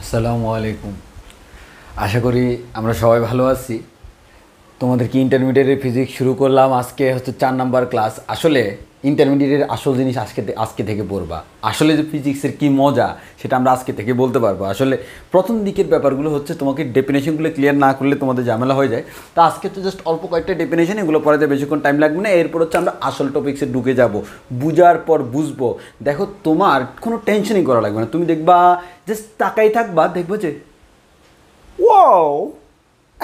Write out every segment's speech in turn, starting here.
আসসালামু আলাইকুম। আশা করি আমরা সবাই ভালো আছি। তোমাদেরকে ইন্টারমিডিয়েটের ফিজিক্স শুরু করলাম। আজকে হচ্ছে 4 নাম্বার ক্লাস। আসলে ইন্টারমিডিয়েটের আসল জিনিস আজকে থেকে পড়বা। আসলে যে ফিজিক্সের কী মজা সেটা আমরা আজকে থেকে বলতে পারবো। আসলে প্রথম দিকের ব্যাপারগুলো হচ্ছে তোমাকে ডেফিনেশনগুলো ক্লিয়ার না করলে তোমাদের ঝামেলা হয়ে যায়। তো আজকে তো জাস্ট অল্প কয়েকটা ডেফিনেশন, এগুলো পড়াতে বেশিক্ষণ টাইম লাগবে না। এরপর হচ্ছে আমরা আসল টপিক্সে ঢুকে যাব, বুঝার পর বুঝবো। দেখো, তোমার কোনো টেনশনই করা লাগবে না। তুমি দেখবা জাস্ট তাকাই থাকবা, দেখবো যে ওয়াও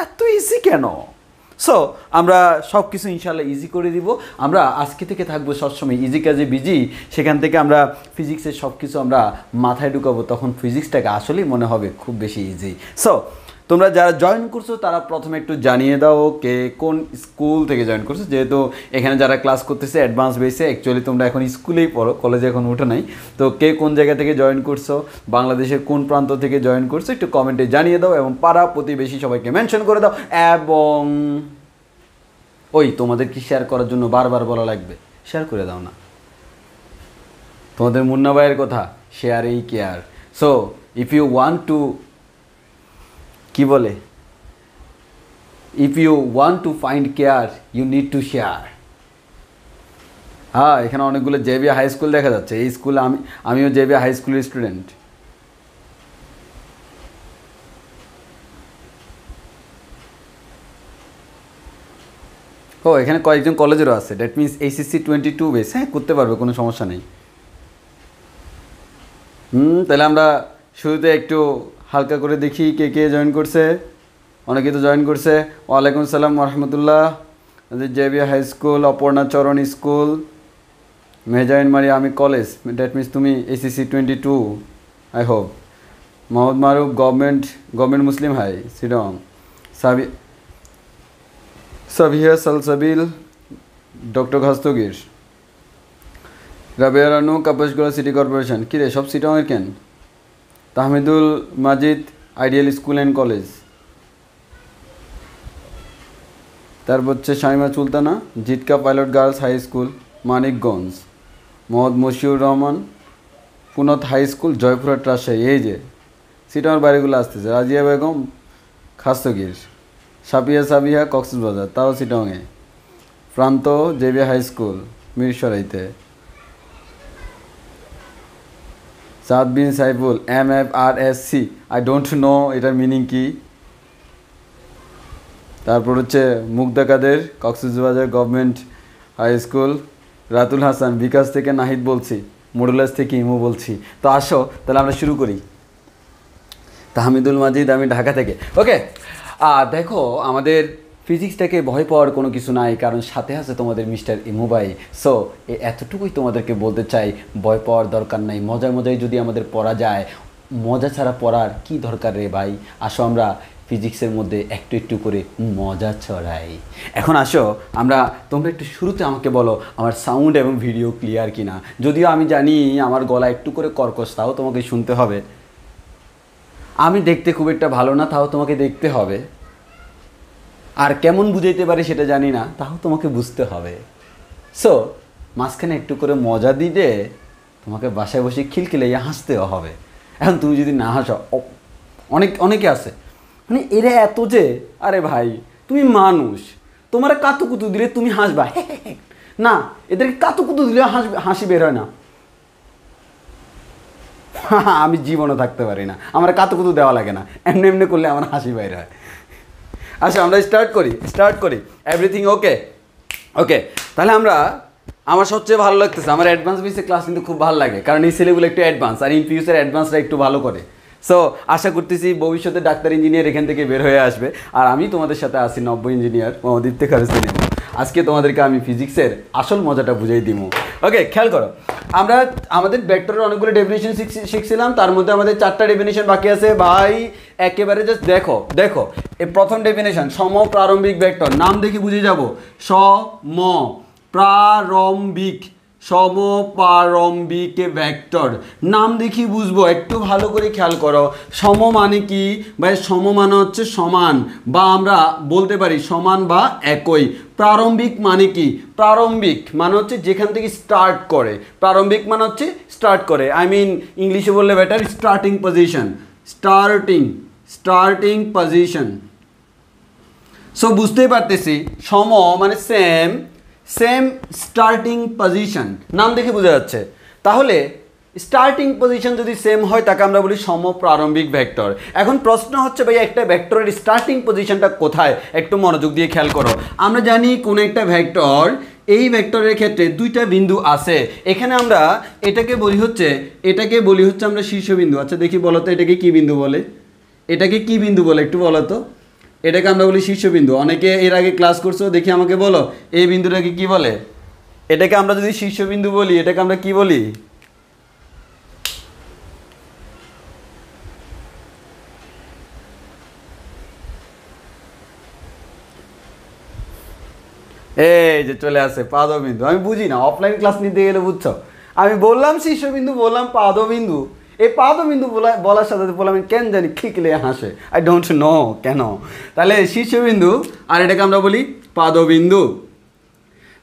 এত ইজি কেন। সো আমরা সব কিছু ইনশাল্লাহ ইজি করে দিব। আমরা আজকে থেকে থাকবো সবসময় ইজি কাজে বিজি। সেখান থেকে আমরা ফিজিক্সের সব কিছু আমরা মাথায় ঢুকাবো, তখন ফিজিক্সটাকে আসলেই মনে হবে খুব বেশি ইজি। সো তোমরা যারা জয়েন করছো তারা প্রথমে একটু জানিয়ে দাও কে কোন স্কুল থেকে জয়েন করছো। যেহেতু এখানে যারা ক্লাস করতেছে অ্যাডভান্স বেসে, অ্যাকচুয়ালি তোমরা এখন স্কুলেই পড়ো, কলেজে এখন উঠে নাই। তো কে কোন জায়গা থেকে জয়েন করছো, বাংলাদেশের কোন প্রান্ত থেকে জয়েন করছো একটু কমেন্টে জানিয়ে দাও, এবং পাড়া প্রতিবেশী সবাইকে মেনশন করে দাও। এবং ওই তোমাদের কি শেয়ার করার জন্য বারবার বলা লাগবে? শেয়ার করে দাও না। তোমাদের মুন্না ভাইয়ের কথা, শেয়ার এই care. So if you want to, কি বলে, if you want to find care you need to share. হ্যাঁ, এখানে অনেকগুলো জেভিয়া হাই স্কুল দেখা যাচ্ছে। এই স্কুলে আমিও জেভিয়া হাই স্কুলের স্টুডেন্ট। ও, এখানে কয়েকজন কলেজেরও আছে। That means HSC 22 base. হ্যাঁ, করতে পারবে, কোনো সমস্যা নেই। তাহলে আমরা শুরুতে একটু হালকা করে দেখি কে কে জয়েন করছে। অনেকে তো জয়েন করছে। ওয়ালাইকুম সালাম রহমতুল্লাহ। জেভিয়া high school, Aparna Charan school, মেহজাইন মারি আমি কলেজ। দ্যাট মিনস তুমি HSC 22 I hope. Mohammad Maruf government Muslim high সিডং। Sabiha Salsabil doctor Khastagir. Rabeya Ranu Kapasgora city corporation. কিরে, সব সিটংয়ের কেন? Tahmidul Majid ideal school and college. তারপর হচ্ছে Shamima Sultana Jitka pilot girls high school Manikganj. Mohammad Moshiur Rahman পুনত হাই স্কুল জয়পুরহাট রাজশাহী। এই যে সিটংয়ের বাড়িগুলো আসতেছে। রাজিয়া বেগম খাস্তগির। সাবিহা কক্সবাজার, তাও সিটংয়ে। প্রান্ত জেভিয়া হাই স্কুল মিরসরাইতে। Saad bin Saiful MFRSC, I don't know এটার মিনিং কি। তারপর হচ্ছে Mugdha Kader Cox's Bazar government high school. Ratul Hasan Bikash থেকে নাহিদ বলছি, মডুলাস থেকে ইমু বলছি। তো আসো তাহলে আমরা শুরু করি। তাহমিদুল মাজিদ, আমি ঢাকা থেকে। ওকে, দেখো, আমাদের ফিজিক্সটাকে ভয় পাওয়ার কোনো কিছু নাই, কারণ সাথে আছে তোমাদের মিস্টার ইমু ভাই। সো এতটুকুই তোমাদেরকে বলতে চাই, ভয় পাওয়ার দরকার নাই। মজায় মজায় যদি আমাদের পড়া যায়, মজা ছাড়া পড়ার কি দরকার রে ভাই। আসো আমরা ফিজিক্সের মধ্যে একটু একটু করে মজা ছড়াই। এখন আসো আমরা, তোমরা একটু শুরুতে আমাকে বলো আমার সাউন্ড এবং ভিডিও ক্লিয়ার কিনা। যদিও আমি জানি আমার গলা একটু করে কর্কশ, তাও তোমাকে শুনতে হবে। আমি দেখতে খুব একটা ভালো না, তাও তোমাকে দেখতে হবে। আর কেমন বুঝাইতে পারি সেটা জানি না, তাও তোমাকে বুঝতে হবে। সো মাঝখানে একটু করে মজা দিলে তোমাকে বাসায় বসে খিলখিলাইয়া হাসতেও হবে। এখন তুমি যদি না হাসো, অনেকে আছে মানে এরা এত যে, আরে ভাই তুমি মানুষ, তোমার কাতুকুতু দিলে তুমি হাসবা না, এদেরকে কাতুকুতু দিলে হাসি বের হয় না। আমি জীবনে থাকতে পারি না, আমার কাতুকুতু দেওয়া লাগে না, এমনি এমনি করলে আমার হাসি বাইর হয়। আচ্ছা, আমরা স্টার্ট করি। Everything okay? ওকে, তাহলে আমার সবচেয়ে ভালো লাগতেছে, আমার অ্যাডভান্স বেসে ক্লাস কিন্তু খুব ভালো লাগে, কারণ এই ছেলেগুলো একটু অ্যাডভান্স, আর ইন ফিউচার অ্যাডভান্সরা একটু ভালো করে। সো আশা করতেছি ভবিষ্যতে ডাক্তার ইঞ্জিনিয়ার এখান থেকে বের হয়ে আসবে। আর আমি তোমাদের সাথে আছি নব্য ইঞ্জিনিয়ার মোহাম্মদ ইফতেখার হোসেন। আজকে তোমাদেরকে আমি ফিজিক্সের আসল মজাটা বুঝাই দিব। ওকে, খেয়াল করো, আমরা আমাদের ভেক্টরের অনেকগুলো ডেফিনেশন শিখছিলাম, তার মধ্যে আমাদের 4টা ডেফিনেশন বাকি আছে ভাই। একেবারে জাস্ট দেখো এই প্রথম ডেফিনেশন, সমপ্রারম্ভিক ভেক্টর। নাম দেখে বুঝে যাব, সমপ্রারম্ভিক ভেক্টর নাম দেখি বুঝবো। একটু ভালো করে খেয়াল করো, সম মানে কি ভাই? সম মানে হচ্ছে সমান, বা আমরা বলতে পারি সমান বা একই। প্রারম্ভিক মানে কি? প্রারম্ভিক মানে হচ্ছে যেখান থেকে স্টার্ট করে। প্রারম্ভিক মানে হচ্ছে স্টার্ট করে, আই মিন ইংলিশে বললে better starting position. Starting position. So বুঝতেই পারতেছি সম মানে সেম স্টার্টিং পজিশন, নাম দেখে বোঝা যাচ্ছে। তাহলে স্টার্টিং পজিশন যদি সেম হয় তাকে আমরা বলি সমপ্রারম্ভিক ভেক্টর। এখন প্রশ্ন হচ্ছে ভাই একটা ভেক্টরের স্টার্টিং পজিশনটা কোথায়, একটু মনোযোগ দিয়ে খেয়াল করো। আমরা জানি কোন একটা ভেক্টর, এই ভেক্টরের ক্ষেত্রে দুইটা বিন্দু আছে, এখানে আমরা এটাকে বলি হচ্ছে আমরা শীর্ষবিন্দু। আচ্ছা দেখি বলো তো এটাকে কি বিন্দু বলে, এটাকে কি বিন্দু বলে একটু বলো তো। এটাকে আমরা বলি শীর্ষবিন্দু। অনেকে এর আগে ক্লাস করছো, দেখি আমাকে বলো এই বিন্দুটাকে কি বলে। এটাকে আমরা যদি শীর্ষবিন্দু বলি এটাকে আমরা কি বলি? এই যে চলে আসে পাদবিন্দু। আমি বুঝি না, অফলাইন ক্লাস নিতে গেলে বুঝছো, আমি বললাম শীর্ষবিন্দু, বললাম পাদবিন্দু, এই পাদবিন্দু বলার সাথে বললাম কেন জানি খিকলে হাসে, আই ডোন্ট নো কেন। তাহলে শীর্ষবিন্দু আর এটাকে আমরা বলি পাদবিন্দু।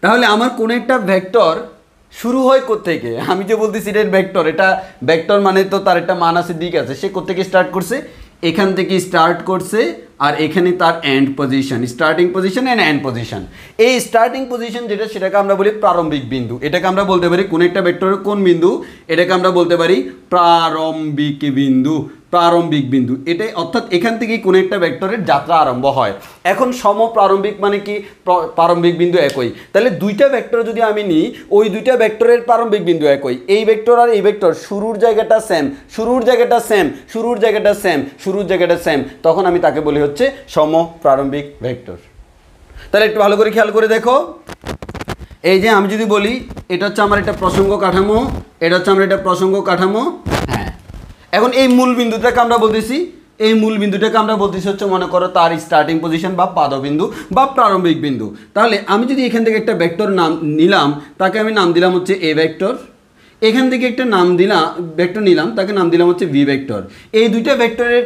তাহলে আমার কোন একটা ভেক্টর শুরু হয় কোত্থেকে, আমি যে বলতেছি এটা ভেক্টর, এটা ভেক্টর মানে তো তার একটা মান আছে, দিক আছে, সে কোত্থেকে স্টার্ট করছে, এখান থেকে স্টার্ট করছে, আর এখানে তার end position, starting position and end position. এই স্টার্টিং পজিশন যেটা সেটাকে আমরা বলি প্রারম্ভিক বিন্দু। এটাকে আমরা বলতে পারি কোন একটা ভেক্টরের কোন বিন্দু, এটাকে আমরা বলতে পারি প্রারম্ভিক বিন্দু। প্রারম্ভিক বিন্দু এটাই, অর্থাৎ এখান থেকেই কোনো একটা ভেক্টরের যাত্রা আরম্ভ হয়। এখন সমপ্রারম্ভিক মানে কি, প্রারম্ভিক বিন্দু একই। তাহলে দুইটা ভেক্টর যদি আমি নিই, ওই দুইটা ভেক্টরের প্রারম্ভিক বিন্দু একই, এই ভেক্টর আর এই ভেক্টর শুরুর জায়গাটা সেম, শুরুর জায়গাটা সেম, তখন আমি তাকে বলি হচ্ছে সমপ্রারম্ভিক ভেক্টর। তাহলে একটু ভালো করে খেয়াল করে দেখো, এই যে আমি যদি বলি এটা হচ্ছে আমার একটা প্রসঙ্গ কাঠামো, এটা হচ্ছে আমার একটা প্রসঙ্গ কাঠামো, হ্যাঁ। এখন এই মূল বিন্দুটাকে আমরা বলতেছি হচ্ছে মনে করো তার স্টার্টিং পজিশন বা পাদবিন্দু বা প্রারম্ভিক বিন্দু। তাহলে আমি যদি এখান থেকে একটা ভেক্টর নাম নিলাম, তাকে আমি নাম দিলাম হচ্ছে এ ভেক্টর। এখান থেকে একটা ভেক্টর নিলাম, তাকে নাম দিলাম হচ্ছে ভি ভেক্টর। এই দুইটা ভেক্টরের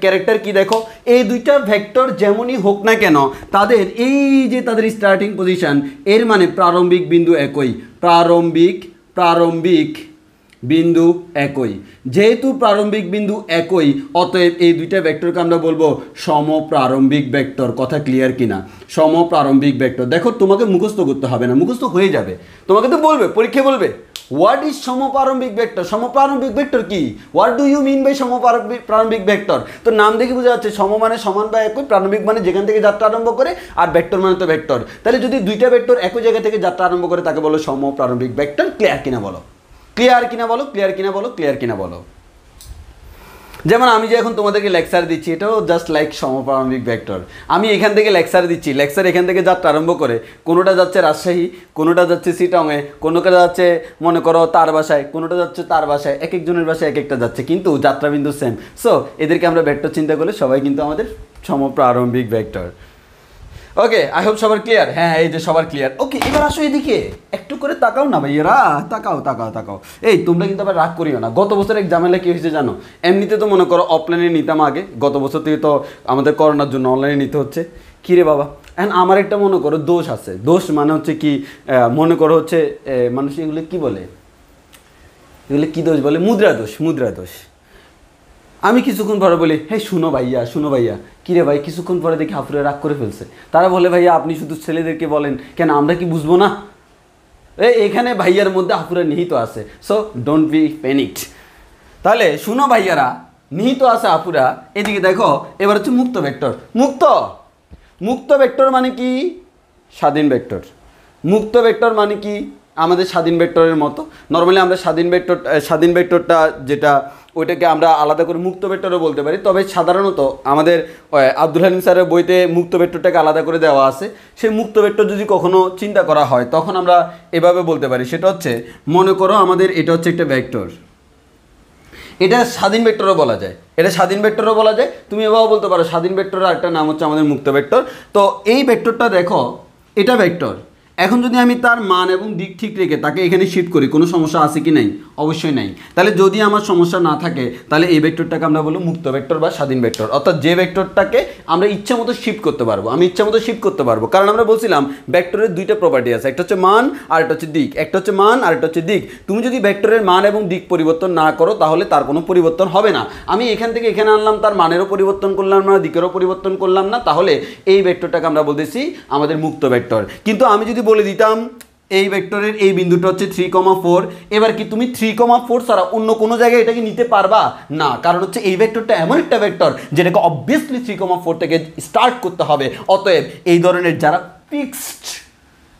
ক্যারেক্টার কি দেখো, এই দুইটা ভেক্টর যেমনই হোক না কেন তাদের এই যে তাদের স্টার্টিং পজিশন, এর মানে প্রারম্ভিক বিন্দু একই, প্রারম্ভিক বিন্দু একই। যেহেতু প্রারম্ভিক বিন্দু একই, অতএব এই দুইটা ভেক্টরকে আমরা বলবো সমপ্রারম্ভিক ভেক্টর। কথা ক্লিয়ার কিনা? সমপ্রারম্ভিক ভেক্টর। দেখো তোমাকে মুখস্থ করতে হবে না, মুখস্থ হয়ে যাবে, তোমাকে তো বলবে, পরীক্ষা বলবে হোয়াট ইজ সমপ্রারম্ভিক ভেক্টর, সমপ্রারম্ভিক ভেক্টর কি, what do you mean by সমপ্রারম্ভিক ভেক্টর। তো নাম দেখে বোঝা যাচ্ছে সম মানে সমান বা একই, প্রারম্ভিক মানে যেখান থেকে যাত্রা আরম্ভ করে, আর ভেক্টর মানে তো ভেক্টর। তাহলে যদি দুইটা ভেক্টর একই জায়গা থেকে যাত্রা আরম্ভ করে তাকে বলো সমপ্রারম্ভিক ভেক্টর। ক্লিয়ার কিনা বলো, ক্লিয়ার কিনা বলো। যেমন আমি যে এখন তোমাদেরকে লেকচার দিচ্ছি, এটাও জাস্ট লাইক সমপ্রারম্ভিক ভেক্টর। আমি এখান থেকে লেকচার দিচ্ছি, লেকচার এখান থেকে যাত্রা আরম্ভ করে, কোনোটা যাচ্ছে রাজশাহী, কোনোটা যাচ্ছে চিটাংয়ে, কোনোটা যাচ্ছে মনে করো তার বাসায়, কোনোটা যাচ্ছে তার বাসায়, এক একজনের বাসায় এক একটা যাচ্ছে, কিন্তু যাত্রাবিন্দু সেম। সো এদেরকে আমরা ভেক্টর চিন্তা করলে সবাই কিন্তু আমাদের সমপ্রারম্ভিক ভেক্টর। ওকে, আই হোপ সবার ক্লিয়ার। হ্যাঁ, এই যে সবার ক্লিয়ার। ওকে, এবার আসো এদিকে, একটু করে তাকাও না ভাইয়েরা, তাকাও। এই তোমরা কিন্তু আবার রাগ করিও না। গত বছর এক ঝামেলা কী হয়েছে জানো? এমনিতে তো মনে করো অফলাইনে নিতাম আগে, গত বছর থেকে তো আমাদের করোনার জন্য অনলাইনে নিতে হচ্ছে। কী রে বাবা, এখন আমার একটা মনে করো দোষ আছে। দোষ মানে হচ্ছে কি, মনে করো হচ্ছে মানুষ এগুলো কী বলে, এগুলো কী দোষ বলে, মুদ্রা দোষ। আমি কিছুক্ষণ পরে বলি, হ্যাঁ শুনো ভাইয়া, কিরে ভাই, কিছুক্ষণ পরে দেখি আপুরা রাগ করে ফেলছে। তারা বলে, ভাইয়া আপনি শুধু ছেলেদেরকে বলেন কেন, আমরা কি বুঝবো না? এখানে ভাইয়ার মধ্যে আপুরা নিহিত আছে। So don't be panicked. তাহলে শুনো ভাইয়ারা, নিহিত আছে আপুরা। এদিকে দেখো, এবার হচ্ছে মুক্ত ভেক্টর। মুক্ত ভেক্টর মানে কি? স্বাধীন ভেক্টর। মুক্ত ভেক্টর মানে কি? আমাদের স্বাধীন ভেক্টরের মতো। নর্মালি আমরা স্বাধীন ভেক্টরটা যেটা, ওইটাকে আমরা আলাদা করে মুক্ত ভেক্টরও বলতে পারি। তবে সাধারণত আমাদের আব্দুল হালিম স্যারের বইতে মুক্ত ভেক্টরটাকে আলাদা করে দেওয়া আছে। সেই মুক্ত ভেক্টর যদি কখনো চিন্তা করা হয় তখন আমরা এভাবে বলতে পারি, সেটা হচ্ছে মনে করো আমাদের এটা হচ্ছে একটা ভেক্টর, এটা স্বাধীন ভেক্টরও বলা যায়, তুমি এভাবে বলতে পারো স্বাধীন ভেক্টরের আরেকটা নাম হচ্ছে আমাদের মুক্ত ভেক্টর। তো এই ভেক্টরটা দেখো, এটা ভেক্টর। এখন যদি আমি তার মান এবং দিক ঠিক রেখে তাকে এখানে শিফট করি, কোনো সমস্যা আছে কি নাই? অবশ্যই নাই। তাহলে যদি আমার সমস্যা না থাকে তাহলে এই ভেক্টরটাকে আমরা বলবো মুক্ত ভেক্টর বা স্বাধীন ভেক্টর, অর্থাৎ যে ভেক্টরটাকে আমরা ইচ্ছা মতো শিফট করতে পারবো, আমি ইচ্ছা মতো শিফট করতে পারবো। কারণ আমরা বলছিলাম ভেক্টরের দুইটা প্রপার্টি আছে, একটা হচ্ছে মান আর একটা হচ্ছে দিক, একটা হচ্ছে মান আর একটা হচ্ছে দিক। তুমি যদি ভেক্টরের মান এবং দিক পরিবর্তন না করো তাহলে তার কোনো পরিবর্তন হবে না। আমি এখান থেকে এখানে আনলাম, তার মানেরও পরিবর্তন করলাম না, দিকেরও পরিবর্তন করলাম না, তাহলে এই ভেক্টরটাকে আমরা বলতেছি আমাদের মুক্ত ভেক্টর। কিন্তু আমি যদি বলে দিতাম এই ভেক্টরের এই বিন্দুটা হচ্ছে 3,4, এবার কি তুমি 3,4 ছাড়া অন্য কোনো জায়গায় এটাকে নিতে পারবা না? কারণ হচ্ছে এই ভেক্টরটা এমন একটা ভেক্টর যেটাকে অবভিয়াসলি 3,4 থেকে স্টার্ট করতে হবে। অতএব এই ধরনের যারা ফিক্সড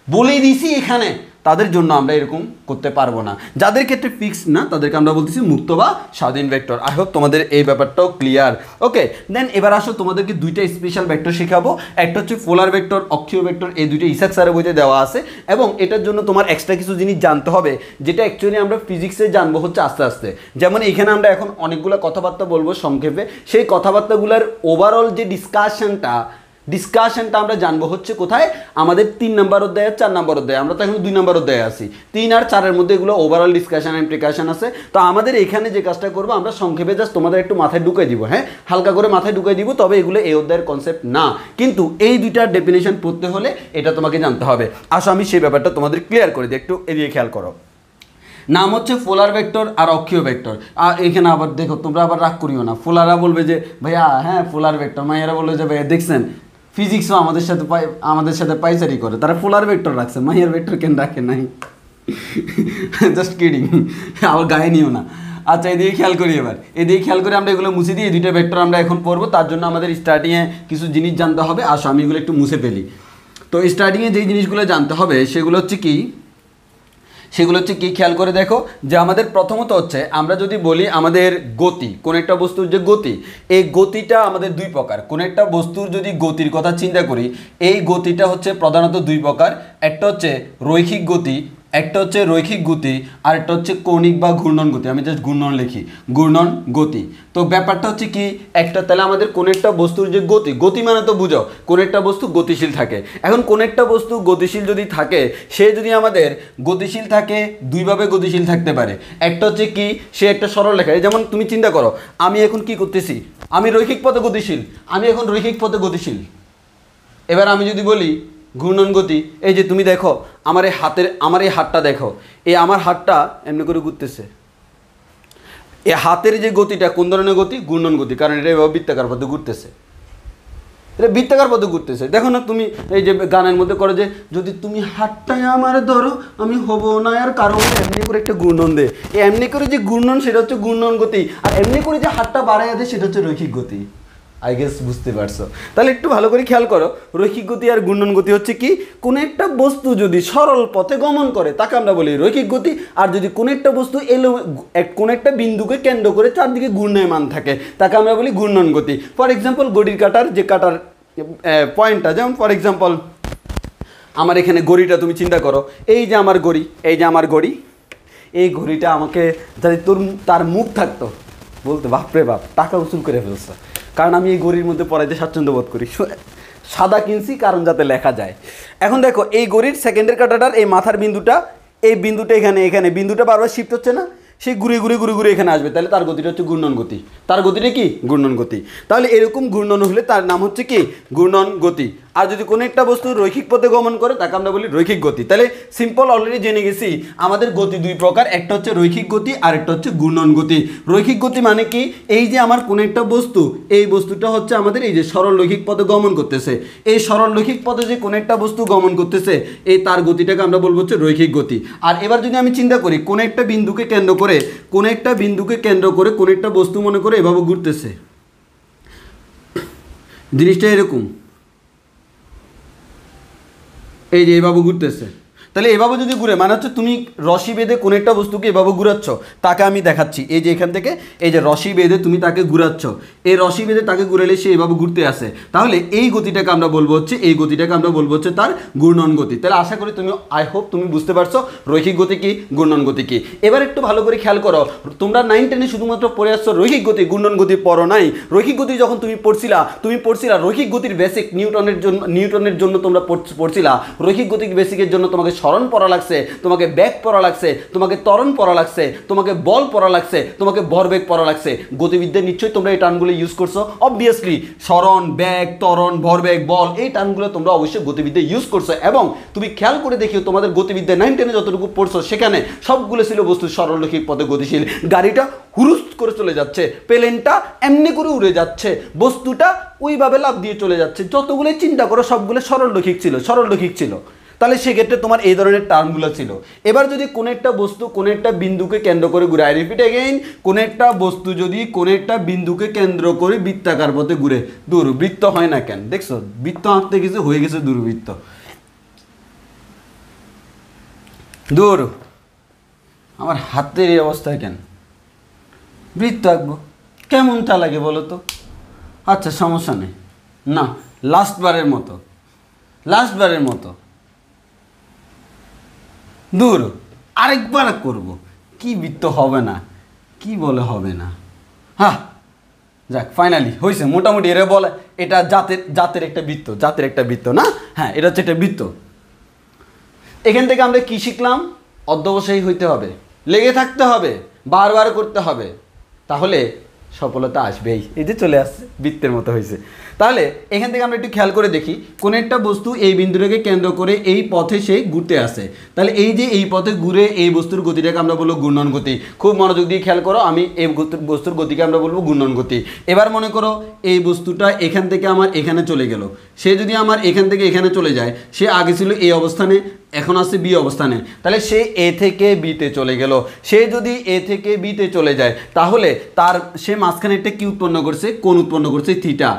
বলেই দিছি এখানে, তাদের জন্য আমরা এরকম করতে পারবো না। যাদের ক্ষেত্রে ফিক্সড না তাদেরকে আমরা বলতেছি মুক্ত বা স্বাধীন ভেক্টর। আই হোপ তোমাদের এই ব্যাপারটাও ক্লিয়ার। ওকে, দেন এবার আসো তোমাদেরকে দুইটা স্পেশাল ভেক্টর শেখাবো। একটা হচ্ছে পোলার ভেক্টর, অক্ষীয় ভেক্টর, এই দুইটা ইসাক স্যারের বইতে দেওয়া আছে এবং এটার জন্য তোমার এক্সট্রা কিছু জিনিস জানতে হবে যেটা অ্যাকচুয়ালি আমরা ফিজিক্সে জানবো হচ্ছে আস্তে আস্তে। যেমন এখানে আমরা এখন অনেকগুলো কথাবার্তা বলবো সংক্ষেপে, সেই কথাবার্তাগুলোর ওভারঅল যে ডিসকাশনটা আমরা জানবো হচ্ছে কোথায়, আমাদের 3 নম্বর অধ্যায় 4 নম্বর অধ্যায়। আমরা তো এখন 2 নম্বর অধ্যায়ে আছি, 3 আর 4-এর মধ্যে এগুলো ওভারঅল ডিসকাশন অ্যান্ড প্রিকাশন আছে। তো আমাদের এখানে যে কাজটা করবো আমরা সংক্ষেপে জাস্ট তোমাদের একটু মাথায় ঢুকাই দিব, হ্যাঁ, হালকা করে মাথায় ঢুকাই দিব। তবে এগুলো এই অধ্যায়ের কনসেপ্ট না, কিন্তু এই দুইটার ডেফিনেশন পড়তে হলে এটা তোমাকে জানতে হবে। আসো আমি সেই ব্যাপারটা তোমাদের ক্লিয়ার করে দিই, একটু এদিকে খেয়াল করো। নাম হচ্ছে পোলার ভেক্টর আর অক্ষীয় ভেক্টর। আর এখানে আবার দেখো, তোমরা আবার রাগ করিও না, পোলাররা বলবে যে ভাইয়া হ্যাঁ পোলার ভেক্টর, মাইয়ারা বলবে যে ভাইয়া দেখছেন ফিজিক্সও আমাদের সাথে পাইচারি করে, তারা পোলার ভেক্টর রাখছে, মাইয়ার ভেক্টর কেন রাখে নাই? জাস্ট কিডিং, আবার গায়ে নিও না। আচ্ছা এদিকে খেয়াল করি, এবার এদিকে খেয়াল করে আমরা এগুলো মুছে দিই। এই দুইটা ভেক্টর আমরা এখন পড়বো, তার জন্য আমাদের স্টার্টিংয়ে কিছু জিনিস জানতে হবে। আসো আমি এগুলো একটু মুছে ফেলি। তো স্টার্টিংয়ে যেই জিনিসগুলো জানতে হবে সেগুলো হচ্ছে কি খেয়াল করে দেখো। যে আমাদের প্রথমত হচ্ছে আমরা যদি বলি আমাদের গতি, কোন একটা বস্তুর যে গতি, এই গতিটা আমাদের দুই প্রকার। কোন একটা বস্তুর যদি গতির কথা চিন্তা করি, এই গতিটা হচ্ছে প্রধানত দুই প্রকার। একটা হচ্ছে রৈখিক গতি, আর একটা হচ্ছে কৌণিক বা ঘূর্ণন গতি। আমি জাস্ট ঘূর্ণন লিখি, ঘূর্ণন গতি। তো ব্যাপারটা হচ্ছে কি, একটা তাহলে আমাদের কোন একটা বস্তুর যে গতি মানে তো বুঝো কোন একটা বস্তু গতিশীল থাকে। এখন কোন একটা বস্তু গতিশীল যদি থাকে, সে যদি আমাদের গতিশীল থাকে দুইভাবে গতিশীল থাকতে পারে। একটা হচ্ছে কি, সে একটা সরল রেখা, যেমন তুমি চিন্তা করো আমি এখন কি করতেছি, আমি রৈখিক পথে গতিশীল, এবার আমি যদি বলি ঘূর্ণন গতি, এই যে তুমি দেখো আমার এই হাতটা দেখো, আমার হাতটা এমনি করে ঘুরতেছে। এই হাতের যে গতিটা কোন ধরনের গতি? ঘূর্ণন গতি, কারণ এটা এভাবে বৃত্তাকার পথে ঘুরতেছে। দেখো না তুমি এই যে গানের মধ্যে করে যে যদি তুমি হাতটাই আমার ধরো আমি হব না আর কারণ, এমনি করে একটা ঘূর্ণন দেয়, এমনি করে যে ঘূর্ণন সেটা হচ্ছে ঘূর্ণন গতি, আর এমনি করে যে হাতটা বাড়াই দেয় সেটা হচ্ছে রৈখিক গতি। আই গেস বুঝতে পারছো? তাহলে একটু ভালো করে খেয়াল করো, রৈখিক গতি আর ঘূর্ণন গতি হচ্ছে কি, কোন একটা বস্তু যদি সরল পথে গমন করে তাকে আমরা বলি রৈখিক গতি, আর যদি কোন একটা বস্তু কোন একটা বিন্দুকে কেন্দ্র করে চারদিকে ঘূর্ণায়মান থাকে তাকে আমরা বলি ঘূর্ণন গতি। ফর এক্সাম্পল ঘড়ির কাঁটার পয়েন্টটা, যেমন ফর এক্সাম্পল আমার এখানে ঘড়িটা তুমি চিন্তা করো, এই যে আমার ঘড়ি, এই ঘড়িটা আমাকে যদি তার মুখ থাকতো বলতে বাপরে বাপ টাকা উসুল করে ফেলছে, কারণ আমি এই ঘড়ির মধ্যে পড়াইতে স্বাচ্ছন্দ্য বোধ করি, সাদা কিনছি কারণ যাতে লেখা যায়। এখন দেখো এই ঘড়ির সেকেন্ডের কাঁটাটার এই মাথার বিন্দুটা, এই বিন্দুটা এখানে বিন্দুটা বারবার শিফট হচ্ছে না, সেই ঘুরে এখানে আসবে, তাহলে তার গতিটা হচ্ছে ঘূর্ণন গতি। তার গতিটা কি? ঘূর্ণন গতি। তাহলে এরকম ঘূর্ণন হলে তার নাম হচ্ছে কি? ঘূর্ণন গতি। আর যদি কোনো একটা বস্তু রৈখিক পথে গমন করে তাকে আমরা বলি রৈখিক গতি। তাহলে সিম্পল অলরেডি জেনে গেছি আমাদের গতি দুই প্রকার, একটা হচ্ছে রৈখিক গতি আর একটা হচ্ছে ঘূর্ণন গতি। রৈখিক গতি মানে কি, এই যে আমার কোনো একটা বস্তু, এই বস্তুটা হচ্ছে আমাদের এই যে সরল রৈখিক পথে গমন করতেছে, এই সরল রৈখিক পথে যে কোনো একটা বস্তু গমন করতেছে এই তার গতিটাকে আমরা বলবো হচ্ছে রৈখিক গতি। আর এবার যদি আমি চিন্তা করি কোনো একটা বিন্দুকে কেন্দ্র করে কোনো একটা বস্তু মনে করে এভাবে ঘুরতেছে, জিনিসটা এরকম, এই যে এভাবে ঘুরতেছে, তাহলে এভাবে যদি ঘুরে মানে হচ্ছে তুমি রশি বেঁধে কোনো একটা বস্তুকে এভাবে ঘুরাচ্ছ, তাকে আমি দেখাচ্ছি এই যে এখান থেকে এই যে রশি বেঁধে তুমি তাকে ঘুরাচ্ছ, এই রশি বেঁধে তাকে ঘুরালে সে এভাবে ঘুরতে আসে, তাহলে এই গতিটাকে আমরা বলবো হচ্ছে তার ঘূর্ণন গতি। তাহলে আশা করি তুমি আই হোপ তুমি বুঝতে পারছো রৈখিক গতি কি, ঘূর্ণন গতি কি। এবার একটু ভালো করে খেয়াল করো, তোমরা 9-10-এ শুধুমাত্র পড়ে আসছো রৈখিক গতি, ঘূর্ণন গতি পড়ো নাই। রৈখিক গতি যখন তুমি পড়ছিলা রৈখিক গতির বেসিক নিউটনের জন্য তোমরা পড়ছিলা, রৈখিক গতির বেসিকের জন্য তোমাকে সরণ পড়া লাগছে, তোমাকে বেগ পড়া লাগছে, তোমাকে ত্বরণ পড়া লাগছে, তোমাকে বল পড়া লাগছে, তোমাকে ভরবেগ পড়া লাগছে। গতিবিদ্যায় নিশ্চয়ই তোমরা এই টার্মগুলো ইউজ করছো। অবভিয়াসলি সরণ, বেগ, ত্বরণ, ভরবেগ, বল এই টার্মগুলো তোমরা অবশ্যই গতিবিদ্যায় ইউজ করছো। এবং তুমি খেয়াল করে দেখিও তোমাদের গতিবিদ্যায় 9, 10 যতটুকু পড়ছো সেখানে সবগুলো ছিল বস্তু সরলরৈখিক পথে গতিশীল। গাড়িটা হুরুস করে চলে যাচ্ছে, প্লেনটা এমনি করে উড়ে যাচ্ছে, বস্তুটা ওইভাবে লাফ দিয়ে চলে যাচ্ছে। যতগুলো চিন্তা করো সবগুলো সরলরৈখিক ছিল। তাহলে সেক্ষেত্রে তোমার এই ধরনের টার্মগুলো ছিল। এবার যদি কোনো একটা বস্তু কোনো একটা বিন্দুকে কেন্দ্র করে ঘুরে, আই রিপিট এগেইন, কোনো একটা বস্তু যদি কোনো একটা বিন্দুকে কেন্দ্র করে বৃত্তাকার পথে ঘুরে, দুর্বৃত্ত হয় না কেন? দেখছো বৃত্ত আঁকতে গেছে, হয়ে গেছে দুর্বৃত্ত। দূর আমার হাতের এই অবস্থায় কেন? বৃত্ত আঁকবো, কেমনটা লাগে বলো তো? আচ্ছা সমস্যা নেই, না লাস্টবারের মতো দূর আরেকবার করব। কি বৃত্ত হবে না, কি বলে হবে না? হ্যাঁ যাক ফাইনালি হয়েছে মোটামুটি। এরা বলে এটা জাতের একটা বৃত্ত না? হ্যাঁ এটা হচ্ছে একটা বৃত্ত। এখান থেকে আমরা কি শিখলাম? অধ্যবসায়ী হইতে হবে, লেগে থাকতে হবে, বারবার করতে হবে, তাহলে সফলতা আসবেই। এই যে চলে আসছে, বৃত্তের মতো হয়েছে। তাহলে এখান থেকে আমরা একটু খেয়াল করে দেখি, কোন একটা বস্তু এই বিন্দুটাকে কেন্দ্র করে এই পথে সে ঘুরতে আসে। তাহলে এই যে এই পথে ঘুরে এই বস্তুর গতিটাকে আমরা বলবো ঘূর্ণন গতি। খুব মনোযোগ দিয়ে খেয়াল করো, আমি এই বস্তুর গতিকে আমরা বলবো ঘূর্ণন গতি। এবার মনে করো এই বস্তুটা এখান থেকে আমার এখানে চলে গেল। সে যদি আমার এখান থেকে এখানে চলে যায়, সে আগে ছিল এই অবস্থানে, এখন আছে বি অবস্থানে, তাহলে সে এ থেকে বিতে চলে গেল। সে যদি এ থেকে বিতে চলে যায়, তাহলে সে মাঝখানে একটা কি উৎপন্ন করছে? কোণ উৎপন্ন করছে থিটা।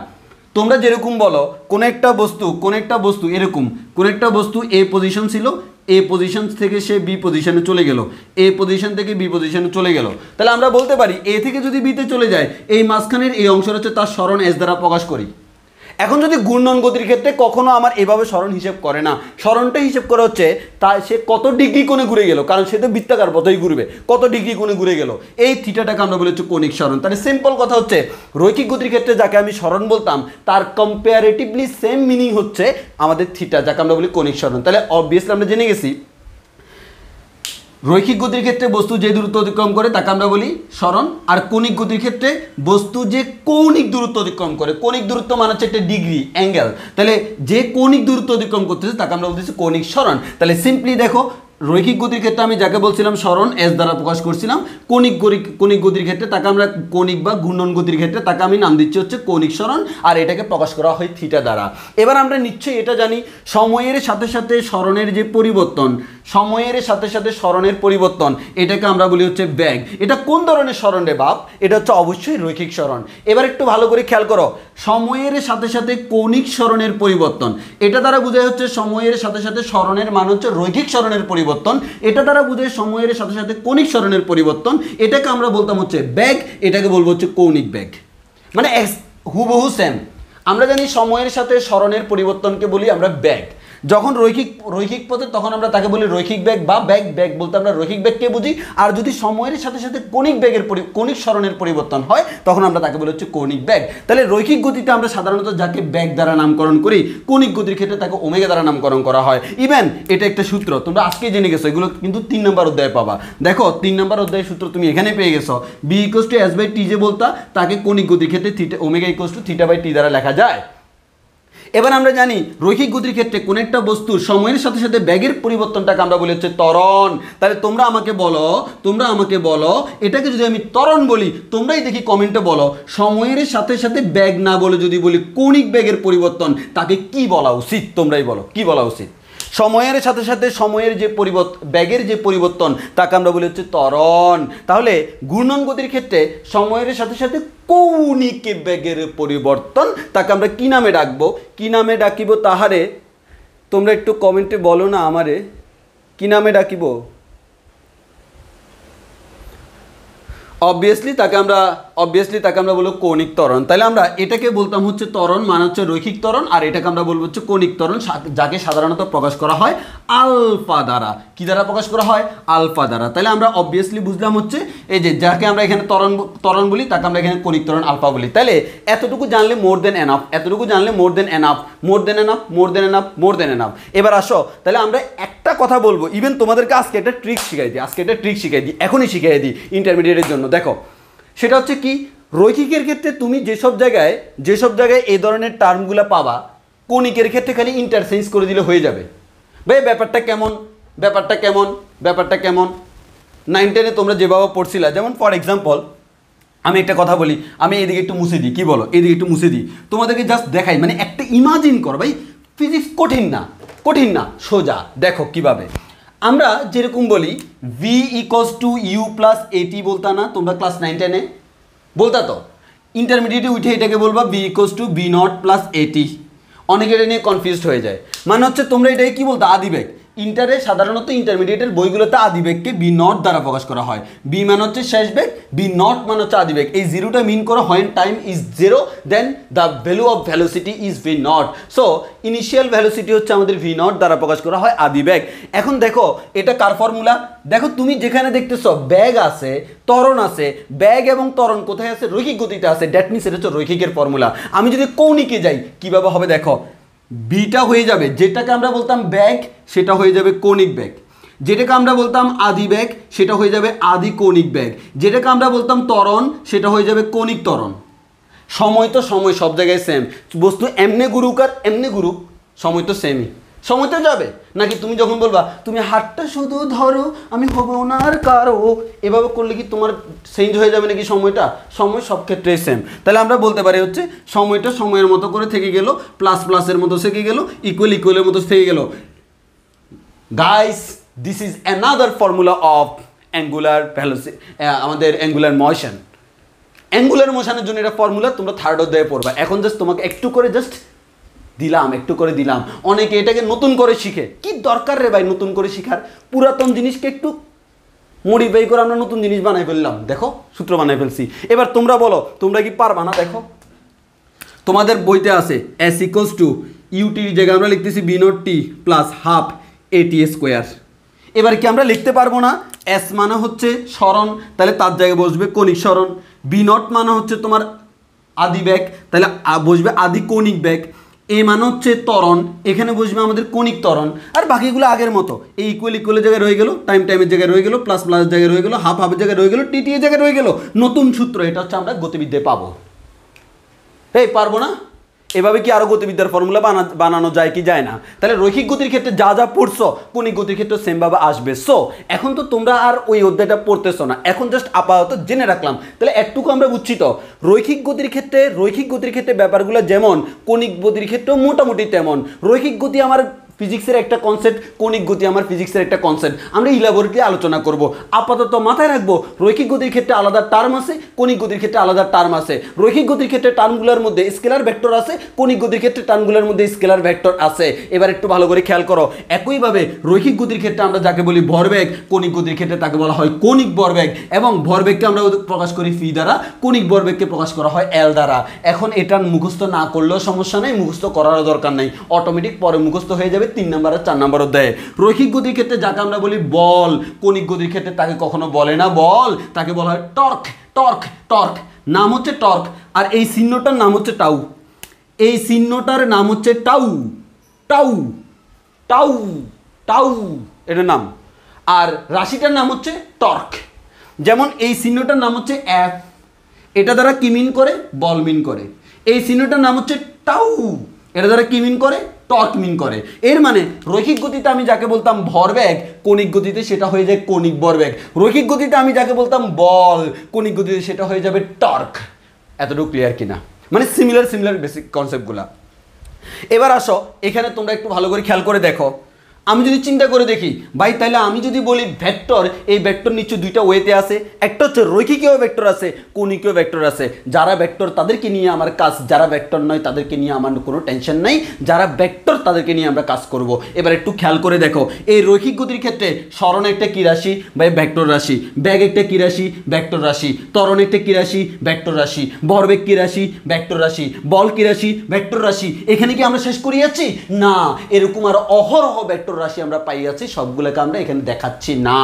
তোমরা যেরকম বলো কোন একটা বস্তু এরকম কোন একটা বস্তু এ পজিশন ছিল, এ পজিশন থেকে সে বি পজিশনে চলে গেল, এ পজিশন থেকে বি পজিশনে চলে গেল, তাহলে আমরা বলতে পারি এ থেকে যদি বিতে চলে যায়, এই মাঝখানের এই অংশটা হচ্ছে তার সরণ এস দ্বারা প্রকাশ করি। এখন যদি ঘূর্ণন গতির ক্ষেত্রে কখনো আমার এভাবে সরণ হিসেব করে না, সরণটা হিসেব করা হচ্ছে তা সে কত ডিগ্রি কোণে ঘুরে গেল, কারণ সে তো বৃত্তাকার পথেই ঘুরবে, কত ডিগ্রি কোণে ঘুরে গেল, এই থিটাটাকে আমরা বলি হচ্ছে কৌণিক সরণ। তাহলে সিম্পল কথা হচ্ছে রৈখিক গতির ক্ষেত্রে যাকে আমি সরণ বলতাম তার কম্পারেটিভলি সেম মিনিং হচ্ছে আমাদের থিটা, যাকে আমরা বলি কৌণিক সরণ। তাহলে অবভিয়াসলি আমরা জেনে গেছি রৈখিক গতির ক্ষেত্রে বস্তু যে দূরত্ব অতিক্রম করে তাকে আমরা বলি সরণ, আর কৌণিক গতির ক্ষেত্রে বস্তু যে কৌণিক দূরত্ব অতিক্রম করে, কৌণিক দূরত্ব মানে হচ্ছে একটা ডিগ্রি অ্যাঙ্গেল, তাহলে যে কৌণিক দূরত্ব অতিক্রম করতেছে তাকে আমরা বলতেছি কৌণিক সরণ। তাহলে সিম্পলি দেখো রৈখিক গতির ক্ষেত্রে আমি যাকে বলছিলাম সরণ এস দ্বারা প্রকাশ করছিলাম, কৌণিক গতির ক্ষেত্রে তাকে আমরা কৌণিক বা ঘূর্ণন গতির ক্ষেত্রে তাকে আমি নাম দিচ্ছি হচ্ছে কৌণিক সরণ, আর এটাকে প্রকাশ করা হয় থিটা দ্বারা। এবার আমরা নিশ্চয়ই এটা জানি সময়ের সাথে সাথে সরণের যে পরিবর্তন, এটাকে আমরা বলি হচ্ছে বেগ। এটা কোন ধরনের সরণ রে বাপ? এটা হচ্ছে অবশ্যই রৈখিক সরণ। এবার একটু ভালো করে খেয়াল করো, সময়ের সাথে সাথে কৌণিক সরণের পরিবর্তন, এটা দ্বারা বোঝায় হচ্ছে সময়ের সাথে সাথে সরণের মান হচ্ছে রৈখিক সরণের পরিবর্তন, এটা দ্বারা বোঝায় সময়ের সাথে সাথে কৌণিক সরণের পরিবর্তন, এটাকে আমরা বলতাম হচ্ছে বেগ, এটাকে বলবো হচ্ছে কৌণিক বেগ। মানে হুবহু সেম। আমরা জানি সময়ের সাথে সরণের পরিবর্তনকে বলি আমরা বেগ। যখন রৈখিক পথে তখন আমরা তাকে বলি রৈখিক বেগ বা বেগ বলতে আমরা রৈখিক বেগকে বুঝি, আর যদি সময়ের সাথে সাথে কৌণিক সরণের পরিবর্তন হয় তখন আমরা তাকে বলি হচ্ছে কৌণিক বেগ। তাহলে রৈখিক গতিতে আমরা সাধারণত যাকে বেগ দ্বারা নামকরণ করি, কৌণিক গতির ক্ষেত্রে তাকে ওমেগা দ্বারা নামকরণ করা হয়। ইভেন এটা একটা সূত্র তোমরা আজকে জেনে গেছো, এগুলো কিন্তু 3 নম্বর অধ্যায়ে পাবা। দেখো 3 নম্বর অধ্যায়ের সূত্র তুমি এখানে পেয়ে গেছো, v equals to s by t যে বলতা তাকে কৌণিক গতির ক্ষেত্রে omega equals to theta by t দ্বারা লেখা যায়। এবার আমরা জানি রৈখিক গতির ক্ষেত্রে কোন একটা বস্তুর সময়ের সাথে সাথে বেগের পরিবর্তনটাকে আমরা বলি হচ্ছে ত্বরণ। তাহলে তোমরা আমাকে বলো এটাকে যদি আমি ত্বরণ বলি, তোমরাই দেখি কমেন্টে বলো সময়ের সাথে সাথে বেগ না বলে যদি বলি কৌণিক বেগের পরিবর্তন, তাকে কি বলা উচিত? তোমরাই বলো কি বলা উচিত? সময়ের সাথে সাথে সময়ের যে বেগের যে পরিবর্তন তাকে আমরা বলি হচ্ছে ত্বরণ। তাহলে ঘূর্ণন গতির ক্ষেত্রে সময়ের সাথে সাথে কৌণিক বেগের পরিবর্তন তাকে আমরা কি নামে ডাকিব? তাহারে তোমরা একটু কমেন্টে বলো না আমারে কি নামে ডাকিব? অবভিয়াসলি তাকে আমরা বলবো কৌণিক ত্বরণ। তাহলে আমরা এটাকে বলতাম হচ্ছে ত্বরণ মানে হচ্ছে রৈখিক ত্বরণ, আর এটাকে আমরা বলবো হচ্ছে কৌণিক ত্বরণ, যাকে সাধারণত প্রকাশ করা হয় আলফা দ্বারা। কি দ্বারা প্রকাশ করা হয়? আলফা দ্বারা। তাহলে আমরা অবভিয়াসলি বুঝলাম হচ্ছে এই যে যাকে আমরা এখানে ত্বরণ বলি তাকে আমরা এখানে কৌণিক ত্বরণ আলফা বলি। তাহলে এতটুকু জানলে মোর দেন এনাফ, এতটুকু জানলে মোর দেন এনাফ, মোর দেন এনাফ, মোর দেন এনাফ, মোর দেন এনাফ। এবার আসো, তাহলে আমরা একটা কথা বলবো, ইভেন তোমাদেরকে আজকে একটা ট্রিক শিখাই দিই, এখনই শিখাই দিই ইন্টারমিডিয়েটের জন্য। দেখো, সেটা হচ্ছে কি, রৈখিকের ক্ষেত্রে তুমি যেসব জায়গায় এই ধরনের টার্মগুলো পাবা, কৌণিকের ক্ষেত্রে খালি ইন্টারচেঞ্জ করে দিলে হয়ে যাবে। ভাই ব্যাপারটা কেমন 9-10-এ তোমরা যেভাবে পড়ছিলা, যেমন ফর এক্সাম্পল আমি একটা কথা বলি, আমি এদিকে একটু মুছে দিই, কি বলো, এদিকে একটু মুছে দিই, তোমাদেরকে জাস্ট দেখাই, মানে একটা ইমাজিন কর ভাই, ফিজিক্স কঠিন না, সোজা। দেখো কিভাবে আমরা যেরকম বলি V equals to U plus A T, বলতা না তোমরা ক্লাস 9-10-এ? বলতা তো। ইন্টারমিডিয়েটে উঠে এটাকে বলবা V equals to V naught plus A T. অনেকে এটা নিয়ে কনফিউজড হয়ে যায়, মানে হচ্ছে তোমরা এটাকে কি বলতো, আদিবেগ। সাধারণত ইন্টারমিডিয়েটের বইগুলোতে আদিবেগকে বি নট দ্বারা প্রকাশ করা হয়। বি মানে হচ্ছে শেষ বেগ, বি নট মানে হচ্ছে আদিবেগ। এই জিরোটা মিন করো when time is zero, then the value of velocity is V naught. So initial velocity হচ্ছে আমাদের ভি নট দ্বারা প্রকাশ করা হয় আদিবেগ। এখন দেখো এটা কার ফর্মুলা, দেখো তুমি যেখানে দেখতেছো ব্যাগ আছে, ত্বরণ আছে, ব্যাগ এবং ত্বরণ কোথায় আছে? রৈখিক গতিতে আছে। দ্যাট মিনস এটা হচ্ছে রৈখিকের ফর্মুলা। আমি যদি কৌণিকে যাই কিভাবে হবে দেখো, বিটা হয়ে যাবে, যেটাকে আমরা বলতাম ব্যাগ সেটা হয়ে যাবে কৌণিক ব্যাগ, যেটাকে আমরা বলতাম আদি ব্যাগ সেটা হয়ে যাবে আদি কৌণিক ব্যাগ, যেটাকে আমরা বলতাম ত্বরণ সেটা হয়ে যাবে কৌণিক ত্বরণ। সময় তো সময়, সব জায়গায় সেম। বস্তু এমনি গুরুক আর এমনি গুরুক, সময় তো সেমই, সময় তো যাবে। নাকি তুমি যখন বলবা তুমি হাতটা শুধু ধরো আমি হবো না আর কারো, এভাবে করলে কি তোমার চেঞ্জ হয়ে যাবে নাকি সময়টা? সময় সব ক্ষেত্রে সেম। তাহলে আমরা বলতে পারি হচ্ছে সময়টা সময়ের মতো করে থেকে গেল, প্লাস প্লাসের মতো থেকে গেল, ইকুয়াল ইকুয়ালের মতো থেকে গেল। Guys, this is another formula of angular velocity, আমাদের অ্যাঙ্গুলার মোশন। অ্যাঙ্গুলার মোশনের জন্য এটা ফর্মুলা তোমরা থার্ড অধ্যায়ে পড়বা। এখন জাস্ট তোমাকে একটু করে দিলাম। অনেকে এটাকে নতুন করে শিখে, কি দরকার রে ভাই নতুন করে শিখার? পুরাতন জিনিসকে একটু মডিফাই করে আমরা নতুন জিনিস বানাই ফেললাম। দেখো সূত্র বানাই ফেলছি। এবার তোমরা বলো, তোমরা কি পারবা না? দেখো তোমাদের বইতে আছে এস ইকুয়ালস টু ইউটির জায়গায় আমরা লিখতেছি V naught T plus half A T square. এবার কি আমরা লিখতে পারবো না? এস মানে হচ্ছে সরণ, তাহলে তার জায়গায় বসবে কৌণিক সরণ। বি নট মানে হচ্ছে তোমার আদি ব্যাগ, তাহলে বসবে আদি কৌণিক ব্যাগ। এ মানে হচ্ছে ত্বরণ, এখানে বসবে আমাদের কৌণিক ত্বরণ। আর বাকিগুলো আগের মতো, এই ইকুয়াল ইকুয়ালের জায়গায় রয়ে গেল, টাইমের জায়গায় রয়ে গেল, প্লাস প্লাসের জায়গায় রয়ে গেল, হাফের জায়গায় রয়ে গেল, টি এর জায়গায় রয়ে গেল। নতুন সূত্র, এটা হচ্ছে আমরা গতিবিদ্যায় পাবো। এই পারবো না? এভাবে কি আরো গতিবিদ্যার ফর্মুলা বানানো যায় কি যায় না? তাহলে রৈখিক গতির ক্ষেত্রে যা যা পড়ছো কৌণিক গতির ক্ষেত্রে সেম ভাবে আসবে। সো এখন তো তোমরা আর ওই অধ্যায়টা পড়তেছো না, এখন জাস্ট আপাতত জেনে রাখলাম। তাহলে একটুকু আমরা বুঝছি তো রৈখিক গতির ক্ষেত্রে ব্যাপারগুলো যেমন কৌণিক গতির ক্ষেত্রেও মোটামুটি তেমন। রৈখিক গতি আমার ফিজিক্সের একটা কনসেপ্ট, কৌণিক গতি আমার ফিজিক্সের একটা কনসেপ্ট, আমরা ইলাবোরেটলি আলোচনা করব। আপাতত মাথায় রাখবো রৈখিক গতির ক্ষেত্রে আলাদা টার্ম আছে, কৌণিক গতির ক্ষেত্রে আলাদা টার্ম আছে। রৈখিক গতির ক্ষেত্রে টার্মগুলোর মধ্যে স্কেলার ভেক্টর আছে, কৌণিক গতির ক্ষেত্রে টার্মগুলোর মধ্যে স্কেলার ভেক্টর আছে। এবার একটু ভালো করে খেয়াল করো, একইভাবে রৈখিক গতির ক্ষেত্রে আমরা যাকে বলি ভরবেগ, কৌণিক গতির ক্ষেত্রে তাকে বলা হয় কৌণিক ভরবেগ, এবং ভরবেগকে আমরা প্রকাশ করি ফি দ্বারা, কৌণিক ভরবেগকে প্রকাশ করা হয় এল দ্বারা। এখন এটা মুখস্থ না করলেও সমস্যা নেই, মুখস্থ করারও দরকার নেই, অটোমেটিক পরে মুখস্থ হয়ে যাবে 3 নম্বর আর 4 নম্বর অধ্যায়ে। রৈখিক গতির ক্ষেত্রে যাকে আমরা বলি বল, কৌণিক গতির ক্ষেত্রে তাকে কখনো বলে না বল, তাকে বলা হয় টর্ক। নাম হচ্ছে টর্ক, আর এই চিহ্নটার নাম হচ্ছে টাউ। এই চিহ্নটার নাম হচ্ছে টাউ, এটার নাম। আর রাশিটার নাম হচ্ছে টর্ক। যেমন এই চিহ্নটার নাম হচ্ছে এফ, এটা দ্বারা কি মিন করে? বল মিন করে। এই চিহ্নটার নাম হচ্ছে টাউ, এটা দ্বারা কি মিন করে? টর্ক মিন করে। এর মানে রৈখিক গতিতে আমি যাকে বলতাম ভরবেগ, কৌণিক গতিতে সেটা হয়ে যায় কৌণিক ভরবেগ। রৈখিক গতিতে আমি যাকে বলতাম বল, কৌণিক গতিতে সেটা হয়ে যাবে টর্ক। এতটুকু ক্লিয়ার কিনা? মানে সিমিলার বেসিক কনসেপ্টগুলা। এবার আসো, এখানে তোমরা একটু ভালো করে খেয়াল করে দেখো, আমি যদি চিন্তা করে দেখি ভাই, তাহলে আমি যদি বলি ভেক্টর, এই ভেক্টর নিশ্চয় দুইটা ওয়েতে আছে। একটা হচ্ছে রৈখিকীয় ভেক্টর আছে, কৌণিকীয় ভেক্টর আছে। যারা ভেক্টর তাদেরকে নিয়ে আমার কাজ, যারা ভেক্টর নয় তাদেরকে নিয়ে আমার কোনো টেনশন নাই, যারা ভেক্টর তাদেরকে নিয়ে আমরা কাজ করব। এবার একটু খেয়াল করে দেখো, এই রৈখিক গতির ক্ষেত্রে সরণ একটা কী রাশি ভাই? ভেক্টর রাশি। বেগ একটা কী রাশি? ভেক্টর রাশি। ত্বরণ একটা কী রাশি? ভেক্টর রাশি। ভরবেগ কী রাশি? ভেক্টর রাশি। বল কী রাশি? ভেক্টর রাশি। এখানে কি আমরা শেষ করিয়াছি? না, এরকম আর অহরহ ভেক্টর রাশি আমরা পাইয়াছি, সবগুলোকে আমরা এখানে দেখাচ্ছি না।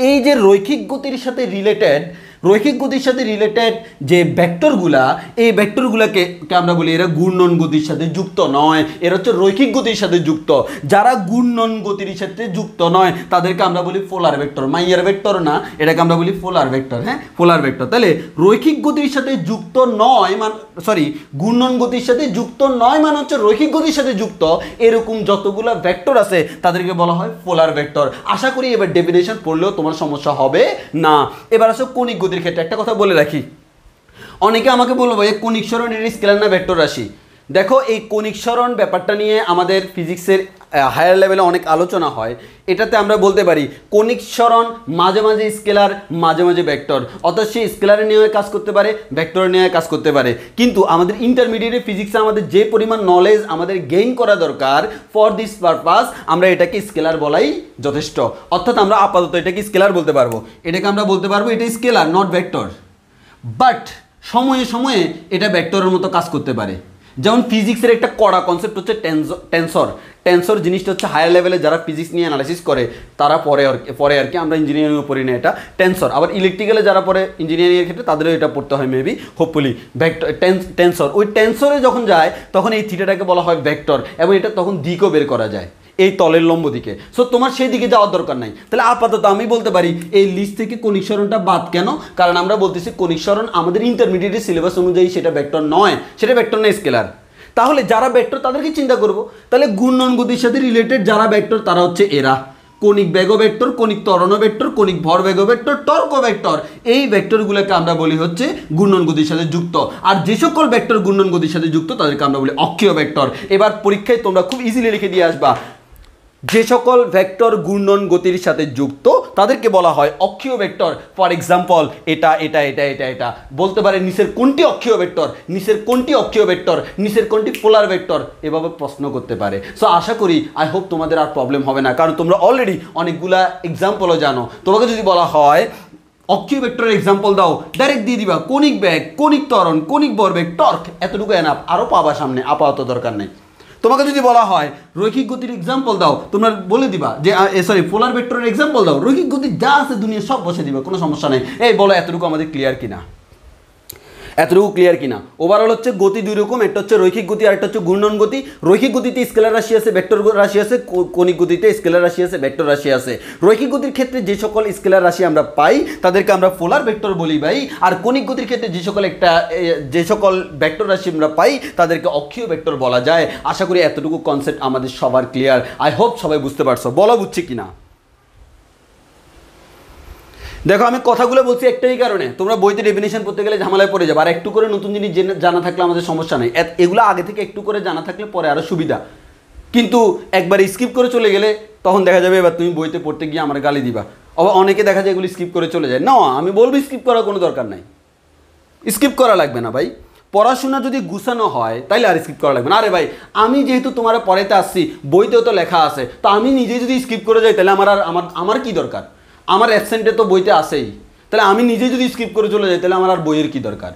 এই যে রৈখিক গতির সাথে রিলেটেড, রৈখিক গতির সাথে রিলেটেড যে ভেক্টরগুলা, এই ভেক্টরগুলোকে আমরা বলি এরা ঘূর্ণন গতির সাথে যুক্ত নয়, এরা হচ্ছে রৈখিক গতির সাথে যুক্ত। যারা ঘূর্ণন গতির সাথে যুক্ত নয় তাদেরকে আমরা বলি পোলার ভেক্টর। মাইয়ার ভেক্টর না, এটাকে আমরা বলি পোলার ভেক্টর। হ্যাঁ, পোলার ভেক্টর। তাহলে রৈখিক গতির সাথে যুক্ত নয় ঘূর্ণন গতির সাথে যুক্ত নয় মানে হচ্ছে রৈখিক গতির সাথে যুক্ত, এরকম যতগুলো ভেক্টর আছে তাদেরকে বলা হয় পোলার ভেক্টর। আশা করি এবার ডেফিনেশন পড়লেও তোমার সমস্যা হবে না। এবার আসো কৌণিক গতির ক্ষেত্রে একটা কথা বলে রাখি, অনেকে আমাকে বলবো এই কৌণিক সরণ এর স্কেলার না ভেক্টর রাশি। দেখো, এই কৌণিক সরণ ব্যাপারটা নিয়ে আমাদের ফিজিক্সের হায়ার লেভেলে অনেক আলোচনা হয়। এটাতে আমরা বলতে পারি কৌণিক সরণ মাঝে মাঝে স্কেলার, মাঝে মাঝে ভেক্টর, অর্থাৎ সে স্কেলারে নিয়ে কাজ করতে পারে, ভেক্টরে নিয়ে কাজ করতে পারে। কিন্তু আমাদের ইন্টারমিডিয়েট ফিজিক্সে আমাদের যে পরিমাণ নলেজ আমাদের গেইন করা দরকার, ফর দিস পারপাস আমরা এটাকে স্কেলার বলাই যথেষ্ট। অর্থাৎ আমরা আপাতত এটাকে স্কেলার বলতে পারবো, এটাকে আমরা বলতে পারবো এটা স্কেলার, নট ভেক্টর। বাট সময়ে সময়ে এটা ভেক্টরের মতো কাজ করতে পারে। যেমন ফিজিক্সের একটা কড়া কনসেপ্ট হচ্ছে টেনসর। টেনসর জিনিসটা হচ্ছে হায়ার লেভেলে যারা ফিজিক্স নিয়ে অ্যানালাইসিস করে তারা পরে আর কি, আমরা ইঞ্জিনিয়ারিংয়ে পড়ি না এটা টেনসর। আবার ইলেকট্রিক্যালে যারা পড়ে ইঞ্জিনিয়ারিংয়ের ক্ষেত্রে তাদেরও এটা পড়তে হয় মেবি, হোপফুলি। ভেক্টর টেনসর, ওই টেনসরে যখন যায় তখন এই থিটাটাকে বলা হয় ভেক্টর, এবং এটা তখন দিকও বের করা যায় এই তলের লম্ব দিকে। সো তোমার সেই দিকে যাওয়ার দরকার নাই। তাহলে আপাতত আমি বলতে পারি এই লিস্ট থেকে কৌণিক সরণটা বাদ। কেন? কারণ আমরা বলতেছি কৌণিক সরণ আমাদের ইন্টারমিডিয়েট সিলেবাস অনুযায়ী সেটা ভেক্টর নয়, সেটা ভেক্টর না, স্কেলার। তাহলে যারা ভেক্টর তাদেরকে চিন্তা করব। তাহলে ঘূর্ণন গতির সাথে রিলেটেড যারা ভেক্টর তারা হচ্ছে এরা, কৌণিক বেগ ভেক্টর, কৌণিক ত্বরণ ভেক্টর, কৌণিক ভরবেগ ভেক্টর, টর্ক ভেক্টর। এই ভেক্টরগুলোকে আমরা বলি হচ্ছে ঘূর্ণন গতির সাথে যুক্ত। আর যে সকল ভেক্টর ঘূর্ণন গতির সাথে যুক্ত তাদেরকে আমরা বলি অক্ষীয় ভেক্টর। এবার পরীক্ষায় তোমরা খুব ইজিলি লিখে দিয়ে আসবা, যে সকল ভেক্টর ঘূর্ণন গতির সাথে যুক্ত তাদেরকে বলা হয় অক্ষীয় ভেক্টর। ফর এক্সাম্পল, এটা এটা এটা এটা এটা বলতে পারে নিচের কোনটি অক্ষীয় ভেক্টর, নিচের কোনটি অক্ষীয় ভেক্টর, নিচের কোনটি পোলার ভেক্টর, এভাবে প্রশ্ন করতে পারে। সো আশা করি আই হোপ তোমাদের আর প্রবলেম হবে না, কারণ তোমরা অলরেডি অনেকগুলা এক্সাম্পলও জানো। তোমাকে যদি বলা হয় অক্ষীয় ভেক্টরের এক্সাম্পল দাও, ডাইরেক্ট দিয়ে দিবা কৌণিক বেগ, কৌণিক ত্বরণ, কৌণিক ভরবেগ, টর্ক, এতটুকু এনাফ, আরও পাবা সামনে, আপাতত দরকার নেই। তোমাকে যদি বলা হয় রৈখিক গতির এক্সাম্পল দাও, তোমরা বলে দিবা যে পোলার ভেক্টরের এক্সাম্পল দাও, রৈখিক গতি যা আছে দুনিয়া সব বসে দিবা, কোনো সমস্যা নেই। এই বলো এতটুকু আমাদের ক্লিয়ার কিনা, এতটুকু ক্লিয়ার কিনা? ওভারঅল হচ্ছে গতি দুই রকম, একটা হচ্ছে রৈখিক গতি আর একটা হচ্ছে ঘূর্ণন গতি। রৈখিক গতিতে স্কেলার রাশি আছে, ভেক্টর রাশি আছে, কৌণিক গতিতে স্কেলার রাশি আছে, ভেক্টর রাশি আছে। রৈখিক গতির ক্ষেত্রে যে সকল স্কেলার রাশি আমরা পাই তাদেরকে আমরা পোলার ভেক্টর বলি ভাই, আর কৌণিক গতির ক্ষেত্রে যে সকল ভেক্টর রাশি আমরা পাই তাদেরকে অক্ষীয় ভেক্টর বলা যায়। আশা করি এতটুকু কনসেপ্ট আমাদের সবার ক্লিয়ার। আই হোপ সবাই বুঝতে পারছো। বলা বুঝছে কিনা? দেখো, আমি কথাগুলো বলছি একটাই কারণে, তোমরা বইতে ডেফিনেশন পড়তে গেলে ঝামেলায় পড়ে যাবে। আর একটু করে নতুন জিনিস জানা থাকলে আমাদের সমস্যা নেই, এগুলো আগে থেকে একটু করে জানা থাকলে পরে আরও সুবিধা। কিন্তু একবার স্কিপ করে চলে গেলে তখন দেখা যাবে এবার তুমি বইতে পড়তে গিয়ে আমার গালি দিবা। অনেকে দেখা যায় এগুলো স্কিপ করে চলে যায়। না, আমি বলবো স্কিপ করার কোনো দরকার নাই, স্কিপ করা লাগবে না ভাই। পড়াশোনা যদি গুছানো হয় তাইলে আর স্কিপ করা লাগবে না। আরে ভাই, আমি যেহেতু তোমার পড়াইতে আসছি, বইতেও তো লেখা আছে, তো আমি নিজে যদি স্কিপ করে যাই তাহলে আমার কি দরকার? আমার অ্যাবসেন্টে তো বইতে আসেই, তাহলে আমি নিজে যদি স্কিপ করে চলে যাই তাহলে আমার আর বইয়ের কি দরকার?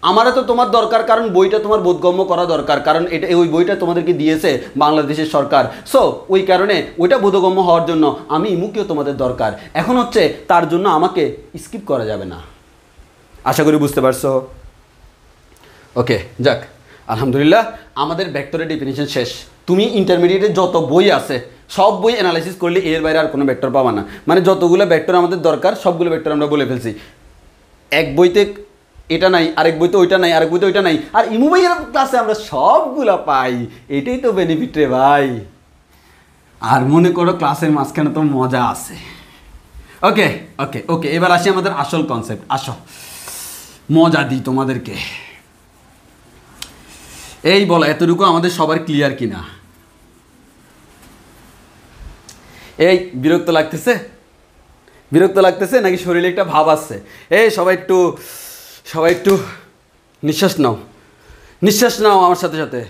আমারও তো তোমার দরকার, কারণ বইটা তোমার বোধগম্য করা দরকার, কারণ ওই বইটা তোমাদেরকে দিয়েছে বাংলাদেশের সরকার। সো ওই কারণে ওইটা বোধগম্য হওয়ার জন্য আমি মুখেও তোমাদের দরকার। এখন হচ্ছে তার জন্য আমাকে স্কিপ করা যাবে না। আশা করি বুঝতে পারছো। ওকে, যাক, আলহামদুলিল্লাহ আমাদের ভেক্টরের ডেফিনিশন শেষ। তুমি ইন্টারমিডিয়েটের যত বই আছে সব বই অ্যানালাইসিস করলে এর বাইরে আর কোনো ভেক্টর পাবা না। মানে যতগুলো ভেক্টর আমাদের দরকার সবগুলো ভেক্টর আমরা বলে ফেলছি। এক বইতে এটা নাই, আরেক বইতে ওইটা নাই, আরেক বইতে ওইটা নাই, আর ইমু ভাইয়ের ক্লাসে আমরা সবগুলো পাই। এটাই তো বেনিফিট রে ভাই। আর মনে করো ক্লাসের মাঝখানে তো মজা আছে। ওকে ওকে ওকে, এবার আসি আমাদের আসল কনসেপ্ট। আসো মজা দিই তোমাদেরকে। এই বলো এতটুকু আমাদের সবার ক্লিয়ার কিনা? এই বিরক্ত লাগতেছে? বিরক্ত লাগতেছে নাকি শরীরে একটা ভাব আসছে? এই সবাই একটু নিঃশ্বাস নাও, নিঃশ্বাস নাও আমার সাথে সাথে।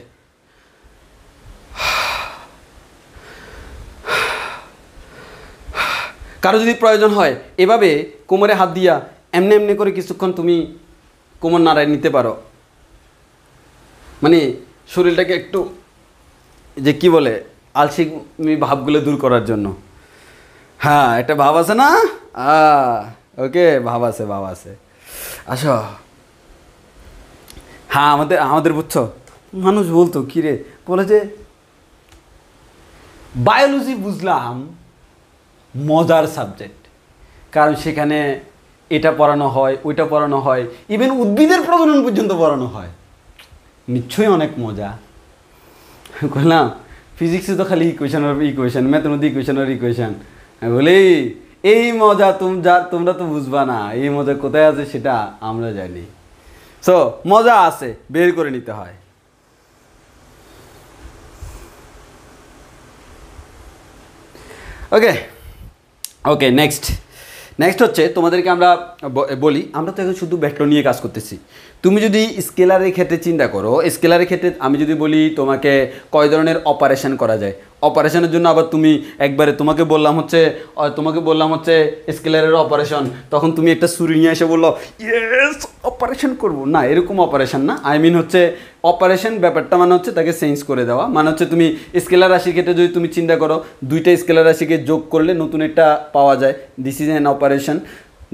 কারো যদি প্রয়োজন হয় এভাবে কোমরে হাত দিয়া এমনি এমনি করে কিছুক্ষণ তুমি কোমর নাড়ায় নিতে পারো, মানে শরীরটাকে একটু যে কি বলে আলসি ভাবগুলো দূর করার জন্য। হ্যাঁ, একটা ভাব আছে না? ওকে, ভাব আছে। আসো। হ্যাঁ, আমাদের বুঝছো, মানুষ বলতো কী রে, বলে যে বায়োলজি বুঝলাম মজার সাবজেক্ট, কারণ সেখানে এটা পড়ানো হয়, ওইটা পড়ানো হয়, ইভেন উদ্ভিদের প্রজনন পর্যন্ত পড়ানো হয়, নিশ্চয়ই অনেক মজা। বললাম ফিজিক্সে তো খালি ইকুয়েশন, ম্যাথের মধ্যে ইকুয়েশন। বলি এই মজা তোমরা তো বুঝবা না, এই মজা কোথায় আছে সেটা আমরা জানি। সো মজা আছে, বের করে নিতে হয়। ওকে, নেক্সট হচ্ছে তোমাদেরকে আমরা বলি, আমরা তো এখন শুধু ভেক্টর নিয়ে কাজ করতেছি। তুমি যদি স্কেলারের ক্ষেত্রে চিন্তা করো, স্কেলারের ক্ষেত্রে আমি যদি বলি তোমাকে কয় ধরনের অপারেশন করা যায়, অপারেশনের জন্য আবার তুমি একবারে তোমাকে বললাম হচ্ছে স্কেলারের অপারেশন, তখন তুমি একটা ছুরি নিয়ে এসে বললো ইয়েস অপারেশন করবো না, এরকম অপারেশন না। আই মিন হচ্ছে অপারেশন ব্যাপারটা মানে হচ্ছে তাকে চেঞ্জ করে দেওয়া, মানে হচ্ছে তুমি স্কেলার রাশির ক্ষেত্রে যদি তুমি চিন্তা করো দুইটা স্কেলার রাশিকে যোগ করলে নতুন একটা পাওয়া যায়, দিস ইজ অ্যান অপারেশন।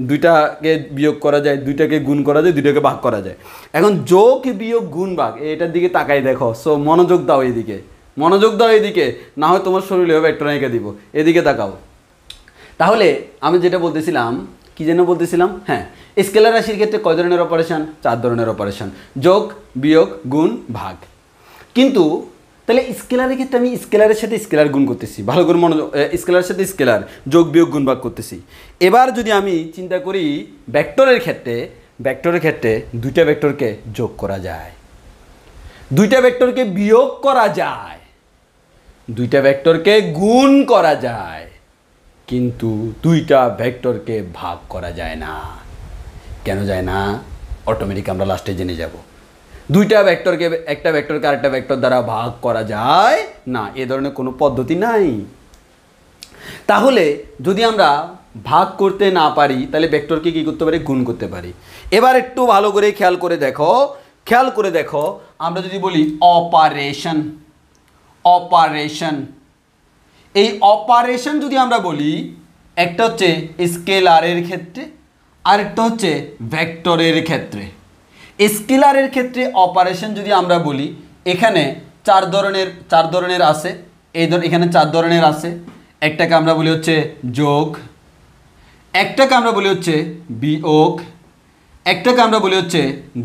দুইটাকে বিয়োগ করা যায়, দুইটাকে গুণ করা যায়, দুইটাকে ভাগ করা যায়। এখন যোগ বিয়োগ গুণ ভাগ এটার দিকে তাকাই দেখো। সো মনোযোগ দাও এদিকে, না হয় তোমার শরীরে ভেক্টর এঁকে দিব, এদিকে তাকাও। তাহলে আমি যেটা বলতেছিলাম, কি যেন বলতেছিলাম, হ্যাঁ, স্কেলার রাশির ক্ষেত্রে কয় ধরনের অপারেশন? 4 ধরনের অপারেশন, যোগ বিয়োগ গুণ ভাগ। কিন্তু তাহলে স্কেলারের ক্ষেত্রে আমি স্কেলারের সাথে স্কেলার গুণ করতেছি, ভালো করে মনোযোগ, স্কেলারের সাথে স্কেলার যোগ বিয়োগ গুণ ভাগ করতেছি। এবার যদি আমি চিন্তা করি ভেক্টরের ক্ষেত্রে দুইটা ভেক্টরকে যোগ করা যায়, দুইটা ভেক্টরকে বিয়োগ করা যায়, দুইটা ভেক্টরকে গুণ করা যায়, কিন্তু দুইটা ভেক্টরকে ভাগ করা যায় না। কেন যায় না? অটোমেটিক আমরা লাস্টে জেনে যাব। দুইটা ভেক্টরকে একটা ভেক্টরকে আরেকটা ভেক্টর দ্বারা ভাগ করা যায় না, এ ধরনের কোনো পদ্ধতি নাই। তাহলে যদি আমরা ভাগ করতে না পারি তাহলে ভেক্টরকে কী করতে পারি? গুণ করতে পারি। এবার একটু ভালো করে খেয়াল করে দেখো, আমরা যদি বলি অপারেশন, এই অপারেশন যদি আমরা বলি, একটা হচ্ছে স্কেলারের ক্ষেত্রে আর একটা হচ্ছে ভেক্টরের ক্ষেত্রে। স্কেলারের ক্ষেত্রে অপারেশন যদি আমরা বলি, এখানে চার ধরনের আছে, এখানে 4 ধরনের আছে। একটাকে আমরা বলি হচ্ছে যোগ, একটাকে আমরা বলি হচ্ছে বিয়োগ, একটাকে আমরা বলি হচ্ছে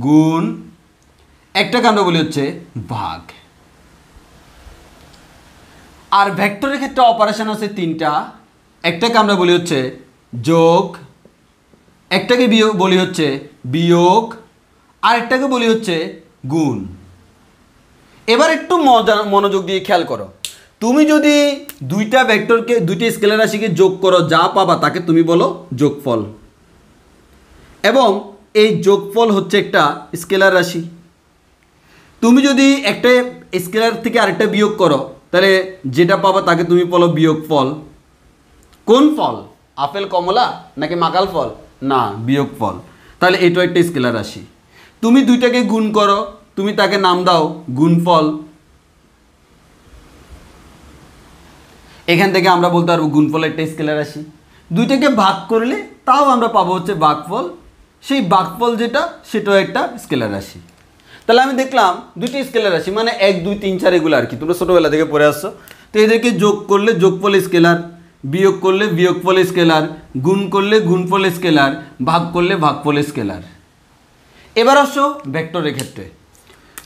গুণ, একটাকে আমরা বলি হচ্ছে ভাগ। আর ভেক্টরের ক্ষেত্রে অপারেশন আছে 3টা, একটাকে আমরা বলি হচ্ছে যোগ, একটাকে বলি হচ্ছে বিয়োগ, আর একটাকে বলি হচ্ছে গুণ। এবার একটু মনোযোগ দিয়ে খেয়াল করো, তুমি যদি দুইটা স্কেলার রাশিকে যোগ করো, যা পাবা তাকে তুমি বলো যোগফল, এবং এই যোগফল হচ্ছে একটা স্কেলার রাশি। তুমি যদি একটা স্কেলার থেকে আরেকটা বিয়োগ করো, তাহলে যেটা পাবা তাকে তুমি বলো বিয়োগফল। কোন ফল? আপেল কমলা নাকি মাকাল ফল? না, বিয়োগফল। তাহলে এটা একটা স্কেলার রাশি। তুমি দুইটাকে গুণ করো, তুমি তাকে নাম দাও গুণফল। এখান থেকে আমরা বলতে পারবো গুণফল একটা স্কেলার রাশি। দুইটাকে ভাগ করলে তাও আমরা পাবো হচ্ছে ভাগফল, সেই ভাগফল সেটাও একটা স্কেলার রাশি। তাহলে আমি দেখলাম দুইটি স্কেলার রাশি, মানে 1 2 3 4 এগুলো আর কি, তোমরা ছোটোবেলা থেকে পড়ে আসছো। তো এদেরকে যোগ করলে যোগফল স্কেলার, বিয়োগ করলে বিয়োগফল স্কেলার, গুণ করলে গুণফল স্কেলার, ভাগ করলে ভাগফল স্কেলার। এবার আসো ভেক্টরের ক্ষেত্রে।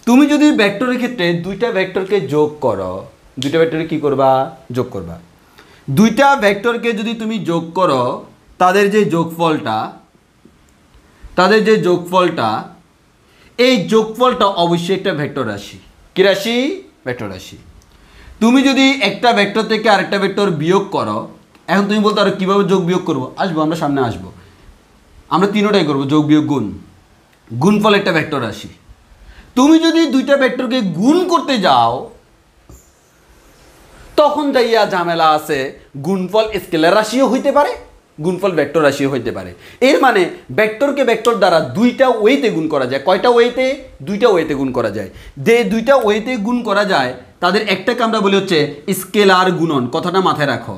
তুমি যদি ভেক্টরের ক্ষেত্রে দুইটা ভেক্টরকে যোগ করো, দুইটা ভেক্টরে কী করবা? যোগ করবা। দুইটা ভেক্টরকে যদি তুমি যোগ করো, তাদের যে যোগফলটা, এই যোগফলটা অবশ্যই একটা ভেক্টর রাশি। কী রাশি? ভেক্টর রাশি। তুমি যদি একটা ভেক্টর থেকে আরেকটা ভেক্টর বিয়োগ করো, এখন তুমি বলতে পারো কীভাবে যোগ বিয়োগ করবো, আসবো, আমরা সামনে আসবো। আমরা তিনোটাই করবো, যোগ বিয়োগ গুণ। গুণফল একটা ভেক্টর রাশি। তুমি যদি দুইটা ভেক্টরকে গুণ করতে যাও তখন যাইয়া ঝামেলা আছে, গুণফল স্কেলার রাশিও হইতে পারে, গুণফল ভেক্টর রাশিও হইতে পারে। এর মানে ভেক্টরকে ভেক্টর দ্বারা দুইটা ওয়েতে গুণ করা যায়। কয়টা ওয়েতে? দুইটা ওয়েতে গুণ করা যায়। যে দুইটা ওয়েতে গুণ করা যায় তাদের একটাকে আমরা বলি হচ্ছে স্কেলার গুণন। কথাটা মাথায় রাখো,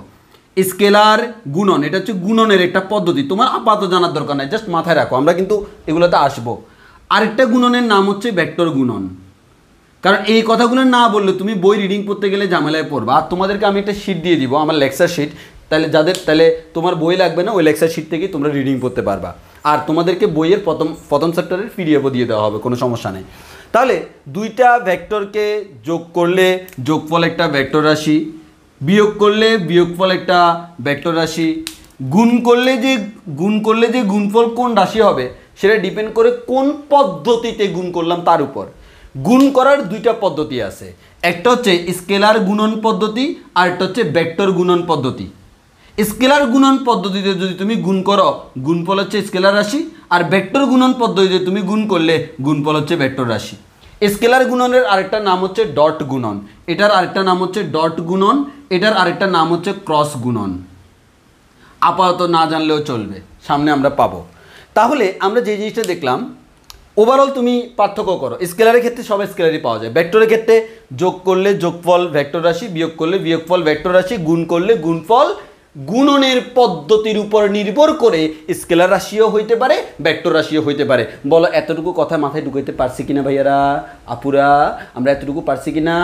স্কেলার গুণন এটা হচ্ছে গুণনের একটা পদ্ধতি। তোমার আপাতত জানার দরকার নাই, জাস্ট মাথায় রাখো, আমরা কিন্তু এগুলোতে আসবো। আরেকটা গুণনের নাম হচ্ছে ভেক্টর গুণন। কারণ এই কথাগুলো না বললে তুমি বই রিডিং করতে গেলে ঝামেলায় পড়বা। আর তোমাদেরকে আমি একটা শিট দিয়ে দিব, আমার লেকচার শিট, তাহলে তোমার বই লাগবে না, ওই লেকচার শিট থেকেই তোমরা রিডিং করতে পারবা। আর তোমাদেরকে বইয়ের প্রথম চ্যাপ্টারের পিডিএফও দিয়ে দেওয়া হবে, কোনো সমস্যা নেই। তাহলে দুইটা ভেক্টরকে যোগ করলে যোগফল একটা ভেক্টর রাশি, বিয়োগ করলে বিয়োগফল একটা ভেক্টর রাশি, গুণ করলে যে গুণফল কোন রাশি হবে সেটা ডিপেন্ড করে কোন পদ্ধতিতে গুণ করলাম তার উপর। গুণ করার দুইটা পদ্ধতি আছে, একটা হচ্ছে স্কেলার গুণন পদ্ধতি আর একটা হচ্ছে ভেক্টর গুণন পদ্ধতি। স্কেলার গুণন পদ্ধতিতে যদি তুমি গুণ করো গুণফল হচ্ছে স্কেলার রাশি, আর ভেক্টর গুণন পদ্ধতিতে তুমি গুণ করলে গুণফল হচ্ছে ভেক্টর রাশি। স্কেলার গুণনের আরেকটা নাম হচ্ছে ডট গুণন, এটার আরেকটা নাম হচ্ছে ডট গুণন, এটার আরেকটা নাম হচ্ছে ক্রস গুণন। আপাতত না জানলেও চলবে, সামনে আমরা পাবো। তাহলে আমরা যে জিনিসটা দেখলাম, ওভারঅল তুমি পার্থক্য করো। স্কেলারের ক্ষেত্রে সব স্কেলারই পাওয়া যায়, ভেক্টরের ক্ষেত্রে যোগ করলে যোগফল ভেক্টর রাশি, বিয়োগ করলে বিয়োগফল ভেক্টর রাশি, গুণ করলে গুণফল। গুণনের পদ্ধতির উপর নির্ভর করে স্কেলার রাশিও হইতে পারে, ভেক্টর রাশিও হইতে পারে। বলো এতটুকু কথা মাথায় ঢুকাইতে পারছি কিনা ভাইয়ারা, আপুরা? আমরা এতটুকু পারছি কিনা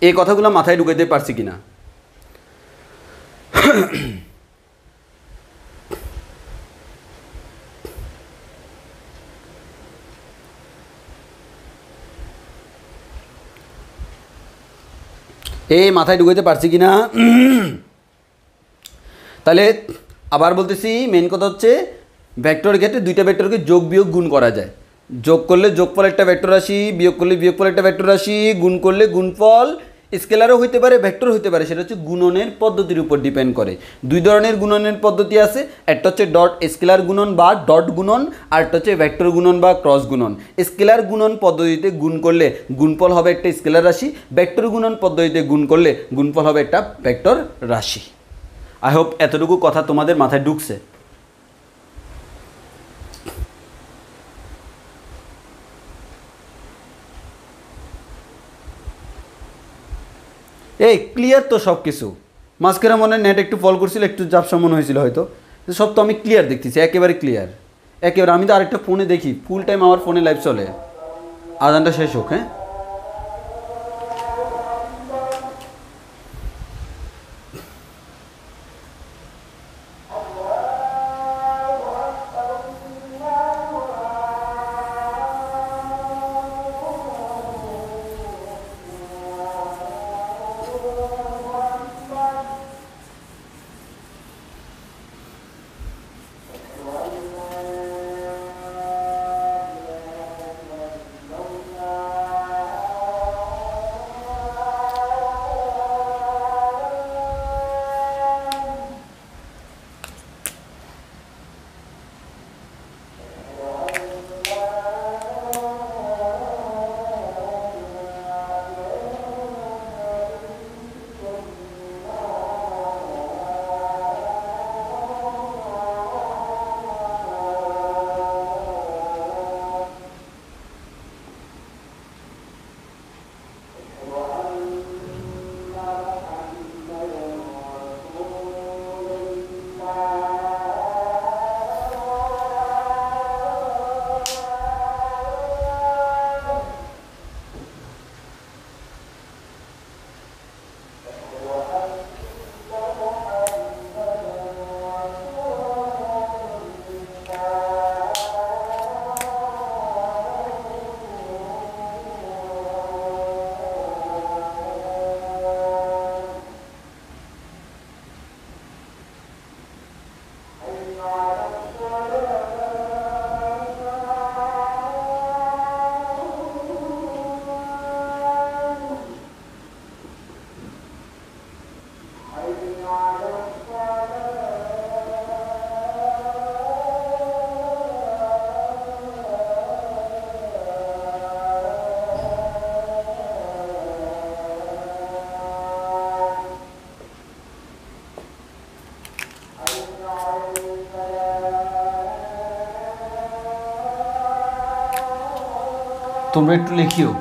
এই কথাগুলো মাথায় ঢুকাইতে পারছি কিনা? এই মাথায় ঢুকাইতে পারছি কিনা? তাহলে আবার বলতেছি, মেন কথা হচ্ছে ভেক্টরের ক্ষেত্রে দুইটা ভেক্টরকে যোগ বিয়োগ গুণ করা যায়। যোগ করলে যোগফল একটা ভেক্টর রাশি, বিয়োগ করলে বিয়োগফল একটা ভেক্টর রাশি, গুণ করলে গুণফল স্কেলারও হইতে পারে, ভেক্টর হইতে পারে। সেটা হচ্ছে গুণনের পদ্ধতির উপর ডিপেন্ড করে। দুই ধরনের গুণনের পদ্ধতি আছে, একটা হচ্ছে ডট স্কেলার গুণন বা ডট গুণন, আর একটা হচ্ছে ভেক্টর গুণন বা ক্রস গুণন। স্কেলার গুণন পদ্ধতিতে গুণ করলে গুণফল হবে একটা স্কেলার রাশি, ভেক্টর গুণন পদ্ধতিতে গুণ করলে গুণফল হবে একটা ভেক্টর রাশি। আই হোপ এতটুকু কথা তোমাদের মাথায় ঢুকছে। এই ক্লিয়ার তো সব কিছু? মাঝখানে মনে নেট একটু ফল করছিল, একটু ঝাপসা মনে হয়েছিল হয়তো, সব তো আমি ক্লিয়ার দেখতেছি, একেবারে ক্লিয়ার একেবারে। আমি তো আরেকটা ফোনে দেখি, ফুল টাইম আমার ফোনে লাইভ চলে, আজানটা শেষ হোক। হ্যাঁ, তোমরা একটু লিখিও।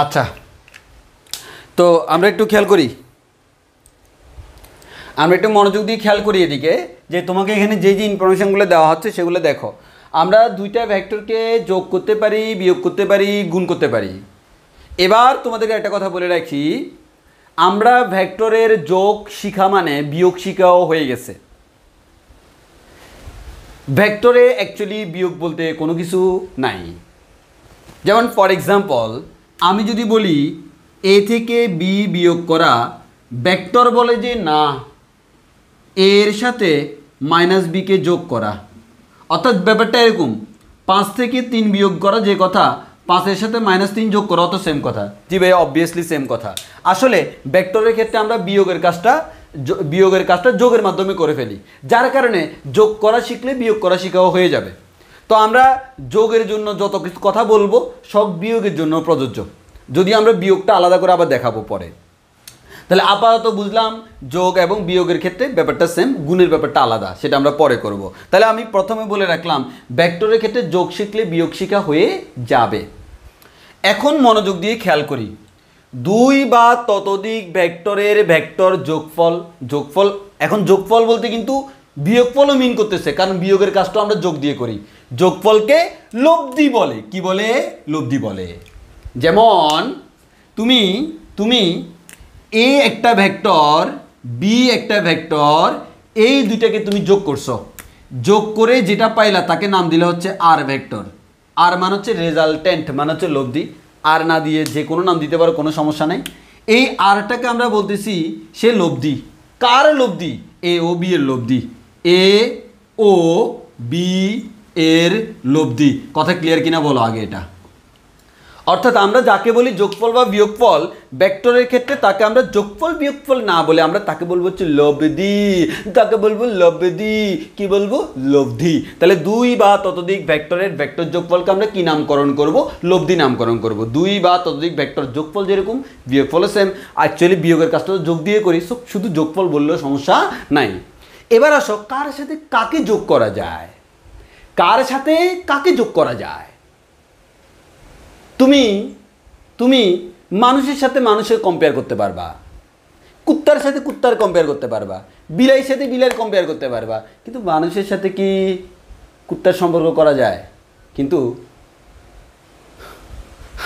আচ্ছা, তো আমরা একটু খেয়াল করি, আমরা একটু মনোযোগ দিয়ে খেয়াল করি এদিকে, যে তোমাকে এখানে যে যে ইনফরমেশনগুলো দেওয়া হচ্ছে সেগুলো দেখো। আমরা দুইটা ভেক্টরকে যোগ করতে পারি, বিয়োগ করতে পারি, গুণ করতে পারি। এবার তোমাদেরকে একটা কথা বলে রাখি, আমরা ভেক্টরের যোগ শিখা মানে বিয়োগ শিখাও হয়ে গেছে। ভেক্টরে অ্যাকচুয়ালি বিয়োগ বলতে কোনো কিছু নাই। যেমন ফর এক্সাম্পল, আমি যদি বলি এ থেকে বি বিয়োগ করা, ভেক্টর বলে যে না, এর সাথে মাইনাস বিকে যোগ করা। অর্থাৎ ব্যাপারটা এরকম, 5 থেকে 3 বিয়োগ করা যে কথা, 5-এর সাথে -3 যোগ করা তো সেম কথা। জি ভাই, অবভিয়াসলি সেম কথা। আসলে ভেক্টরের ক্ষেত্রে আমরা বিয়োগের কাজটা যোগের মাধ্যমে করে ফেলি, যার কারণে যোগ করা শিখলে বিয়োগ করা শিখাও হয়ে যাবে। তো আমরা যোগের জন্য যত কিছু কথা বলবো সব বিয়োগের জন্য প্রযোজ্য, যদি আমরা বিয়োগটা আলাদা করে আবার দেখাবো পরে। তাহলে আপাতত বুঝলাম যোগ এবং বিয়োগের ক্ষেত্রে ব্যাপারটা সেম, গুণের ব্যাপারটা আলাদা, সেটা আমরা পরে করব। তাহলে আমি প্রথমে বলে রাখলাম ভেক্টরের ক্ষেত্রে যোগ শিখলে বিয়োগ শিখা হয়ে যাবে। এখন মনোযোগ দিয়ে খেয়াল করি, 2 বা ততোধিক ভেক্টরের ভেক্টর যোগফল। এখন যোগফল বলতে কিন্তু বিয়োগফলও মিন করতেছে, কারণ বিয়োগের কাজটা আমরা যোগ দিয়ে করি। যোগফলকে লব্ধি বলে। কি বলে? লব্ধি বলে। যেমন তুমি এ একটা ভেক্টর, বি একটা ভেক্টর, এই দুইটাকে তুমি যোগ করছো, যোগ করে যেটা পাইলা তাকে নাম দিলে হচ্ছে আর ভেক্টর। আর মানে হচ্ছে রেজাল্টেন্ট, মানে হচ্ছে লব্ধি। আর না দিয়ে যে কোনো নাম দিতে পারো, কোনো সমস্যা নেই। এই আরটাকে আমরা বলতেছি সে লব্ধি। কার লব্ধি? এ ও বি এর লব্ধি। এ ও বি এর লব্ধি। কথা ক্লিয়ার কিনা বলো আগে এটা। অর্থাৎ আমরা যাকে বলি যোগফল বা বিয়োগফল, ভেক্টরের ক্ষেত্রে তাকে আমরা যোগফল বিয়োগফল না বলে আমরা তাকে বলবো হচ্ছে লব্ধি। তাকে বলবো লব্ধি। কি বলবো? লব্ধি। তাহলে 2 বা ততোধিক ভেক্টরের ভেক্টর যোগফলকে আমরা কি নামকরণ করব? লব্ধি নামকরণ করব। 2 বা ততোধিক ভেক্টর যোগফল যেরকম, বিয়োগফলও সেম। অ্যাকচুয়ালি বিয়োগের কাজটা যোগ দিয়ে করি, শুধু যোগফল বললেও সমস্যা নাই। এবার আসো, কার সাথে কাকে যোগ করা যায়? কার সাথে কাকে যোগ করা যায়? তুমি মানুষের সাথে মানুষের কম্পেয়ার করতে পারবা, কুত্তার সাথে কুত্তার কম্পেয়ার করতে পারবা, বিড়াইয়ের সাথে বিড়াইয়ের কম্পেয়ার করতে পারবা, কিন্তু মানুষের সাথে কি কুত্তার সম্পর্ক করা যায়? কিন্তু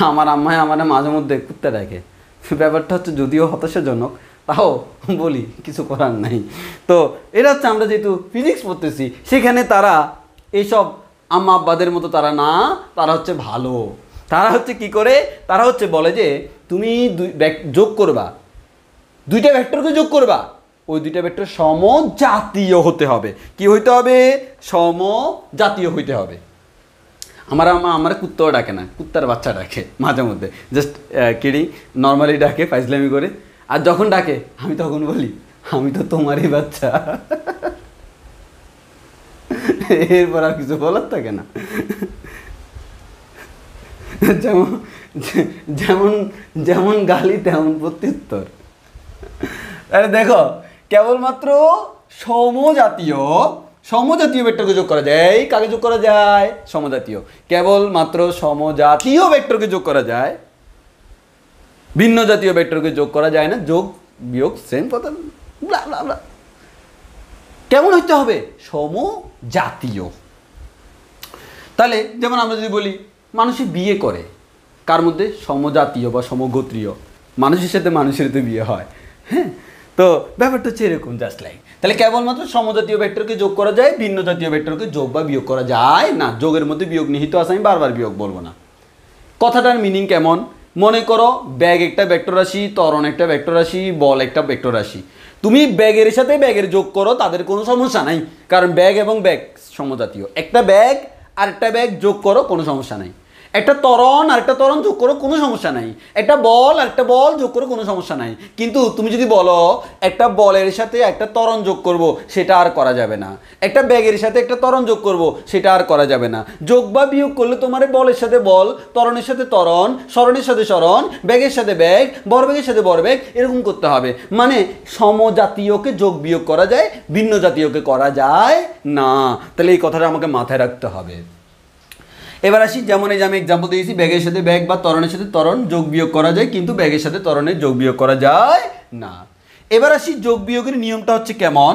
আমার আম্মায় আমার মাঝে মধ্যে কুত্তা ডাকে। ব্যাপারটা হচ্ছে যদিও হতাশাজনক, তাও বলি কিছু করার নাই। তো এটা হচ্ছে আমরা যেহেতু ফিজিক্স পড়তেছি, সেখানে তারা এইসব আম্মা আব্বাদের মতো তারা না, তারা হচ্ছে ভালো। তারা হচ্ছে কি করে? তারা হচ্ছে বলে যে তুমি যোগ করবা, দুইটা ভেক্টরকে যোগ করবা, ওই দুইটা ভেক্টর সমজাতীয় হতে হবে। কি হইতে হবে? সমজাতীয় হইতে হবে। আমার কুত্তাও ডাকে না, কুত্তার বাচ্চা ডাকে মাঝে মধ্যে, জাস্ট কিডিং, নর্মালি ডাকে ফাইজলামি করে। আর যখন ডাকে আমি তখন বলি আমি তো তোমারই বাচ্চা। এরপর আর কিছু বলার থাকে না। যেমন যেমন যেমন গালি তেমন প্রত্যুত্তর। আরে দেখো, কেবলমাত্র সমজাতীয় ভেক্টরকে যোগ করা যায়। কাকে যোগ করা যায়? সমজাতীয়। কেবলমাত্র সমজাতীয় ভেক্টরকে যোগ করা যায়, ভিন্ন জাতীয় ভেক্টরকে যোগ করা যায় না। যোগ বিয়োগ সেম কথা, ব্লা ব্লা ব্লা। কেমন হইতে হবে? সমজাতীয়। তাহলে যেমন আমরা যদি বলি মানুষে বিয়ে করে কার মধ্যে? সমজাতীয় বা সমগোত্রীয় মানুষের সাথে মানুষের তো বিয়ে হয়। হ্যাঁ, তো ব্যাপারটা হচ্ছে এরকম, জাস্ট লাইক। তাহলে কেবলমাত্র সমজাতীয় ভেক্টরকে যোগ করা যায়, ভিন্ন জাতীয় ভেক্টরকে যোগ বা বিয়োগ করা যায় না। যোগের মধ্যে বিয়োগ নিহিত আছে, আমি বারবার বিয়োগ বলবো না। কথাটার মিনিং কেমন? মনে করো ব্যাগ একটা ভেক্টর রাশি, ত্বরণ একটা ভেক্টর রাশি, বল একটা ভেক্টর রাশি। তুমি ব্যাগের সাথে ব্যাগের যোগ করো, তাদের কোনো সমস্যা নাই, কারণ ব্যাগ এবং ব্যাগ সমজাতীয়। একটা ব্যাগ আর একটা ব্যাগ যোগ করো, কোনো সমস্যা নাই। একটা ত্বরণ আর একটা ত্বরণ যোগ করো, কোনো সমস্যা নাই। একটা বল আর একটা বল যোগ করো, কোনো সমস্যা নাই। কিন্তু তুমি যদি বলো একটা বলের সাথে একটা ত্বরণ যোগ করব, সেটা আর করা যাবে না। একটা ব্যাগের সাথে একটা ত্বরণ যোগ করব, সেটা আর করা যাবে না। যোগ বা বিয়োগ করলে তোমার বলের সাথে বল, ত্বরণের সাথে ত্বরণ, সরণের সাথে সরণ, ব্যাগের সাথে ব্যাগ, বরবেগের সাথে বরবেগ, এরকম করতে হবে। মানে সমজাতীয়কে যোগ বিয়োগ করা যায়, ভিন্ন জাতীয়কে করা যায় না। তাহলে এই কথাটা আমাকে মাথায় রাখতে হবে। এবার আসি, যেমন এই যে আমি এক্সাম্পল দিয়েছি, ব্যাগের সাথে ব্যাগ বা ত্বরণের সাথে ত্বরণ যোগ বিয়োগ করা যায়, কিন্তু ব্যাগের সাথে ত্বরণের যোগ বিয়োগ করা যায় না। এবার আসি যোগ বিয়োগের নিয়মটা হচ্ছে কেমন।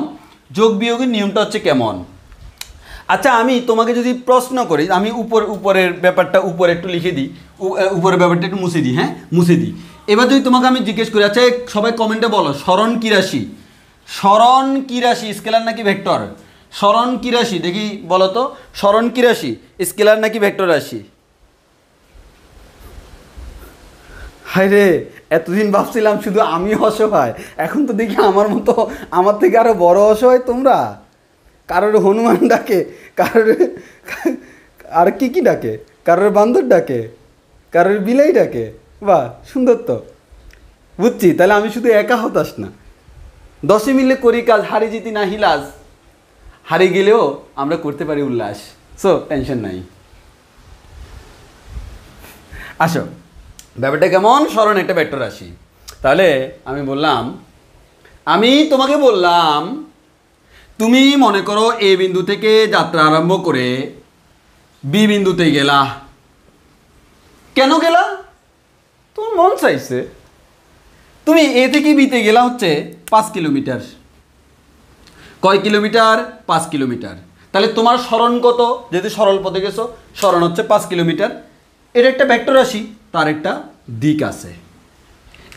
যোগ বিয়োগের নিয়মটা হচ্ছে কেমন? আচ্ছা, আমি তোমাকে যদি প্রশ্ন করি, আমি উপরের ব্যাপারটা উপরে একটু লিখে দিই, উপরের ব্যাপারটা একটু মুছে দিই। হ্যাঁ, মুছে দিই। এবার যদি তোমাকে আমি জিজ্ঞেস করি, আচ্ছা সবাই কমেন্টে বলো, সরণ কি রাশি? সরণ কি রাশি, স্কেলার নাকি ভেক্টর? সরণ কি রাশি, দেখি বলো তো। সরণ কি রাশি, স্কেলার নাকি ভেক্টর রাশি? হায় রে, এতদিন ভাবছিলাম শুধু আমি অসহায়, এখন তো দেখি আমার থেকে আরো বড় অসহায় তোমরা। কারোর হনুমান ডাকে, কারোর আর কি ডাকে, কারোর বান্দর ডাকে, কারোর বিলাই ডাকে। বাহ, সুন্দর তো, বুঝছি। তাহলে আমি শুধু একা হতাশ না, 10 মিলে করি কাজ, হারি জিতি না হিলাস। হারে গেলেও আমরা করতে পারি উল্লাস, সো টেনশন নাই। আসো, ব্যাপারটা কেমন? সরণ একটা ভেক্টর রাশি। তাহলে আমি তোমাকে বললাম, তুমি মনে করো এ বিন্দু থেকে যাত্রা আরম্ভ করে বি বিন্দুতে গেলা। কেন গেলা? তোমার মন চাইছে। তুমি এ থেকে বিতে গেলা হচ্ছে 5 কিলোমিটার। কয় কিলোমিটার? 5 কিলোমিটার। তাহলে তোমার সরণ কত? যেহেতু সরল পথে গেছো, সরণ হচ্ছে 5 কিলোমিটার। এটা একটা ভেক্টর রাশি, তার একটা দিক আছে।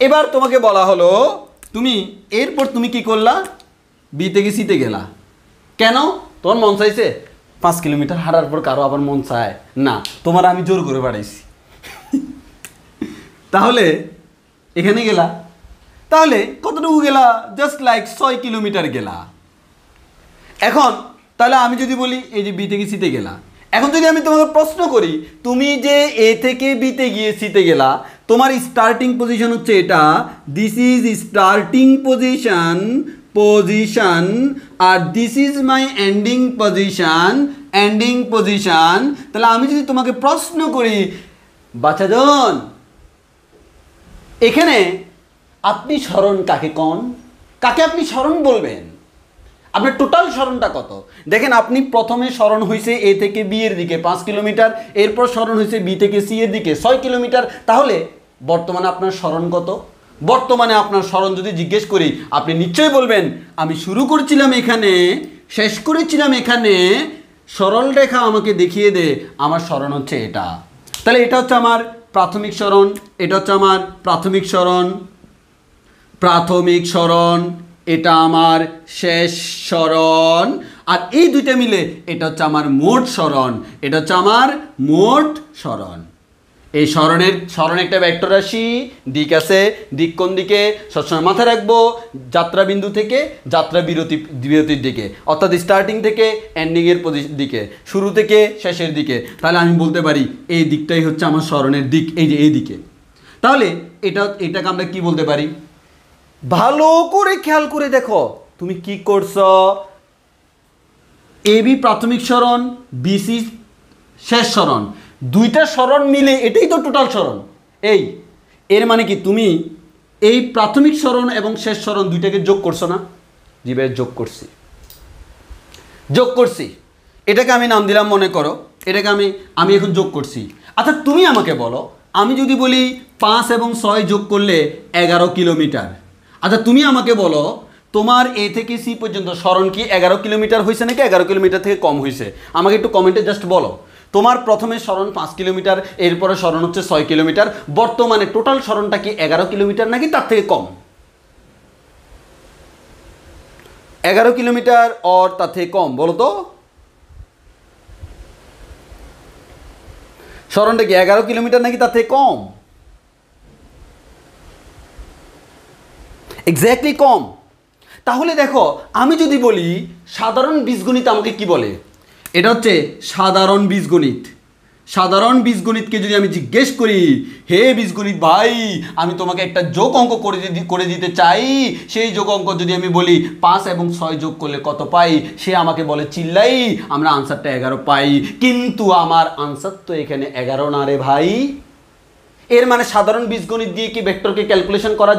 এবার তোমাকে বলা হলো, এরপর তুমি কি করলা? বি থেকে সিতে গেলা। কেন? তোমার মন চাইছে? 5 কিলোমিটার হাঁটার পর কারো আবার মন চায় না, তোমার আমি জোর করে বাড়াইছি। তাহলে এখানে গেলা, তাহলে কতটুকু গেলা? জাস্ট লাইক 6 কিলোমিটার গেলা। এখন তাহলে আমি যদি বলি এই যে বি থেকে সিতে গেলা, এখন যদি আমি তোমাকে প্রশ্ন করি, তুমি যে এ থেকে বিতে গিয়ে সিতে গেলা, তোমার স্টার্টিং পজিশন হচ্ছে এটা, দিস ইজ স্টার্টিং পজিশন, আর this is my ending position. তাহলে আমি যদি তোমাকে প্রশ্ন করি, বাচ্চাজন এখানে আপনি সরণ কাকে কন? কাকে আপনি সরণ বলবেন? আপনার টোটাল সরণটা কত? দেখেন, আপনি প্রথমে সরণ হয়েছে এ থেকে বি এর দিকে 5 কিলোমিটার, এরপর সরণ হয়েছে বি থেকে সি এর দিকে 6 কিলোমিটার। তাহলে বর্তমানে আপনার সরণ কত? বর্তমানে আপনার সরণ যদি জিজ্ঞেস করি, আপনি নিশ্চয়ই বলবেন আমি শুরু করেছিলাম এখানে, শেষ করেছিলাম এখানে, সরল রেখা আমাকে দেখিয়ে দে, আমার সরণ হচ্ছে এটা। তাহলে এটা হচ্ছে আমার প্রাথমিক সরণ, এটা হচ্ছে আমার প্রাথমিক সরণ, এটা আমার শেষ সরণ, আর এই দুইটা মিলে এটা হচ্ছে আমার মোট সরণ, এটা হচ্ছে আমার মোট সরণ। এই স্মরণ একটা ভেক্টর রাশি, দিক আছে, দিক কোন দিকে সবসময় মাথায় রাখবো, যাত্রা বিন্দু থেকে যাত্রা বিরতির দিকে, অর্থাৎ স্টার্টিং থেকে এন্ডিং এর দিকে, শুরু থেকে শেষের দিকে। তাহলে আমি বলতে পারি এই দিকটাই হচ্ছে আমার স্মরণের দিক, এই যে এই দিকে। তাহলে এটাকে আমরা কি বলতে পারি? ভালো করে খেয়াল করে দেখো তুমি কি করছো। এবি প্রাথমিক স্মরণ, বিসি শেষ স্মরণ, দুইটা স্মরণ মিলে এটাই তো টোটাল স্মরণ। এর মানে কি তুমি এই প্রাথমিক স্মরণ এবং শেষ স্মরণ দুইটাকে যোগ করছো না? জীবের যোগ করছি। এটাকে আমি নাম দিলাম, মনে করো এটাকে আমি এখন যোগ করছি। আচ্ছা তুমি আমাকে বলো, আমি যদি বলি 5 এবং 6 যোগ করলে 11 কিলোমিটার। আচ্ছা তুমি আমাকে বলো তোমার এ থেকে সি পর্যন্ত স্মরণ কি 11 কিলোমিটার হয়েছে নাকি 11 কিলোমিটার থেকে কম হয়েছে? আমাকে একটু কমেন্টে জাস্ট বলো। তোমার প্রথমে স্মরণ 5 কিলোমিটার, এরপরে স্মরণ হচ্ছে 6 কিলোমিটার, বর্তমানে টোটাল স্মরণটা কি 11 কিলোমিটার নাকি তার থেকে কম? 11 কিলোমিটার আর তার থেকে কম, বলো তো। স্মরণটা কি 11 কিলোমিটার নাকি তার থেকে কম? এক্স্যাক্টলি কম। তাহলে দেখো আমি যদি বলি সাধারণ বীজগণিত আমাকে কি বলে? এটা হচ্ছে সাধারণ বীজগণিত। সাধারণ বীজগণিতকে যদি আমি জিজ্ঞেস করি, হে বীজগণিত ভাই আমি তোমাকে একটা যোগ অঙ্ক করে দিতে চাই, সেই যোগ অঙ্ক যদি আমি বলি 5 এবং 6 যোগ করলে কত পাই, সে আমাকে বলে চিল্লাই আমরা আনসারটা 11 পাই। কিন্তু আমার আনসার তো এখানে 11 না রে ভাই। এর মানে সাধারণ বীজগণিত দিয়ে কি ভেক্টরকে ক্যালকুলেশন করা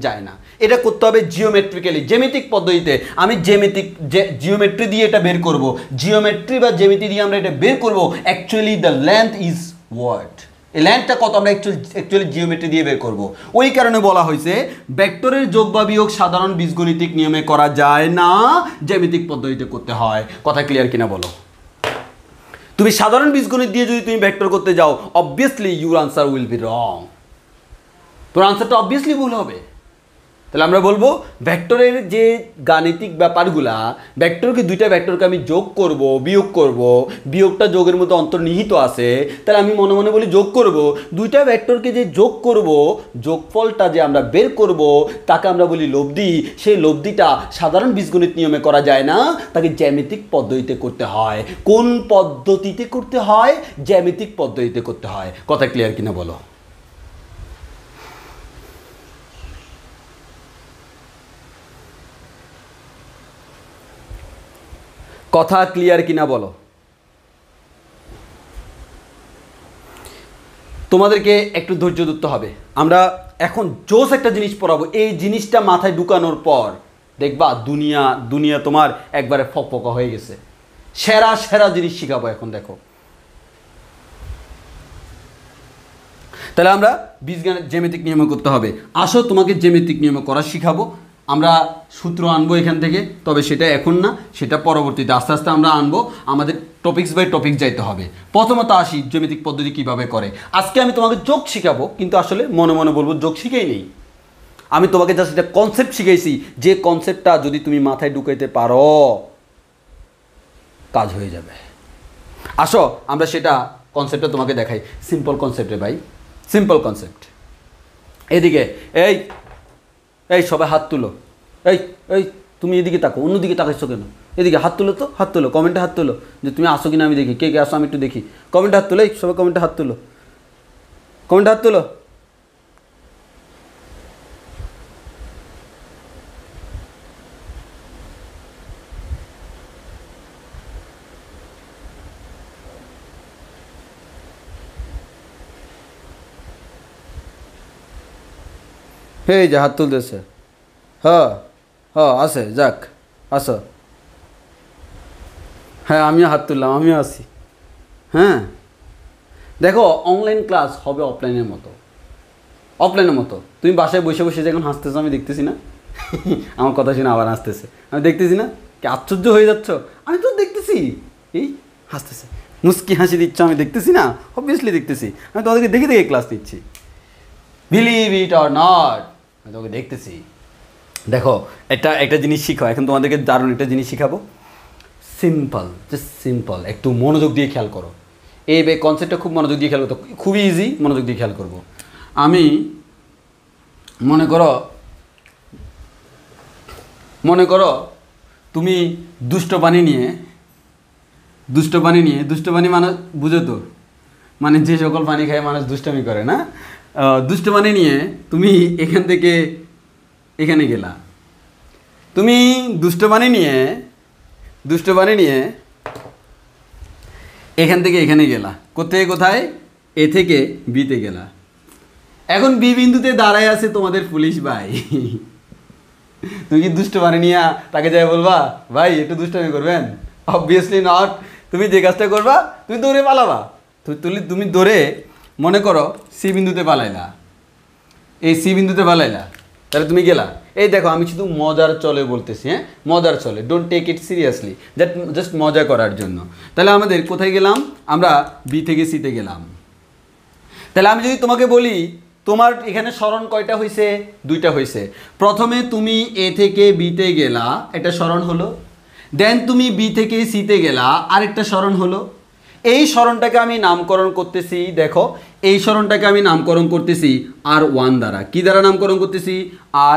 যায় না। এটা করতে হবে জিওমেট্রিক্যালি, জ্যামিতিক পদ্ধতিতে। আমি জিওমেট্রি দিয়ে এটা বের করব। জিওমেট্রি বা জ্যামিতি দিয়ে আমরা এটা বের করব। Actually the length is what, এই লেন্থটা কত আমরা অ্যাকচুয়ালি জিওমেট্রি দিয়ে বের করব। ওই কারণে বলা হয়েছে ভেক্টরের যোগ বা বিয়োগ সাধারণ বীজগণিতিক নিয়মে করা যায় না, জ্যামিতিক পদ্ধতিতে করতে হয়। কথা ক্লিয়ার কিনা বলো? তুমি সাধারণ বীজগণিত দিয়ে যদি তুমি ভেক্টর করতে যাও, obviously your answer will be wrong. তোর আনসারটা অবভিয়াসলি ভুল হবে। তাহলে আমরা বলবো ভেক্টরের যে গাণিতিক ব্যাপারগুলা, ভেক্টরকে দুইটা ভেক্টরকে আমি যোগ করব, বিয়োগ করব, বিয়োগটা যোগের মধ্যে অন্তর্নিহিত আছে। তাহলে আমি মনে মনে বলি যোগ করব, দুইটা ভেক্টরকে যে যোগ করব, যোগফলটা যে আমরা বের করব তাকে আমরা বলি লব্ধি। সেই লব্ধিটা সাধারণ বীজগণিত নিয়মে করা যায় না, তাকে জ্যামিতিক পদ্ধতিতে করতে হয়। কোন পদ্ধতিতে করতে হয়? জ্যামিতিক পদ্ধতিতে করতে হয়। কথা ক্লিয়ার কিনা বলো? কথা ক্লিয়ার কিনা বলো? তোমাদেরকে একটু ধৈর্য ধরতে হবে। আমরা এখন জোস একটা জিনিস পড়াবো, এই জিনিসটা মাথায় ঢুকানোর পর দেখবা দুনিয়া তোমার একবারে ফকফকা হয়ে গেছে। সেরা জিনিস শিখাবো এখন। দেখো তাহলে আমরা বীজগণিত জ্যামিতিক নিয়মে করতে হবে। আসো তোমাকে জ্যামিতিক নিয়মে করা শিখাবো। আমরা সূত্র আনবো এখান থেকে, তবে সেটা এখন না, সেটা পরবর্তীতে আস্তে আস্তে আমরা আনবো। আমাদের টপিকস বাই টপিক যাইতে হবে। প্রথমত আসি জ্যামিতিক পদ্ধতি কিভাবে করে। আজকে আমি তোমাকে যোগ শিখাবো, কিন্তু আসলে মনে মনে বলবো যোগ শিখেই নেই। আমি তোমাকে জাস্ট একটা কনসেপ্ট শিখাইছি, যে কনসেপ্টটা যদি তুমি মাথায় ঢুকাইতে পারো কাজ হয়ে যাবে। আসো আমরা সেটা কনসেপ্টটা তোমাকে দেখাই। সিম্পল কনসেপ্টে ভাই, সিম্পল কনসেপ্ট। এদিকে এই সবাই হাত তুলো। এই তুমি এদিকে তাকো, অন্যদিকে তাকাইছো কেন? এদিকে হাত তুলো তো, হাত তুলো, কমেন্টে হাত তুলো যে তুমি আসো কিনা আমি দেখি। কে আসো আমি একটু দেখি। কমেন্টে হাত তুলো, এই সবাই কমেন্টে হাত তুলো, কমেন্টে হাত তুলো। এই যে হাত তুলতেছে। আছে, যাক আসো। হ্যাঁ আমিও হাত তুললাম, আমিও আসি। হ্যাঁ দেখো অনলাইন ক্লাস হবে অফলাইনের মতো। তুমি বাসায় বসে বসে যখন হাসতেছো আমি দেখতেছি না? আমার কথা শুনে আবার হাসতেছে, আমি দেখতেছি না? কি আশ্চর্য হয়ে যাচ্ছ? আমি তো দেখতেছি, এই হাসতেছে, মুস্কি হাসি দিচ্ছ, আমি দেখতেছি না? অবভিয়াসলি দেখতেছি। আমি তোমাদেরকে দেখে দেখে ক্লাস নিচ্ছি। বিলিভ ইট অর নট, আমি তোমাকে দেখতেছি। দেখো একটা জিনিস শিখো এখন, তোমাদেরকে দারুণ একটা জিনিস শিখাবো। Simple, just simple. একটু মনোযোগ দিয়ে খেয়াল করো। এই কনসেপ্টটা খুব মনোযোগ দিয়ে খেয়াল করতে, খুবই ইজি, মনোযোগ দিয়ে খেয়াল করবো। আমি মনে করো তুমি দুষ্ট পানি নিয়ে, দুষ্ট পানি মানুষ বুঝো তো, মানে যে সকল পানি খায় মানুষ দুষ্টামি করে না, দুষ্ট পানি নিয়ে তুমি এখান থেকে এখানে গেলা, তুমি দুষ্ট পানি নিয়ে এখান থেকে এখানে গেলা, কোথায় কোথায়, এ থেকে বিতে গেলা। এখন বি বিন্দুতে দাঁড়ায় আছে তোমাদের পুলিশ ভাই, তুমি কি দুষ্ট পানি নিয়ে তাকে যাই বলবা ভাই একটু দুষ্টামি করবেন? Obviously not. তুমি যে কাজটা করবা, তুমি দৌড়ে পালাবা, তুমি দৌড়ে মনে করো সি বিন্দুতে পালাইলা, এই সি বিন্দুতে পালাইলা, তাহলে তুমি গেলা। এই দেখো আমি শুধু মজার চলে বলতেছি, হ্যাঁ মজার চলে, don't take it seriously, just মজা করার জন্য। তাহলে আমাদের কোথায় গেলাম, আমরা বি থেকে সিতে গেলাম। তাহলে আমি যদি তোমাকে বলি তোমার এখানে সরণ কয়টা হয়েছে, দুইটা হয়েছে। প্রথমে তুমি এ থেকে বিতে গেলা, এটা সরণ হলো, দেন তুমি বি থেকে সিতে গেলা, আরেকটা সরণ হলো। এই সরণটাকে আমি নামকরণ করতেছি, দেখো এই সরণটাকে আমি নামকরণ করতেছি R1 দ্বারা। কি দ্বারা নামকরণ করতেছি?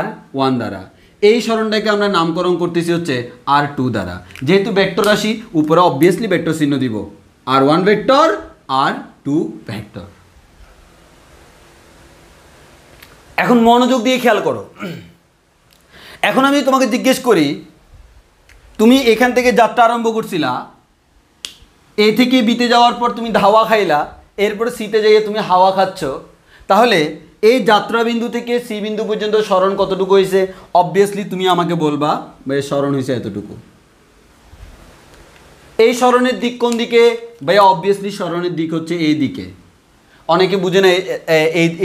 R1 দ্বারা। এই সরণটাকে আমরা নামকরণ করতেছি হচ্ছে R2 দ্বারা। যেহেতু ভেক্টর রাশি, উপরে অবভিয়াসলি ভেক্টর চিহ্ন দিব, R1 ভেক্টর, R2 ভেক্টর। এখন মনোযোগ দিয়ে খেয়াল করো। এখন আমি তোমাকে জিজ্ঞেস করি, তুমি এখান থেকে যাত্রা আরম্ভ করছিলা, এ থেকে বিতে যাওয়ার পর তুমি ধাওয়া খাইলা, এরপরে সিতে যাইয়ে তুমি হাওয়া খাচ্ছ, তাহলে এই যাত্রা বিন্দু থেকে সি বিন্দু পর্যন্ত সরণ কতটুকু হয়েছে? অবভিয়াসলি তুমি আমাকে বলবা ভাই সরণ হয়েছে এতটুকু। এই সরণের দিক কোন দিকে? ভাই অবভিয়াসলি সরণের দিক হচ্ছে এই দিকে। অনেকে বুঝে না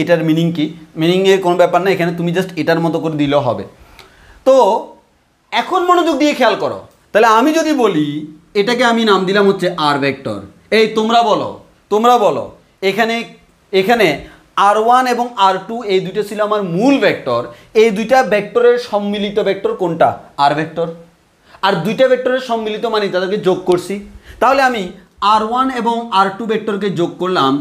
এটার মিনিং কি, মিনিংয়ের কোনো ব্যাপার না, এখানে তুমি জাস্ট এটার মতো করে দিলেও হবে। তো এখন মনোযোগ দিয়ে খেয়াল করো। তাহলে আমি যদি বলি এটাকে আমি নাম দিলাম হচ্ছে আর ভেক্টর। এই তোমরা বলো এখানে R1 এবং R2 এই দুটো ছিল আমার মূল ভেক্টর, এই দুইটা ভেক্টরের সম্মিলিত ভেক্টর কোনটা? আর ভেক্টর। আর দুইটা ভেক্টরের সম্মিলিত মানে তাদেরকে যোগ করছি, তাহলে আমি R1 এবং R2 ভেক্টরকে যোগ করলাম,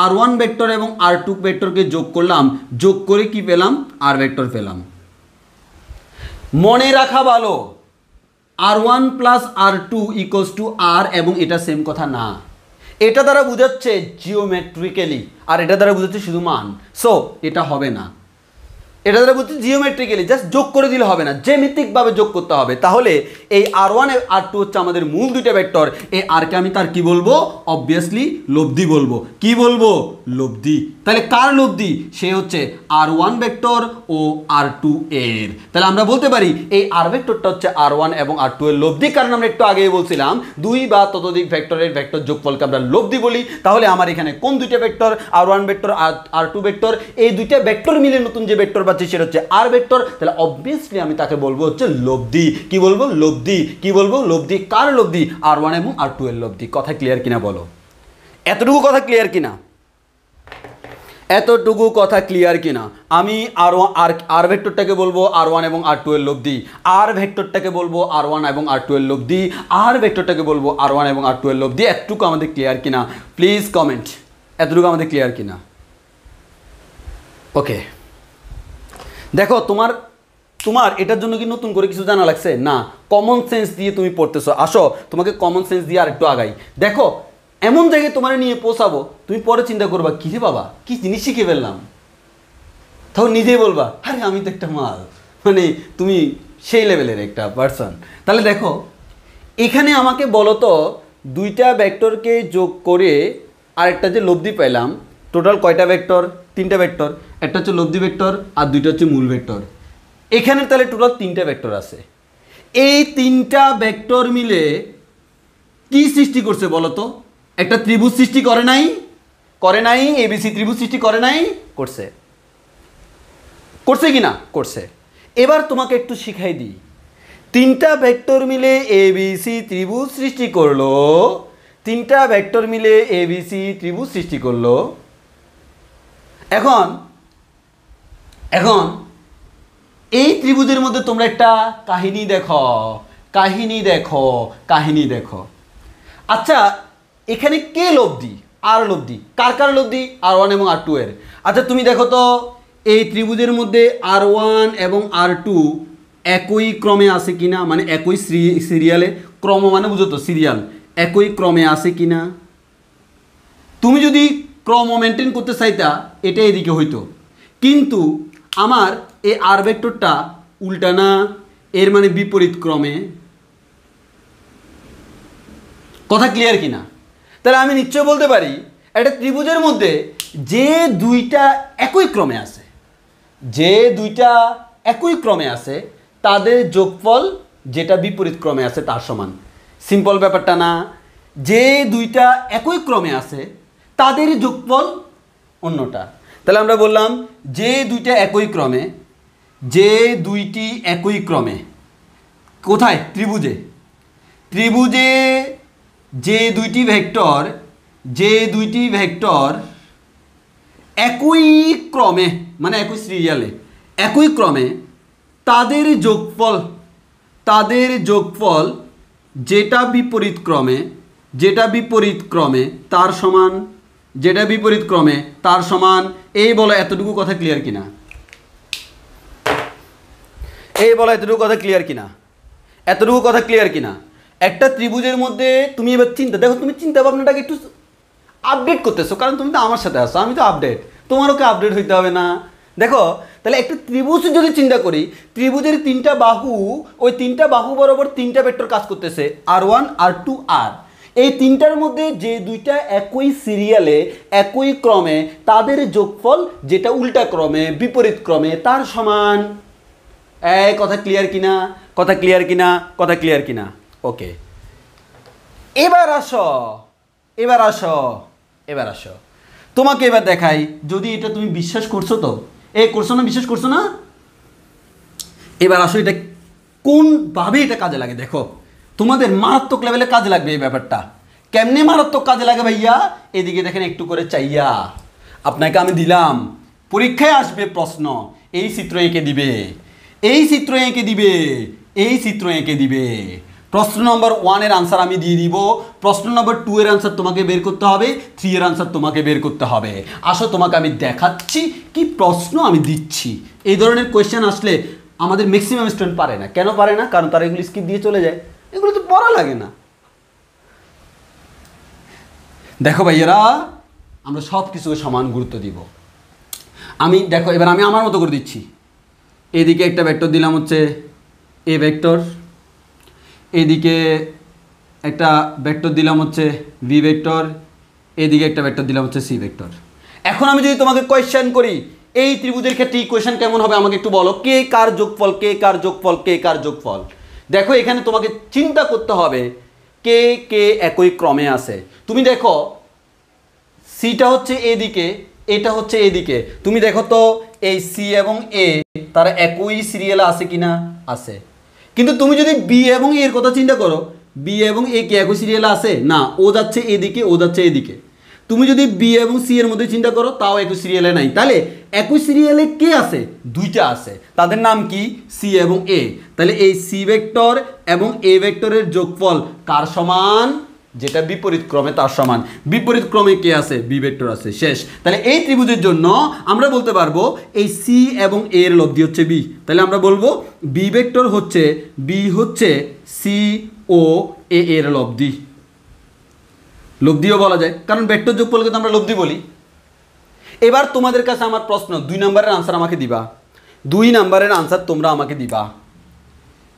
R1 ভেক্টর এবং R2 ভেক্টরকে যোগ করলাম, যোগ করে কি পেলাম? আর ভেক্টর পেলাম। মনে রাখা ভালো, R1 plus R2 equals to R, এবং এটা সেম কথা না। এটা দ্বারা বোঝাচ্ছে জিওমেট্রিক্যালি, আর এটা দ্বারা বোঝাচ্ছে শুধু মান। সো এটা হবে না, এটা দ্বারা বলছি জিওমেট্রিক্যালি, জাস্ট যোগ করে দিলে হবে না, জ্যামিতিকভাবে যোগ করতে হবে। তাহলে এই R1 আর R2 হচ্ছে আমাদের মূল দুইটা ভেক্টর। এই আরকে আমি তার কি বলবো? অবভিয়াসলি লব্ধি বলবো। কি বলবো? লব্ধি। তাহলে কার লব্ধি? সে হচ্ছে R1 ভেক্টর ও R2 এর। তাহলে আমরা বলতে পারি এই আর ভেক্টরটা হচ্ছে R1 এবং R2 এর লব্ধি, কারণ আমরা একটু আগেই বলছিলাম দুই বা ততোধিক ভেক্টরের ভেক্টর যোগফলকে আমরা লব্ধি বলি। তাহলে আমার এখানে কোন দুইটা vector? R1 vector, R2 vector. এই দুইটা ভেক্টর মিলে নতুন যে ভেক্টর সেটা হচ্ছে আর ভেক্টর। তাহলে অবভিয়াসলি আমি তাকে বলবো হচ্ছে লব্ধি। কি বলবো? লব্ধি। কি বলবো? লব্ধি। কার লব্ধি? R1 এবং R2 এর লব্ধি। কথা ক্লিয়ার কিনা বলো? এতটুকু কথা ক্লিয়ার কিনা? এতটুকু কথা ক্লিয়ার কিনা? আমি আর ভেক্টরটাকে বলবো R1 এবং R2 এর লব্ধি, আর ভেক্টরটাকে বলবো R1 এবং R2 এর লব্ধি, আর ভেক্টরটাকে বলবো R1 এবং R2 এর লব্ধি। এতটুকু আমাদের ক্লিয়ার কিনা? প্লিজ কমেন্ট, এতটুকু আমাদের ক্লিয়ার কিনা? ওকে, দেখো তোমার এটার জন্য কি নতুন করে কিছু জানা লাগছে? না, কমন সেন্স দিয়ে তুমি পড়তেছো। আসো তোমাকে কমন সেন্স দিয়ে আর একটু আগাই। দেখো এমন জায়গায় তোমার নিয়ে পৌঁছাবো, তুমি পরে চিন্তা করবা কি রে বাবা কি জিনিস শিখে ফেললাম, তখন নিজেই বলবা আরে আমি তো একটা মাল, মানে তুমি সেই লেভেলের একটা পার্সন। তাহলে দেখো এখানে আমাকে বলো তো, দুইটা ভেক্টরকে যোগ করে আরেকটা যে লব্ধি পেলাম, টোটাল কয়টা ভেক্টর? তিনটা ভেক্টর। একটা হচ্ছে লব্ধি ভেক্টর আর দুইটা হচ্ছে মূল ভেক্টর। এখানে তাহলে টোটাল তিনটা ভেক্টর আছে। এই তিনটা ভেক্টর মিলে কি সৃষ্টি করছে বলো তো? একটা ত্রিভুজ সৃষ্টি করে নাই? করে নাই? এবিসি ত্রিভুজ সৃষ্টি করে নাই? করছে। করছে কি না? করছে। এবার তোমাকে একটু শিখাই দিই, তিনটা ভেক্টর মিলে এবিসি ত্রিভুজ সৃষ্টি করলো, তিনটা ভেক্টর মিলে এবিসি ত্রিভুজ সৃষ্টি করলো। এখন এই ত্রিভুজের মধ্যে তোমরা একটা কাহিনী দেখো। আচ্ছা এখানে কে লব্ধি? আর লব্ধি কার কার লব্ধি R1 এবং R2 এর। আচ্ছা তুমি দেখো তো এই ত্রিভুজের মধ্যে R1 এবং R2 একই ক্রমে আছে কিনা, মানে একই সিরিয়ালে, ক্রম মানে বুঝো তো সিরিয়াল, একই ক্রমে আছে কিনা। তুমি যদি ক্রম মেনটেন করতে চাইতা এটা এদিকে হইতো, কিন্তু আমার এই আর ভেক্টরটা উল্টা না, এর মানে বিপরীত ক্রমে। কথা ক্লিয়ার কিনা? তাহলে আমি নিশ্চয় বলতে পারি একটা ত্রিভুজের মধ্যে যে দুইটা একই ক্রমে আছে, যে দুইটা একই ক্রমে আছে তাদের যোগফল যেটা বিপরীত ক্রমে আছে তার সমান। সিম্পল ব্যাপারটা না? যে দুইটা একই ক্রমে আছে তাদের যোগফল অন্যটা। তাহলে আমরা বললাম যে দুইটা একই ক্রমে, যে দুইটি একই ক্রমে কোথায়? ত্রিভুজে। ত্রিভুজে যে দুইটি ভেক্টর, যে দুইটি ভেক্টর একই ক্রমে মানে একই সিরিয়ালে একই ক্রমে, তাদের যোগফল, তাদের যোগফল যেটা বিপরীত ক্রমে, যেটা বিপরীত ক্রমে তার সমান, যেটা বিপরীত ক্রমে তার সমান। এই বলো এতটুকু কথা ক্লিয়ার কিনা? এই বলো এতটুকু কথা ক্লিয়ার কিনা? এতটুকু কথা ক্লিয়ার কিনা? একটা ত্রিভুজের মধ্যে তুমি এবার চিন্তা দেখো, তুমি চিন্তা ভাবনাটাকে একটু আপডেট করতেছো, কারণ তুমি তো আমার সাথে আসো, আমি তো আপডেট, তোমারও কি আপডেট হইতে হবে না? দেখো তাহলে একটা ত্রিভুজ যদি চিন্তা করি, ত্রিভুজের তিনটা বাহু, ওই তিনটা বাহু বরাবর তিনটা ভেক্টর কাজ করতেছে R1 R2 R। এই তিনটার মধ্যে যে দুইটা একই সিরিয়ালে একই ক্রমে, তাদের যোগফল যেটা উল্টা ক্রমে বিপরীত ক্রমে তার সমান। এই কথা ক্লিয়ার কিনা? কথা ক্লিয়ার কিনা? কথা ক্লিয়ার কিনা? ওকে, এবার আসো, এবার আসো, এবার আসো, তোমাকে এবার দেখাই যদি এটা তুমি বিশ্বাস করছো তো। করছো না? বিশ্বাস করছো না? এবার আসো এটা কোনভাবে এটা কাজে লাগে দেখো, তোমাদের মারাত্মক লেভেলে কাজে লাগবে এই ব্যাপারটা। কেমনে মারাত্মক কাজে লাগে ভাইয়া? এদিকে দেখেন একটু করে চাইয়া আপনাকে আমি দিলাম, পরীক্ষায় আসবে প্রশ্ন, এই চিত্র এঁকে দিবে, এই চিত্র এঁকে দিবে, এই চিত্র এঁকে দিবে। প্রশ্ন নম্বর 1 এর আনসার আমি দিয়ে দিব, প্রশ্ন নম্বর 2 এর আনসার তোমাকে বের করতে হবে, 3 এর আনসার তোমাকে বের করতে হবে। আসো তোমাকে আমি দেখাচ্ছি কি প্রশ্ন আমি দিচ্ছি। এই ধরনের কোয়েশ্চেন আসলে আমাদের ম্যাক্সিমাম স্টুডেন্ট পারে না। কেন পারে না? কারণ তারা এগুলো স্কিপ দিয়ে চলে যায়, এগুলো তো পড়া লাগে না। দেখো ভাইয়েরা, আমরা সব কিছুকে সমান গুরুত্ব দিব। আমি দেখো এবার আমি আমার মতো করে দিচ্ছি। এদিকে একটা ভেক্টর দিলাম হচ্ছে এ ভেক্টর, এদিকে একটা ভেক্টর দিলাম হচ্ছে ভি ভেক্টর, এদিকে একটা ভেক্টর দিলাম হচ্ছে সি ভেক্টর। এখন আমি যদি তোমাকে কোয়েশ্চেন করি এই ত্রিভুজের ক্ষেত্রে ইকুয়েশন কেমন হবে আমাকে একটু বলো। কে কার যোগফল, কে কার যোগফল, কে কার যোগফল। দেখো এখানে তোমাকে চিন্তা করতে হবে কে কে একই ক্রমে আছে। তুমি দেখো সিটা হচ্ছে এদিকে, এটা হচ্ছে এদিকে, তুমি দেখো তো এই সি এবং এ তারা একই সিরিয়ালে আছে কিনা? আছে। কিন্তু তুমি যদি বি এবং এর কথা চিন্তা করো, বি এবং এ কি একই সিরিয়ালে আছে? না, ও যাচ্ছে এদিকে, ও যাচ্ছে এদিকে। তুমি যদি বি এবং সি এর মধ্যে চিন্তা করো, তাও একই সিরিয়ালে নাই। তাহলে একই সিরিয়ালে কে আছে? দুইটা আছে, তাদের নাম কি? সি এবং এ। তাহলে এই সি ভেক্টর এবং এ ভেক্টরের যোগফল কার সমান? যেটা বিপরীত ক্রমে তার সমান। বিপরীত ক্রমে কে আছে? বি ভেক্টর আছে। শেষ। তাহলে এই ত্রিভুজের জন্য আমরা বলতে পারবো এই সি এবং এ এর লব্ধি হচ্ছে বি। তাহলে আমরা বলবো বি ভেক্টর হচ্ছে, বি হচ্ছে সি ও এ এর লব্ধি। লব্ধিও বলা যায়, কারণ ভেক্টর যোগফলকে তো আমরা লব্ধি বলি। এবার তোমাদের কাছে আমার প্রশ্ন, 2 নম্বরের আনসার আমাকে দিবা, 2 নম্বরের আনসার তোমরা আমাকে দিবা।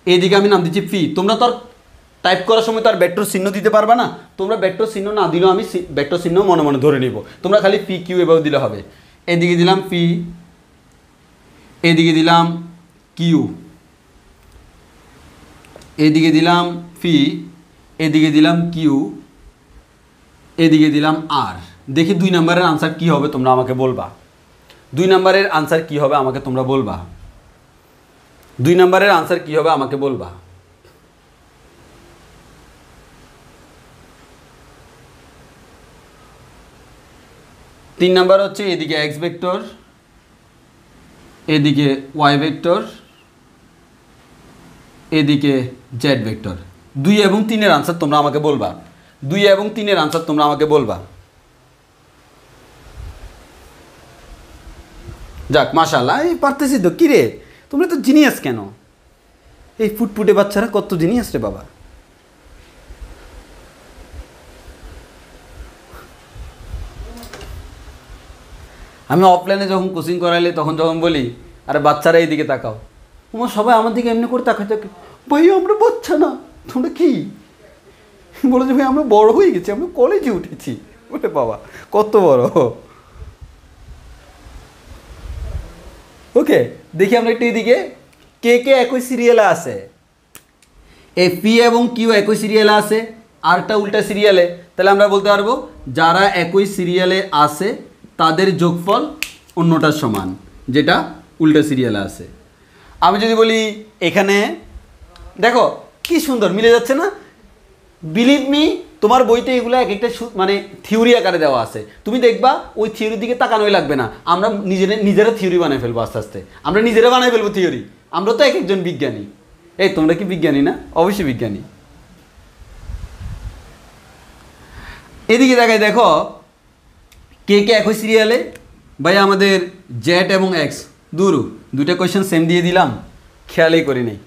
এইদিকে আমি নাম দিচ্ছি ফি। তোমরা তো আর টাইপ করার সময় তো আর ভেক্টর চিহ্ন দিতে পারবে না। তোমরা ভেক্টর চিহ্ন না দিলেও আমি ভেক্টর চিহ্ন মনে মনে ধরে নিব। তোমরা খালি পি কিউ এভাবে দিলে হবে। এদিকে দিলাম পি, এদিকে দিলাম কিউ, এদিকে দিলাম পি, এদিকে দিলাম কিউ, এদিকে দিলাম আর। দেখি 2 নম্বরের আনসার কি হবে তোমরা আমাকে বলবা। 2 নম্বরের আনসার কি হবে আমাকে তোমরা বলবা। 2 নম্বরের আনসার কি হবে আমাকে বলবা। তিন নাম্বার হচ্ছে এদিকে এক্স ভেক্টর, এদিকে ওয়াই ভেক্টর, এদিকে জেড ভেক্টর। 2 এবং 3 এর আনসার তোমরা আমাকে বলবা। 2 এবং 3 এর আনসার তোমরা আমাকে বলবা। যাক মাশাআল্লাহ, এই পারতেছি তো। কিরে তোমরা তো জিনিয়াস কেন, এই ফুটফুটে বাচ্চারা কত জিনিয়াস রে বাবা। আমি অফলাইনে যখন কোচিং করাইলে তখন যখন বলি আরে বাচ্চারা এইদিকে তাকাও, তোমার সবাই আমার দিকে এমনি করে তাকাই থাকে, ভাই আমরা বাচ্চা না, তোমরা কি বলে যে ভাই আমরা বড় হয়ে গেছি, আমরা কলেজে উঠেছি। বলে বাবা কত বড়। ওকে, দেখি আমরা একটু এদিকে কে কে একই সিরিয়ালে আছে। এই পি এবং কিউ একই সিরিয়ালে আছে, আরটা উল্টা সিরিয়ালে। তাহলে আমরা বলতে পারবো যারা একই সিরিয়ালে আছে তাদের যোগফল অন্যটার সমান, যেটা উল্টা সিরিয়ালে আছে। আমি যদি বলি এখানে দেখো কি সুন্দর মিলে যাচ্ছে না, বিলিভ মি তোমার বইতে এগুলো এক একটা মানে থিওরি আকারে দেওয়া আছে, তুমি দেখবা ওই থিওরির দিকে তাকানোই লাগবে না, আমরা নিজেরা থিওরি বানাই ফেলবো আস্তে আস্তে, আমরা নিজেরা বানাই ফেলবো থিওরি। আমরা তো এক একজন বিজ্ঞানী। এই তোমরা কি বিজ্ঞানী না? অবশ্যই বিজ্ঞানী। এদিকে দেখাই, দেখো কে কে একই সিরিয়ালে। ভাই আমাদের জেড এবং এক্স দুইটা কোয়েশ্চেন সেম দিয়ে দিলাম, খেয়ালই করি নাই,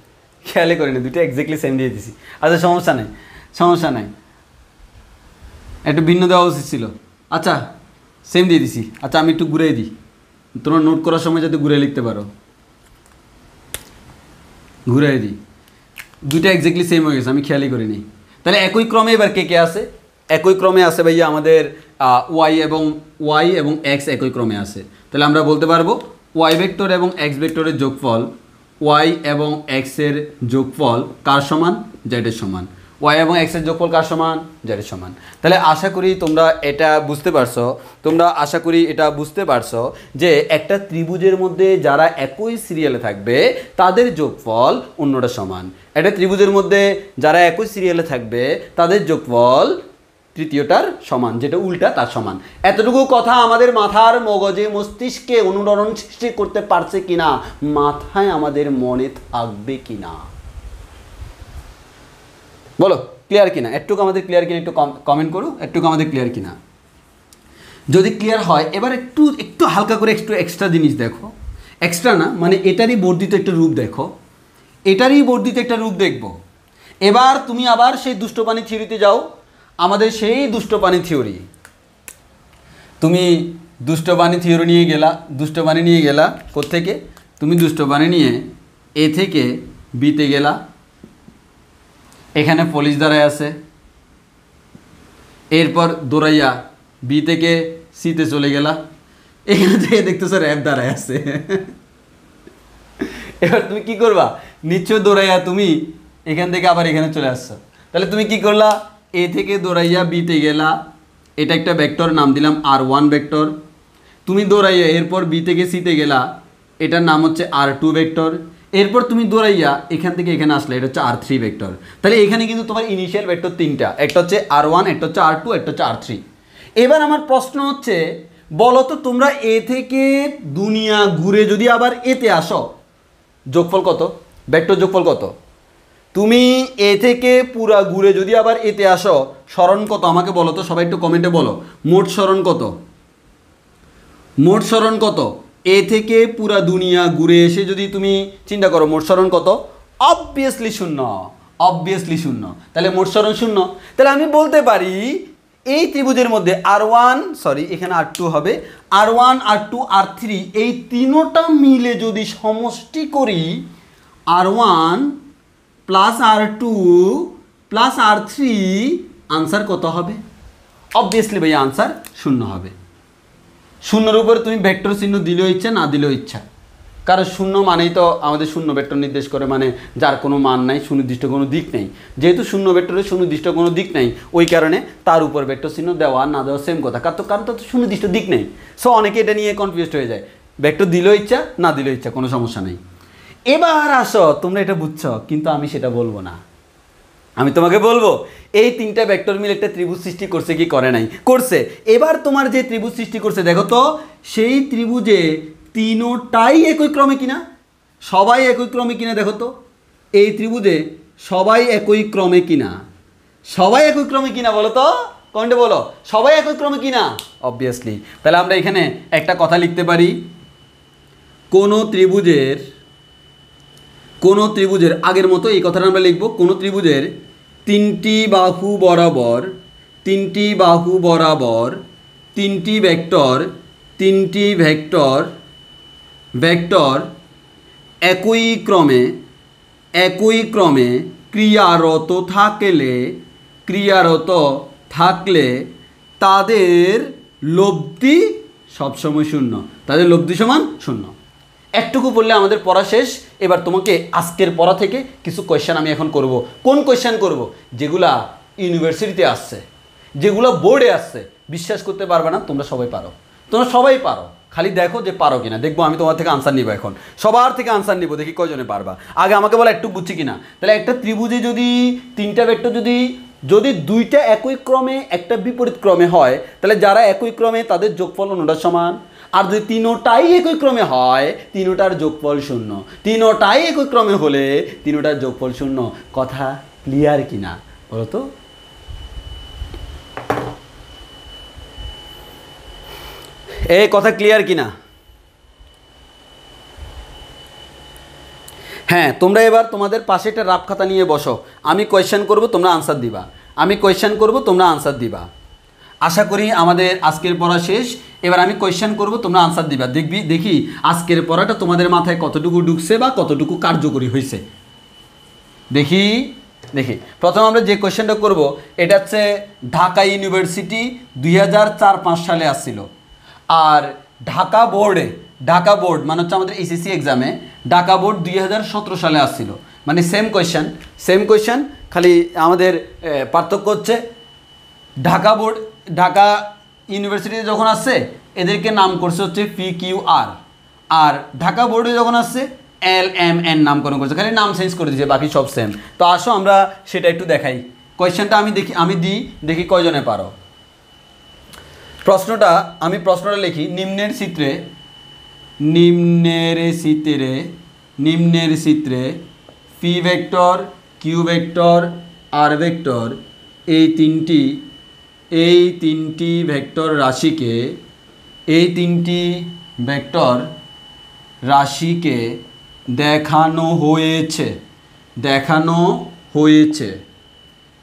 দুটো এক্স্যাক্টলি সেম দিয়ে দিছি। আচ্ছা সমস্যা নাই, একটু ভিন্ন দেওয়া উচিত ছিল। আচ্ছা সেম দিয়ে দিছি। আচ্ছা আমি একটু ঘুরে দিই, তোমরা নোট করার সময় যাতে ঘুরে লিখতে পারো। ঘুরে দিই, দুইটা এক্স্যাক্টলি সেম হয়ে গেছে, আমি খেয়ালই করি নি। তাহলে একই ক্রমে এবার কে কে আছে? একই ক্রমে আছে ভাইয়া আমাদের ওয়াই এবং এক্স একই ক্রমে আছে। তাহলে আমরা বলতে পারবো ওয়াই ভেক্টর এবং এক্স ভেক্টরের যোগফল, ওয়াই এবং এক্সের যোগফল কার সমান? জেডের সমান। ওয়াই এবং এক্সের যোগফল কার সমান? জেডের সমান। তাহলে আশা করি তোমরা এটা বুঝতে পারছো যে একটা ত্রিভুজের মধ্যে যারা একই সিরিয়ালে থাকবে তাদের যোগফল অন্যটা সমান। একটা ত্রিভুজের মধ্যে যারা একই সিরিয়ালে থাকবে তাদের যোগফল তৃতীয়টার সমান, যেটা উল্টা তার সমান। এতটুকু কথা আমাদের মাথার মগজে মস্তিষ্কে অনুরণন সৃষ্টি করতে পারছে কিনা, মাথায় আমাদের মনে থাকবে কিনা, বলো ক্লিয়ার কিনা? একটুকু আমাদের ক্লিয়ার কিনা একটু কমেন্ট করো, একটুকু আমাদের ক্লিয়ার কিনা। যদি ক্লিয়ার হয় এবার একটু হালকা করে একটু এক্সট্রা জিনিস দেখো, এক্সট্রা না মানে এটারই বর্ধিত একটা রূপ দেখো, দেখবো। এবার তুমি আবার সেই দুষ্টপানি থিওরিতে যাও, আমাদের সেই দুষ্টপানি থিওরি। তুমি দুষ্টপানি থিওরি নিয়ে গেলা কোত্থেকে? তুমি দুষ্টপানি নিয়ে এ থেকে বিতে গেলা, এখানে পুলিশ দাঁড়ায় আছে, এরপর দৌড়াইয়া বি থেকে সিতে চলে গেলা, এখানে থেকে দেখতেছো র্যাব দাঁড়ায় আছে। এবার তুমি কি করবা? নিশ্চয় দৌড়াইয়া তুমি এখান থেকে আবার এখানে চলে আসছো। তাহলে তুমি কি করলা? এ থেকে দৌড়াইয়া বিতে গেলা, এটা একটা ভেক্টর, নাম দিলাম R1 ভেক্টর। তুমি দৌড়াইয়া এরপর বি থেকে সিতে গেলা, এটার নাম হচ্ছে R2 ভেক্টর। এরপর তুমি দৌড়াইয়া এখান থেকে এখানে আসলে, এটা হচ্ছে R3 ভেক্টর। তাহলে এখানে কিন্তু তোমার ইনিশিয়াল ভেক্টর তিনটা, একটা হচ্ছে R1, একটা হচ্ছে R2, একটা হচ্ছে R3। এবার আমার প্রশ্ন হচ্ছে, বলো তো তোমরা এ থেকে দুনিয়া ঘুরে যদি আবার এতে আসো, যোগফল কত? ভেক্টর যোগফল কত? তুমি এ থেকে পুরা ঘুরে যদি আবার এতে আসো, সরণ কত আমাকে বলো তো, সবাই একটু কমেন্টে বলো। মোট সরণ কত? এ থেকে পুরা দুনিয়া ঘুরে এসে যদি তুমি চিন্তা করো মোট সরণ কত? অবভিয়াসলি শূন্য। তাহলে মোট সরণ শূন্য। তাহলে আমি বলতে পারি এই ত্রিভুজের মধ্যে এখানে R2 হবে, R1, R2, R3 এই তিনোটা মিলে যদি সমষ্টি করি, R1 plus R2 plus R3, answer কত হবে? অবভিয়াসলি ভাইয়া আনসার শূন্য হবে। শূন্যর উপর তুমি ভেক্টর চিহ্ন দিলেও ইচ্ছা, না দিলেও ইচ্ছা, কারণ শূন্য মানেই তো আমাদের শূন্য ভেক্টর নির্দেশ করে, মানে যার কোনো মান নাই, সুনির্দিষ্ট কোনো দিক নেই। যেহেতু শূন্য ভেক্টরের সুনির্দিষ্ট কোনো দিক নেই, ওই কারণে তার উপর ভেক্টর চিহ্ন দেওয়া না দেওয়া সেম কথা, কারণ তো সুনির্দিষ্ট দিক নেই। সো অনেকে এটা নিয়ে কনফিউজড হয়ে যায়, ভেক্টর দিলেও ইচ্ছা, না দিলেও ইচ্ছা, কোনো সমস্যা নেই। এবার আসো, তোমরা এটা বুঝছো, কিন্তু আমি সেটা বলবো না। আমি তোমাকে বলবো এই তিনটা ভেক্টর মিলে একটা ত্রিভুজ সৃষ্টি করছে কি করে নাই? করছে। এবার তোমার যে ত্রিভুজ সৃষ্টি করছে দেখো তো, সেই ত্রিভুজে তিনোটাই একই ক্রমে কিনা, সবাই একই ক্রমে কিনা দেখো তো। এই ত্রিভুজে সবাই একই ক্রমে কিনা বলো তো, কমেন্টে বলো, সবাই একই ক্রমে কিনা? অবভিয়াসলি। তাহলে আমরা এখানে একটা কথা লিখতে পারি, কোনো ত্রিভুজের আগের মতো এই কথাটা আমরা লিখব, কোনো ত্রিভুজের তিনটি বাহু বরাবর তিনটি ভেক্টর একই ক্রমে ক্রিয়ারত থাকলে তাদের লব্ধি সবসময় শূন্য, তাদের লব্ধি সমান শূন্য। একটুকু বললে আমাদের পড়া শেষ। এবার তোমাকে আজকের পড়া থেকে কিছু কোয়েশ্চেন আমি এখন করব। কোন কোয়েশ্চেন করব? যেগুলা ইউনিভার্সিটিতে আসছে, যেগুলো বোর্ডে আসছে। বিশ্বাস করতে পারবে না, তোমরা সবাই পারো, খালি দেখো যে পারো কিনা। দেখবো আমি তোমার থেকে আনসার নিব, এখন সবার থেকে আনসার নিব, দেখি কয়জনে পারবা। আগে আমাকে বলো একটু বুঝছি কিনা। তাহলে একটা ত্রিভুজে যদি তিনটা ভেক্টর যদি দুইটা একই ক্রমে একটা বিপরীত ক্রমে হয়, তাহলে যারা একই ক্রমে তাদের যোগফল অন্যটার সমান। আর যদি তিনোটাই একই ক্রমে হয়, তিনোটার যোগফল শূন্য। তিনোটাই একই ক্রমে হলে তিনোটার যোগফল শূন্য। কথা ক্লিয়ার কিনা বলো তো? এই কথা ক্লিয়ার কিনা? হ্যাঁ, তোমরা এবার তোমাদের পাশে একটা রাফ খাতা নিয়ে বসো। আমি কোয়েশ্চেন করব, তোমরা আনসার দিবা। আশা করি আমাদের আজকের পড়া শেষ। এবার আমি কোয়েশ্চেন করব, তোমরা আনসার দিবা। দেখি আজকের পড়াটা তোমাদের মাথায় কতটুকু ঢুকছে বা কতটুকু কার্যকরী হয়েছে। দেখি প্রথম আমরা যে কোয়েশ্চেনটা করব, এটা হচ্ছে ঢাকা ইউনিভার্সিটি 2004-05 সালে আসছিল। আর ঢাকা বোর্ড মানে হচ্ছে আমাদের এসএসসি এক্সামে ঢাকা বোর্ড 2017 সালে আসছিল। মানে সেম কোয়েশ্চেন, খালি আমাদের পার্থক্য হচ্ছে ঢাকা ইউনিভার্সিটিতে যখন আসছে এদেরকে নাম করছে হচ্ছে PQR, আর ঢাকা বোর্ডে যখন আসছে LMN নামকরণ করছে, খালি নাম চেঞ্জ করে দিয়েছে, বাকি সব সেম। তো আসো আমরা সেটা একটু দেখাই। কোয়েশ্চেনটা আমি দেখি কয়জনে পারো। প্রশ্নটা লিখি। নিম্নের চিত্রে পি ভেক্টর, কিউ ভেক্টর, আর ভেক্টর এই তিনটি ভেক্টর রাশিকে দেখানো হয়েছে।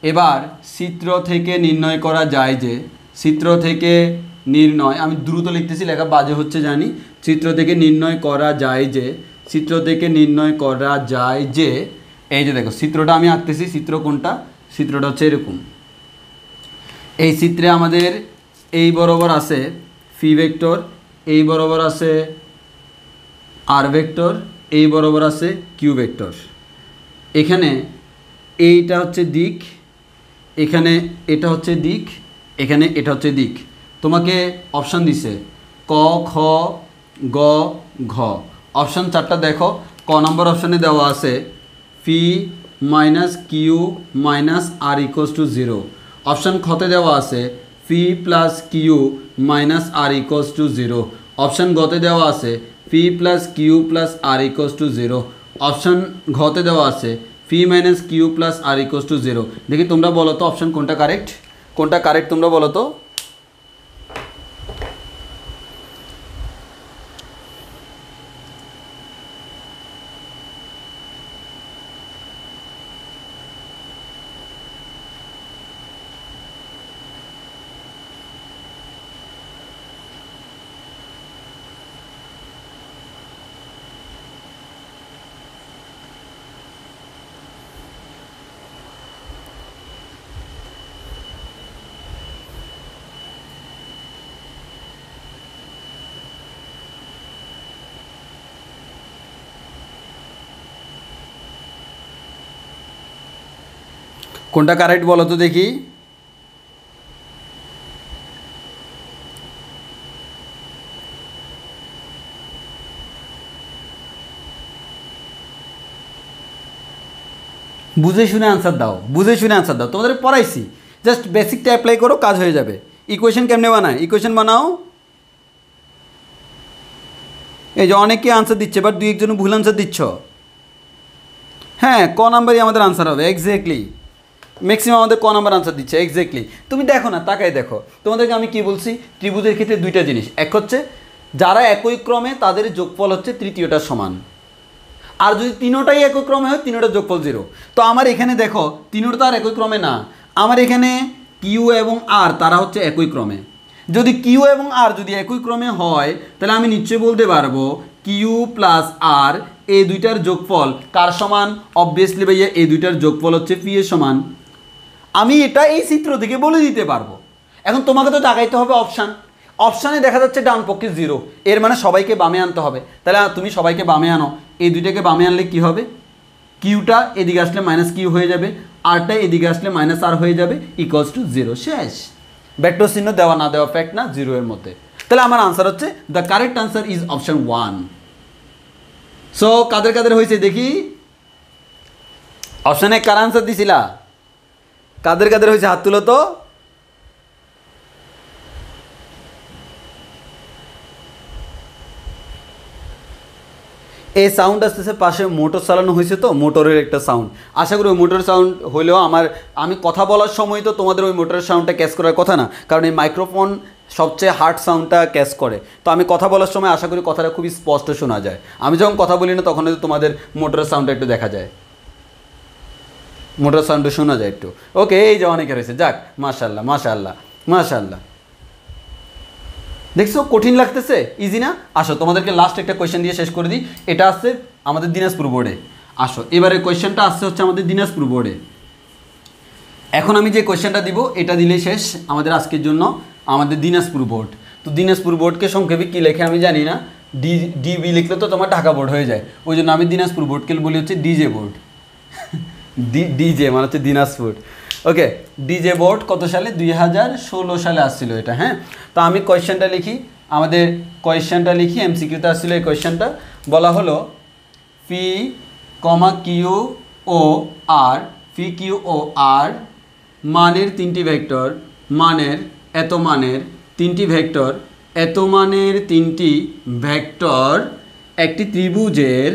এবার চিত্র থেকে নির্ণয় করা যায় যে আমি দ্রুত লিখতেছি, লেখা বাজে হচ্ছে জানি। চিত্র থেকে নির্ণয় করা যায় যে এই যে দেখো চিত্রটা আমি আঁকতেছি। চিত্র কোনটা? চিত্রটা হচ্ছে এরকম। এই চিত্রে আমাদের এই বরাবর আছে পি ভেক্টর, এই বরাবর আছে আর ভেক্টর, এই বরাবর আছে কিউ ভেক্টর। এখানে এইটা হচ্ছে দিক, এখানে এটা হচ্ছে দিক, এখানে এটা হচ্ছে দিক। তোমাকে অপশান দিছে ক, খ, গ, ঘ। অপশান 4টা দেখো। ক নম্বর অপশানে দেওয়া আছে P minus Q minus R equals to 0। Option খতে দেওয়া আছে P plus Q minus R equals to 0। Option গতে দেওয়া আছে P plus Q plus R equals to 0। Option ঘতে দেওয়া আছে P minus Q plus R equals to 0। দেখি তোমরা বলো তো অপশান কোনটা কারেক্ট তোমরা বলো তো। কোনটা কারেক্ট বলো তো দেখি। বুঝে শুনে আনসার দাও, তোমাদের পড়াইছি, জাস্ট বেসিকটা অ্যাপ্লাই করো, কাজ হয়ে যাবে। ইকুয়েশন কেমনে বানায়? ইকুয়েশন বানাও। এই যে অনেকে আনসার দিচ্ছে, বাট 2-1 জন ভুল আনসার দিচ্ছ। হ্যাঁ, ক নাম্বারই আমাদের আনসার হবে, এক্স্যাক্টলি। ম্যাক্সিমাম আমাদের ক নাম্বার আনসার দিচ্ছে, এক্স্যাক্টলি। তুমি দেখো না, তাকাই দেখো। তোমাদেরকে আমি কি বলছি? ত্রিভুজের ক্ষেত্রে দুইটা জিনিস, এক হচ্ছে যারা একই ক্রমে তাদের যোগফল হচ্ছে তৃতীয়টার সমান। আর যদি তিনোটাই একই ক্রমে হয় তিনোটার যোগফল 0। তো আমার এখানে দেখো তিনোটা তো আর একই ক্রমে না, আমার এখানে কিউ এবং আর তারা হচ্ছে একই ক্রমে। যদি কিউ এবং আর যদি একই ক্রমে হয় তাহলে আমি নিশ্চয়ই বলতে পারবো কিউ প্লাস আর এই দুইটার যোগফল কার সমান? অবভিয়াসলি ভাইয়া এই দুইটার যোগফল হচ্ছে পি এর সমান। আমি এটা এই চিত্র থেকে বলে দিতে পারবো। এখন তোমাকে তো তাকাইতে হবে অপশানে দেখা যাচ্ছে ডান পক্ষে 0, এর মানে সবাইকে বামে আনতে হবে। তাহলে তুমি সবাইকে বামে আনো, এই দুইটাকে বামে আনলে কি হবে? কিউটা এদিকে আসলে মাইনাস কিউ হয়ে যাবে, আরটা এদিকে আসলে মাইনাস আর হয়ে যাবে, ইকুয়ালস টু 0। শেষ। ভেক্টর চিহ্ন দেওয়া না দেওয়া ফ্যাক্ট না, 0 এর মধ্যে। তাহলে আমার আনসার হচ্ছে the correct answer is option 1। So কাদের কাদের হয়েছে দেখি, অপশানে কার আনসার দিছিলা? কাদের কাদের হয়েছে হাত তুলো তো। এই সাউন্ড আসতেছে, পাশে মোটর চালানো হয়েছে তো, মোটরের একটা সাউন্ড। আশা করি ওই মোটর সাউন্ড হলেও আমি কথা বলার সময় তো তোমাদের ওই মোটরের সাউন্ডটা ক্যাচ করার কথা না, কারণ এই মাইক্রোফোন সবচেয়ে হার্ড সাউন্ডটা ক্যাচ করে। তো আমি কথা বলার সময় আশা করি কথাটা খুবই স্পষ্ট শোনা যায়। আমি যখন কথা বলি না তখন তোমাদের মোটরের সাউন্ডটা একটু দেখা যায়, মোটর সাউন্ডটা শোনা যায় একটু। ওকে, এই যে অনেকে রয়েছে, যাক মাশাআল্লাহ মাশাআল্লাহ মাশাআল্লাহ। দেখছো কঠিন লাগতেছে, ইজি না? আসো তোমাদেরকে লাস্ট একটা কোয়েশ্চেন দিয়ে শেষ করে দিই। এটা আসছে আমাদের দিনাজপুর বোর্ডে। আসো এবারে কোয়েশ্চেনটা আসছে হচ্ছে আমাদের দিনাজপুর বোর্ডে। এখন আমি যে কোয়েশ্চেনটা দিব এটা দিলেই শেষ আমাদের আজকের জন্য, আমাদের দিনাজপুর বোর্ড। তো দিনাজপুর বোর্ডকে সংক্ষেপে কী লেখে আমি জানি না, ডিবি লিখলে তো তোমার ঢাকা বোর্ড হয়ে যায়, ওই জন্য আমি দিনাজপুর বোর্ডকে বলি হচ্ছে ডিজে বোর্ড। ডিজে মানে হচ্ছে দিনাজপুর। ওকে, ডিজে বোর্ড কত সালে? 2016 সালে আসছিল এটা। হ্যাঁ, তো আমি কোয়েশ্চেনটা লিখি, আমাদের কোয়েশ্চেনটা লিখি, এমসিকিউতে আসছিল এই কোয়েশ্চেনটা। বলা হলো পি কমা কিউ ও আর, পি কিউ ও আর মানের তিনটি ভেক্টর, মানের এত মানের তিনটি ভেক্টর, এত মানের তিনটি ভেক্টর একটি ত্রিভুজের,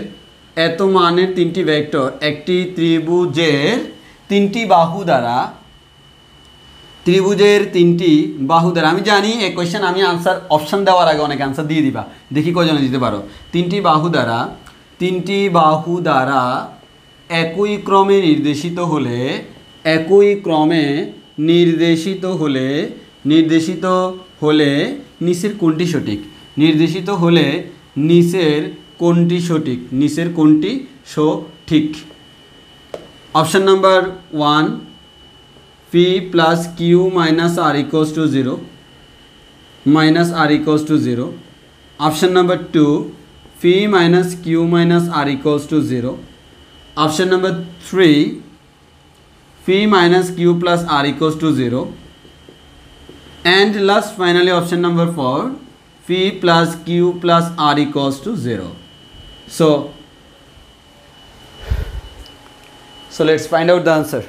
এত মানের তিনটি ভেক্টর একটি ত্রিভুজের তিনটি বাহু দ্বারা, ত্রিভুজের তিনটি বাহু দ্বারা। আমি জানি এই কোয়েশ্চেন আমি আনসার অপশান দেওয়ার আগে অনেক আনসার দিয়ে দিবা, দেখি কজনে দিতে পারো। তিনটি বাহু দ্বারা, তিনটি বাহু দ্বারা একই ক্রমে নির্দেশিত হলে, একই ক্রমে নির্দেশিত হলে, নির্দেশিত হলে নিচের কোনটি সঠিক? নির্দেশিত হলে নিচের কোনটি সঠিক? নিচের কোনটি সঠিক? Option number 1 P plus Q minus R equals to 0, minus R equals to 0। Option number 2 P minus Q minus R equals to 0। Option number 3 P minus Q plus R equals to 0। And last finally option number 4 P plus Q plus R equals to 0। So let's find out the answer.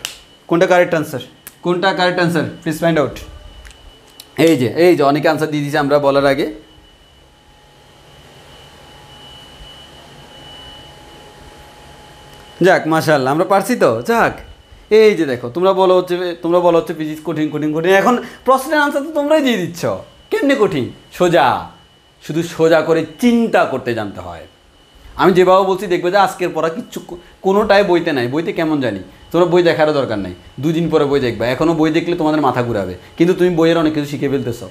কোনটা correct answer? কোনটা correct answer? Please find out. এই যে অনেকে answer দিয়ে দিয়েছে আমরা বলার আগে। যাক মাশাআল্লাহ, আমরা পারছি তো। যাক, এই যে দেখো তোমরা বলো হচ্ছে ফিজিক্স কঠিন কঠিন কঠিন। এখন প্রশ্নের আনসার তো তোমরাই দিয়ে দিচ্ছ। কেমনে কঠিন? সোজা, শুধু সোজা করে চিন্তা করতে জানতে হয়। আমি যেভাবে বলছি দেখবে যে আজকের পড়া কিচ্ছু কোনোটাই বইতে নাই। বইতে কেমন জানি, তোমরা বই দেখারও দরকার নাই, 2 দিন পরে বই দেখবা। এখনও বই দেখলে তোমাদের মাথা ঘুরাবে, কিন্তু তুমি বইয়ের অনেক কিছু শিখে ফেলতেছ।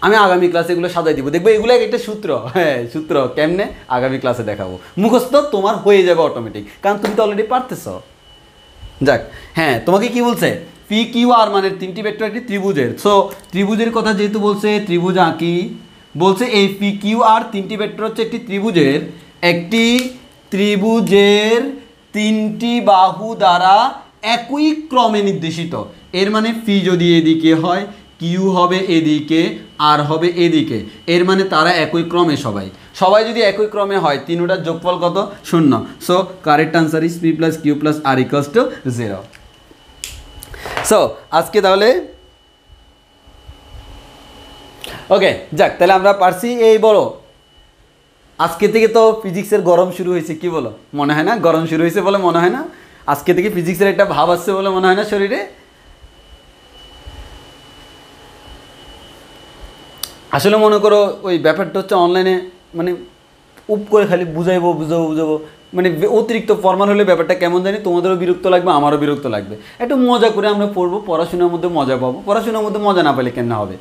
আমি আগামী ক্লাসে এগুলো সাজাই দিব, দেখবে এগুলো একটা সূত্র। হ্যাঁ, সূত্র কেমনে আগামী ক্লাসে দেখাবো। মুখস্থ তোমার হয়ে যাবে অটোমেটিক, কারণ তুমি তো অলরেডি পারতেছ। যাক, হ্যাঁ তোমাকে কি বলছে? পি কিউ আর মানে তিনটি ভেক্টর একটি ত্রিভুজের। সো ত্রিভুজের কথা যেহেতু বলছে, ত্রিভুজ আঁকি। বলছে এই পি কিউ আর তিনটি ভেক্টর হচ্ছে একটি ত্রিভুজের, একটি ত্রিভুজের তিনটি বাহু দ্বারা একই ক্রমে নির্দেশিত। এর মানে পি যদি এদিকে হয়, কিউ হবে এদিকে, আর হবে এদিকে, এর মানে তারা একই ক্রমে। সবাই যদি একই ক্রমে হয়, তিনটার যোগফল কত? 0। So correct answer is P plus Q plus R equals to 0। So আজকে তাহলে ওকে, যাক তাহলে আমরা পারছি। এই বলো, আজকে থেকে তো ফিজিক্সের গরম শুরু হয়েছে, কি বলো? মনে হয় না গরম শুরু হয়েছে বলে মনে হয় না? আজকে থেকে ফিজিক্সের একটা ভাব আসছে বলে মনে হয় না শরীরে? আসলে মনে করো ওই ব্যাপারটা হচ্ছে অনলাইনে মানে উপ করে খালি বুঝাবো মানে অতিরিক্ত ফর্মাল হলে ব্যাপারটা কেমন জানি তোমাদেরও বিরক্ত লাগবে, আমারও বিরক্ত লাগবে। একটু মজা করে আমরা পড়বো, পড়াশোনার মধ্যে মজা পাবো, পড়াশোনার মধ্যে মজা না পেলে কেন হবে।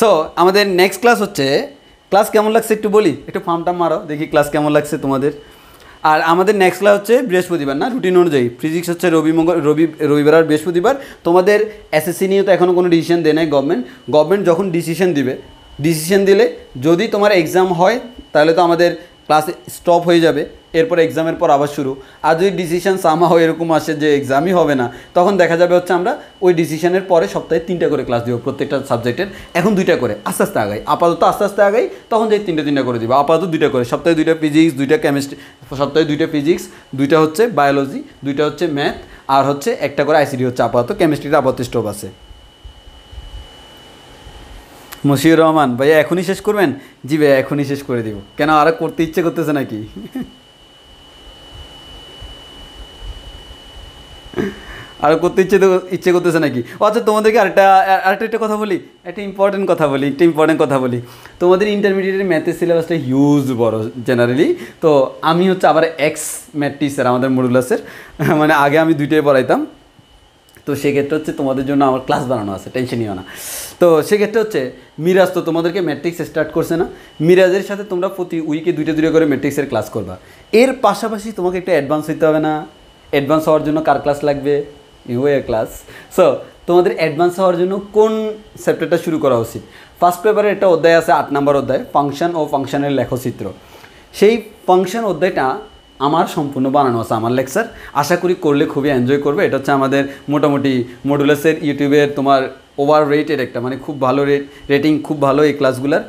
সো আমাদের নেক্সট ক্লাস হচ্ছে, ক্লাস কেমন লাগছে একটু বলি, একটু ফার্মটা মারো দেখি ক্লাস কেমন লাগছে তোমাদের। আর আমাদের নেক্সট ক্লাস হচ্ছে বৃহস্পতিবার, না রুটিন অনুযায়ী ফিজিক্স হচ্ছে রবিবার আর বৃহস্পতিবার। তোমাদের এসএসসি নিয়ে তো এখনও কোনো ডিসিশন দেয় নাই গভর্নমেন্ট যখন ডিসিশন দিলে যদি তোমার এক্সাম হয় তাহলে তো আমাদের ক্লাস স্টপ হয়ে যাবে, এরপর এক্সামের পর আবার শুরু। আর যদি ডিসিশন সামহাও এরকম আসে যে এক্সামই হবে না, তখন দেখা যাবে হচ্ছে আমরা ওই ডিসিশনের পরে সপ্তাহে 3টা করে ক্লাস দিব প্রত্যেকটা সাবজেক্টের। এখন 2টা করে আস্তে আস্তে আগাই, আপাতত আস্তে আস্তে আগাই, তখন যে 3টা করে দিব। আপাতত 2টা করে, সপ্তাহে 2টা ফিজিক্স, 2টা কেমিস্ট্রি, সপ্তাহে 2টা ফিজিক্স, 2টা হচ্ছে বায়োলজি, 2টা হচ্ছে ম্যাথ, আর হচ্ছে একটা করে আইসিডি হচ্ছে আপাতত। কেমিস্ট্রিটা আপাতত স্টপ আছে। মশিউর রহমান ভাইয়া এখনই শেষ করবেন? জি ভাইয়া এখনই শেষ করে দিব। কেন আর করতে ইচ্ছে করতেছে নাকি? আর করতে ইচ্ছে করতেছে নাকি? ও আচ্ছা, তোমাদেরকে আরেকটা কথা বলি, একটা ইম্পর্টেন্ট কথা বলি। তোমাদের ইন্টারমিডিয়েটের ম্যাথের সিলেবাসটা হিউজ বড় জেনারেলি। তো আমি হচ্ছে আবার এক্স ম্যাথ টিচার আমাদের মডুলাসের, মানে আগে আমি 2টাই পড়াইতাম। তো সেক্ষেত্রে হচ্ছে তোমাদের জন্য আমার ক্লাস বানানো আছে, টেনশন নিও না। তো সেক্ষেত্রে হচ্ছে মিরাজ তো তোমাদেরকে ম্যাট্রিক্স স্টার্ট করছে না, মিরাজের সাথে তোমরা প্রতি উইকে 2টা করে ম্যাট্রিক্সের ক্লাস করবা। এর পাশাপাশি তোমাকে একটু অ্যাডভান্স হইতে হবে না? অ্যাডভান্স হওয়ার জন্য কার ক্লাস লাগবে? UA class. সো তোমাদের অ্যাডভান্স হওয়ার জন্য কোন চ্যাপ্টারটা শুরু করা উচিত? ফার্স্ট পেপারে একটা অধ্যায় আছে, 8 নম্বর অধ্যায়, ফাংশন ও ফাংশনের লেখচিত্র। সেই ফাংশন অধ্যায়টা আমার সম্পূর্ণ বানানো আছে, আমার লেকচার। আশা করি করলে খুবই এনজয় করবে। এটা হচ্ছে আমাদের মোটামুটি মডুলাসের ইউটিউবের তোমার ওভার রেটেড একটা, মানে খুব ভালো রেটিং, খুব ভালো এই ক্লাসগুলার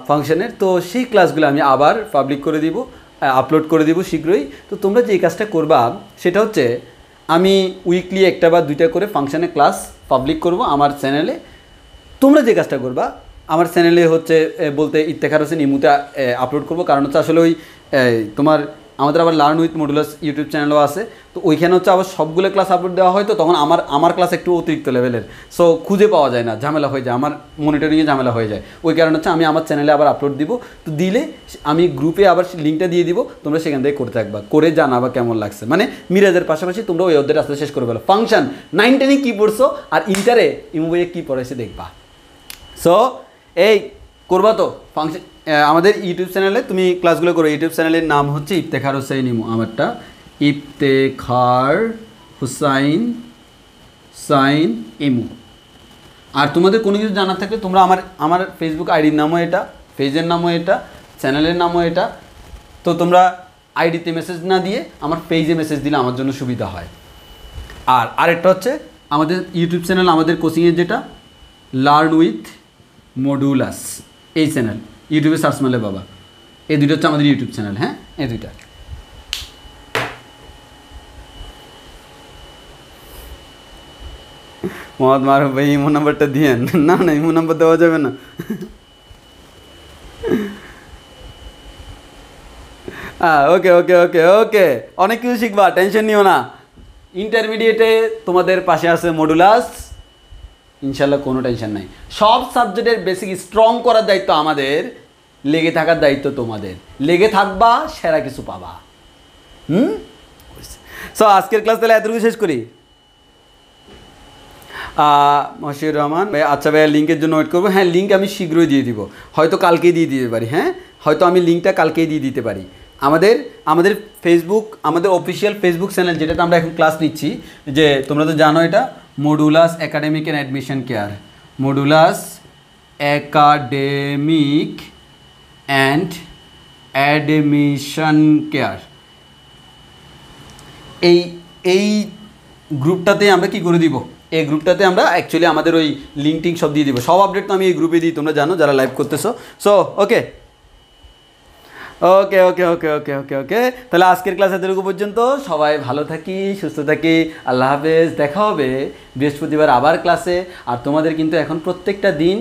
ফাংশনের। তো সেই ক্লাসগুলো আমি আবার পাবলিক করে দিব, আপলোড করে দিব শীঘ্রই। তো তোমরা যে কাজটা করবা সেটা হচ্ছে, আমি উইকলি 1টা বা 2টা করে ফাংশনের ক্লাস পাবলিক করব আমার চ্যানেলে। তোমরা যে কাজটা করবা আমার চ্যানেলে হচ্ছে বলতে ইফতেখার হোসেন ইমুতে আপলোড করব। কারণ হচ্ছে আসলে ওই তোমার আমাদের আবার লার্ন উইথ মডুলাস ইউটিউব চ্যানেলও আছে। তো ওইখানে হচ্ছে আবার সবগুলো ক্লাস আপলোড দেওয়া হয়, তো তখন আমার ক্লাস একটু অতিরিক্ত লেভেলের, সো খুঁজে পাওয়া যায় না, ঝামেলা হয়ে যায়, আমার মনিটরিংয়ে ঝামেলা হয়ে যায়। ওই কারণে হচ্ছে আমি আমার চ্যানেলে আবার আপলোড দিব। তো দিলে আমি গ্রুপে আবার লিঙ্কটা দিয়ে দিব, তোমরা সেখান থেকে করতে থাকবা, করে জানাবা কেমন লাগছে। মানে মিরাজের পাশাপাশি তোমরা ওই অধ্যায়টা আস্তে শেষ করে ফেলো। ফাংশন 9, 10-এ কী পড়ছো আর ইন্টারে ইমু বইয়ে কী পড়াইছে দেখবা। সো এই করবা তো ফাংশন আমাদের ইউটিউব চ্যানেলে তুমি ক্লাসগুলো করো। ইউটিউব চ্যানেলের নাম হচ্ছে ইফতেখার হোসাইন ইমু, আমারটা ইফতেখার হোসাইন ইমু। আর তোমাদের কোনো কিছু জানার থাকলে তোমরা আমার ফেসবুক আইডির নামও এটা, পেজের নামও এটা, চ্যানেলের নামও এটা। তো তোমরা আইডিতে মেসেজ না দিয়ে আমার পেজে মেসেজ দিলে আমার জন্য সুবিধা হয়। আর আরেকটা হচ্ছে আমাদের ইউটিউব চ্যানেল, আমাদের কোচিংয়ের যেটা লার্ন উইথ মডুলাস, এই চ্যানেল ইউটিউবে সার্চ মারলে বাবা, এই 2টা হচ্ছে আমাদের ইউটিউব চ্যানেল। হ্যাঁ, এই 2টা। মোহাম্মদ মারুফ ভাই ইমো নাম্বারটা দিয়েন। না ইমো নাম্বার দেওয়া যাবে না। ওকে ওকে ওকে ওকে, অনেক কিছু শিখবা, টেনশন নিও না। ইন্টারমিডিয়েটে তোমাদের পাশে আছে মডুলাস, ইনশাল্লাহ কোনো টেনশন নাই। সব সাবজেক্টের বেসিক স্ট্রং করার দায়িত্ব আমাদের, লেগে থাকার দায়িত্ব তোমাদের। লেগে থাকবা, সেরা কিছু পাবা। সো আজকের ক্লাস তাহলে এতটুকু শেষ করি। মশিউর রহমান ভাই, আচ্ছা ভাইয়া লিঙ্কের জন্য ওয়েট করবো। হ্যাঁ, লিঙ্ক আমি শীঘ্রই দিয়ে দিব, হয়তো কালকেই দিয়ে দিতে পারি। হ্যাঁ, হয়তো আমি লিঙ্কটা কালকেই দিয়ে দিতে পারি। আমাদের ফেসবুক, আমাদের অফিসিয়াল ফেসবুক চ্যানেল, যেটাতে আমরা এখন ক্লাস নিচ্ছি, যে তোমরা তো জানো এটা modulus academic and admission care, modulus academic and admission care, এই গ্রুপটাতে আমরা কি করে দিব, এই গ্রুপটাতে আমরা অ্যাকচুয়ালি আমাদের ওই লিঙ্ক টিঙ্ক সব দিয়ে দিব। সব আপডেট তো আমি এই গ্রুপে দিই, তোমরা জানো যারা লাইভ করতেছো। সো ওকে ওকে ওকে ওকে ওকে ওকে ওকে তাহলে আজকের ক্লাস এতটুকু পর্যন্ত। সবাই ভালো থাকি, সুস্থ থাকি, আল্লাহ হাফেজ। দেখা হবে বৃহস্পতিবার আবার ক্লাসে। আর তোমাদের কিন্তু এখন প্রত্যেকটা দিন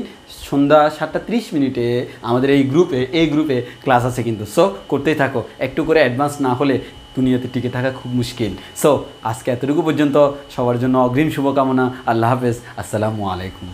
সন্ধ্যা 7:30 আমাদের এই গ্রুপে ক্লাস আছে কিন্তু। সো করতেই থাকো, একটু করে অ্যাডভান্স না হলে দুনিয়াতে টিকে থাকা খুব মুশকিল। সো আজকে এতটুকু পর্যন্ত, সবার জন্য অগ্রিম শুভকামনা। আল্লাহ হাফেজ, আসসালামু আলাইকুম।